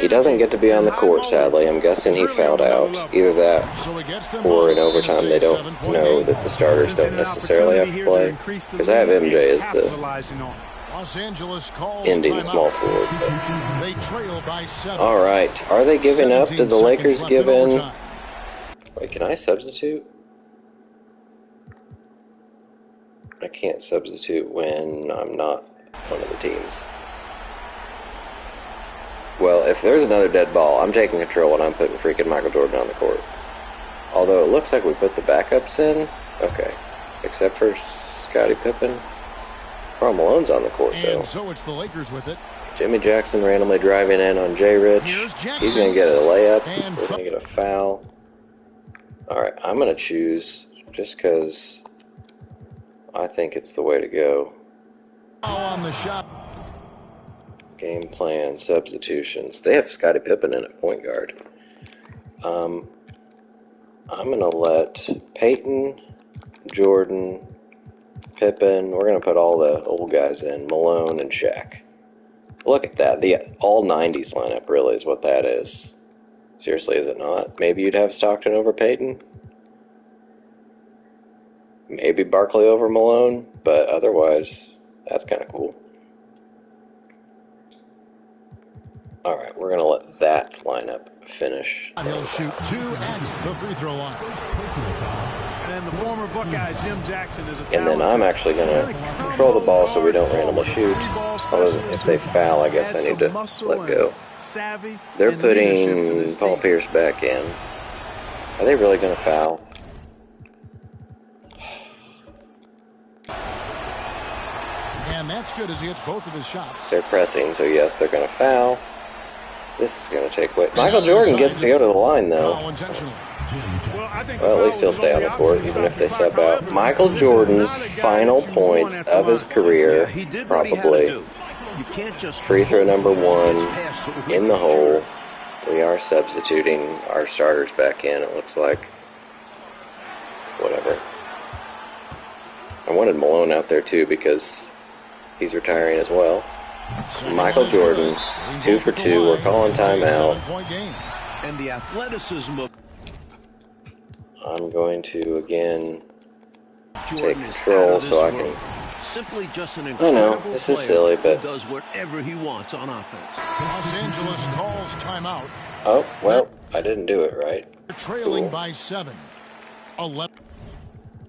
He doesn't get to be on the court, sadly. I'm guessing he fouled out. Either that or in overtime they don't know that the starters don't necessarily have to play. Because I have MJ as the Los Angeles calls Indian small forward. They trail by 7. All right, are they giving up? Did the Lakers give in? Wait, can I substitute? I can't substitute when I'm not one of the teams. Well, if there's another dead ball, I'm taking control and I'm putting freaking Michael Jordan on the court. Although it looks like we put the backups in. Okay. Except for Scottie Pippen. Karl Malone's on the court, though. And so it's the Lakers with it. Jimmy Jackson randomly driving in on J. Rich. He's going to get a layup. We're going to get a foul. Alright, I'm going to choose just because I think it's the way to go. On the shot. Game plan, substitutions. They have Scottie Pippen in at point guard. I'm going to let Peyton, Jordan, Pippen, we're going to put all the old guys in, Malone and Shaq. Look at that. The all 90s lineup really is what that is. Seriously, is it not? Maybe you'd have Stockton over Peyton? Maybe Barkley over Malone? But otherwise, that's kind of cool. Alright, we're going to let that lineup finish. He'll shoot 2 at the free throw line. And the former Buckeye, Jim Jackson, is a and then I'm actually going to control the ball so we don't randomly shoot. Although if they foul, I guess I need to let go. They're putting Paul Pierce back in. Are they really going to foul? And that's good as he hits both of his shots. They're pressing, so yes, they're going to foul. This is going to take away. Michael Jordan gets to go to the line, though. Well, at least he'll stay on the court, even if they sub out. Michael Jordan's final points of his career, probably. Free throw number 1 in the hole. We are substituting our starters back in, it looks like. Whatever. I wanted Malone out there, too, because he's retiring as well. Michael Jordan, 2 for 2. We're calling timeout. And the athleticism of I'm going to again take control so I can. simply just an I incredible know this is silly, but does whatever he wants on offense. Los Angeles calls timeout. oh well, I didn't do it right. Trailing Cool. by 7. 11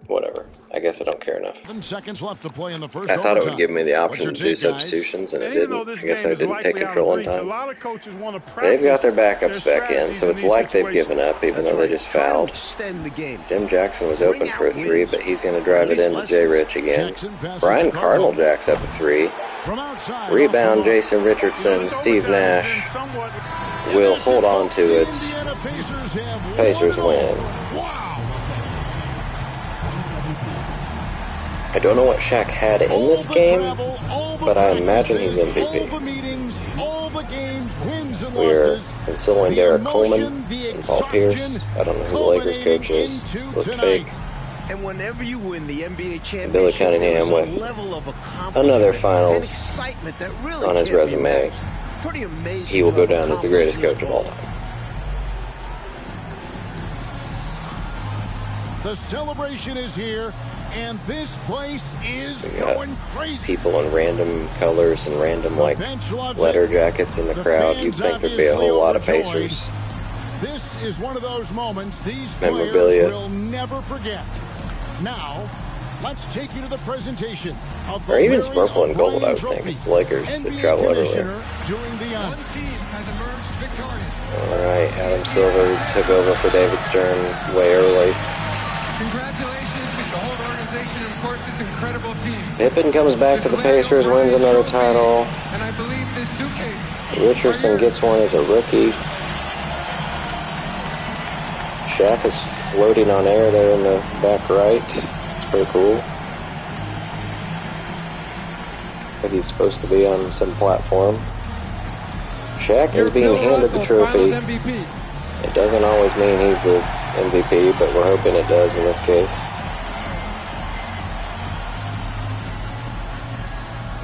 Whatever. I guess I don't care enough. seconds left to play in the first I thought it overtime. would give me the What's option your to do take, guys? substitutions, and it And even though didn't. this I guess game I is didn't take likely out control of in reach, a time. lot of coaches want to They've got their practice backups back in, so it's like they've given up, even though they just fouled. Extend the game. Jim Jackson was open for a 3, but he's going to drive it into J. Rich again. Brian Cardinal jacks up a 3. From outside, Rebound, Jason Richardson, Steve Nash will hold on to it. Pacers win. I don't know what Shaq had in this game, but I imagine he's MVP. We're consoling Derek Coleman and Paul Pierce. I don't know who the Lakers coach is. Looked fake. And whenever you win the NBA championship, Billy Cunningham with another finals on his resume. He will go down as the greatest coach of all time. The celebration is here, and this place is going crazy. People in random colors and random like letter jackets in the crowd. You'd think there'd be a whole lot of Pacers This is one of those moments these memorabilia. players will never forget. Now, let's take you to the presentation of the Or even Larry purple and gold, I would O'Brien think. Trophy. It's the Lakers that NBA travel everywhere. Commissioner doing the honors. One team has emerged victorious. Alright, Adam Silver took over for David Stern way early. Congratulations to the whole organization and, of course, this incredible team. Pippen comes back to the Pacers, wins another title. And I believe this suitcase. Richardson gets one as a rookie. Shaq is floating on air there in the back right. It's pretty cool. Like he's supposed to be on some platform. Shaq is Your being Bill handed the Russell trophy. Finals MVP. It doesn't always mean he's the MVP, but we're hoping it does in this case.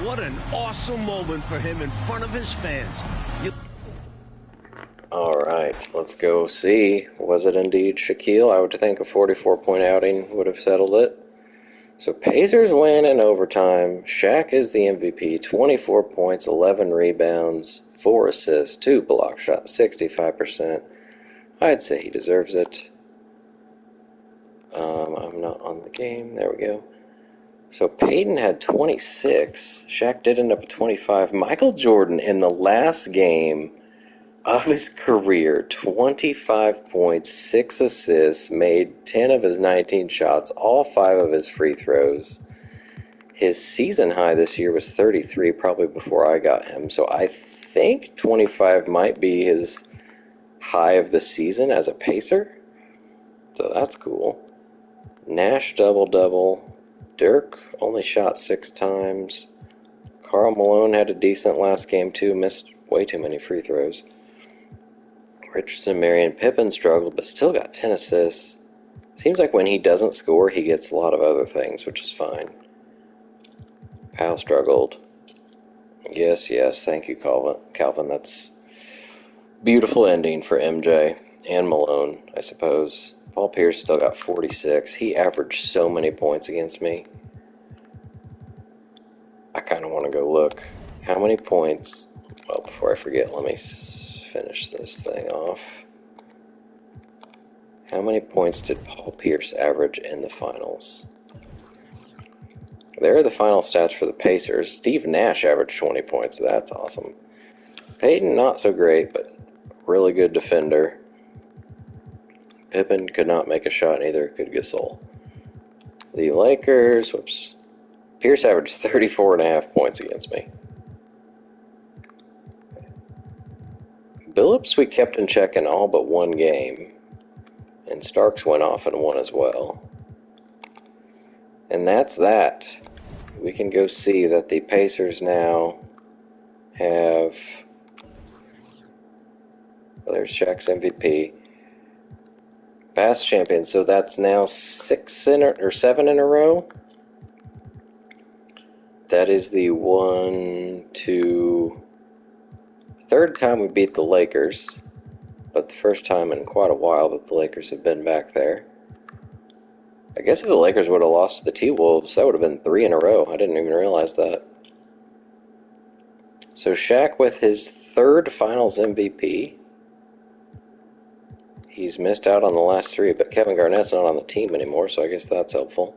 What an awesome moment for him in front of his fans. Alright, let's go see. Was it indeed Shaquille? I would think a 44-point outing would have settled it. So Pacers win in overtime. Shaq is the MVP. 24 points, 11 rebounds, 4 assists, 2 block shots, 65%. I'd say he deserves it. I'm not on the game. There we go. So Peyton had 26. Shaq did end up with 25. Michael Jordan in the last game of his career, 25 points, 6 assists, made 10 of his 19 shots, all 5 of his free throws. His season high this year was 33, probably before I got him. So I think 25 might be his high of the season as a Pacer. So that's cool. Nash double-double. Dirk only shot 6 times. Karl Malone had a decent last game too, missed way too many free throws. Richardson, Marion, Pippen struggled, but still got 10 assists. Seems like when he doesn't score, he gets a lot of other things, which is fine. Powell struggled. Yes, thank you, Calvin. That's beautiful ending for MJ and Malone, I suppose. Paul Pierce still got 46. He averaged so many points against me. I kind of want to go look. How many points? Well, before I forget, let me finish this thing off. How many points did Paul Pierce average in the finals? There are the final stats for the Pacers. Steve Nash averaged 20 points. That's awesome. Peyton, not so great, but really good defender. Pippen could not make a shot, neither could Gasol. The Lakers, whoops. Pierce averaged 34.5 points against me. Billups we kept in check in all but one game. And Starks went off and won as well. And that's that. We can go see that the Pacers now have... Well, there's Shaq's MVP. Past champion, so that's now 7 in a row. That is the third time we beat the Lakers, but the first time in quite a while that the Lakers have been back there. I guess if the Lakers would have lost to the T-Wolves, that would have been 3 in a row. I didn't even realize that. So Shaq with his 3rd Finals MVP. He's missed out on the last 3, but Kevin Garnett's not on the team anymore, so I guess that's helpful.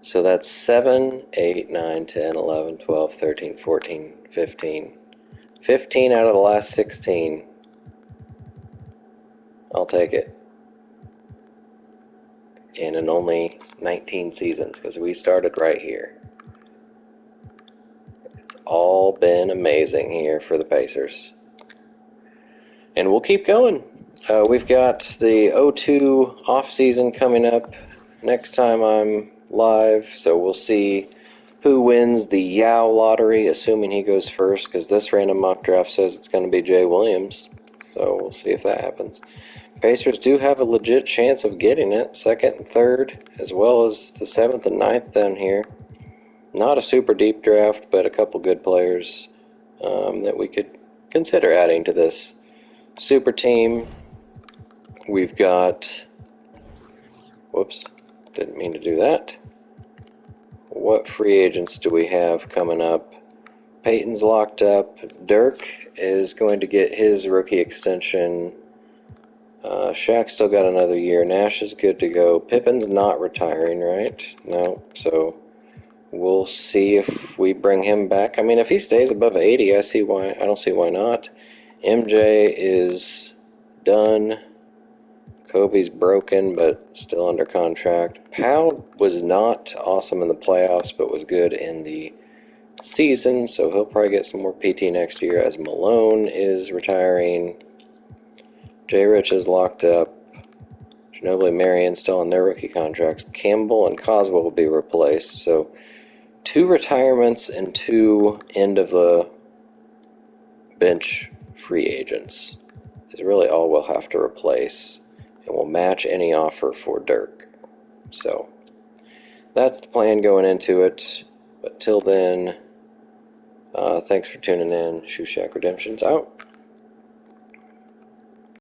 So that's 7, 8, 9, 10, 11, 12, 13, 14, 15. 15 out of the last 16. I'll take it. And in only 19 seasons, because we started right here. It's all been amazing here for the Pacers. And we'll keep going. We've got the 0-2 off-season coming up next time I'm live, so we'll see who wins the Yao lottery, assuming he goes first, because this random mock draft says it's going to be Jay Williams, so we'll see if that happens. Pacers do have a legit chance of getting it, 2nd and 3rd, as well as the 7th and 9th down here. Not a super deep draft, but a couple good players that we could consider adding to this super team. We've got... Whoops, didn't mean to do that. What free agents do we have coming up? Peyton's locked up. Dirk is going to get his rookie extension. Shaq still got another year. Nash is good to go. Pippen's not retiring, right? No, so we'll see if we bring him back. I mean, if he stays above 80, I don't see why not. MJ is done. Kobe's broken, but still under contract. Powell was not awesome in the playoffs, but was good in the season, so he'll probably get some more PT next year as Malone is retiring. J. Rich is locked up. Ginobili, Marion still on their rookie contracts. Campbell and Coswell will be replaced, so 2 retirements and 2 end of the bench free agents is really all we'll have to replace, and we'll match any offer for Dirk. So that's the plan going into it. But till then, thanks for tuning in. Shoe Shack Redemption's out.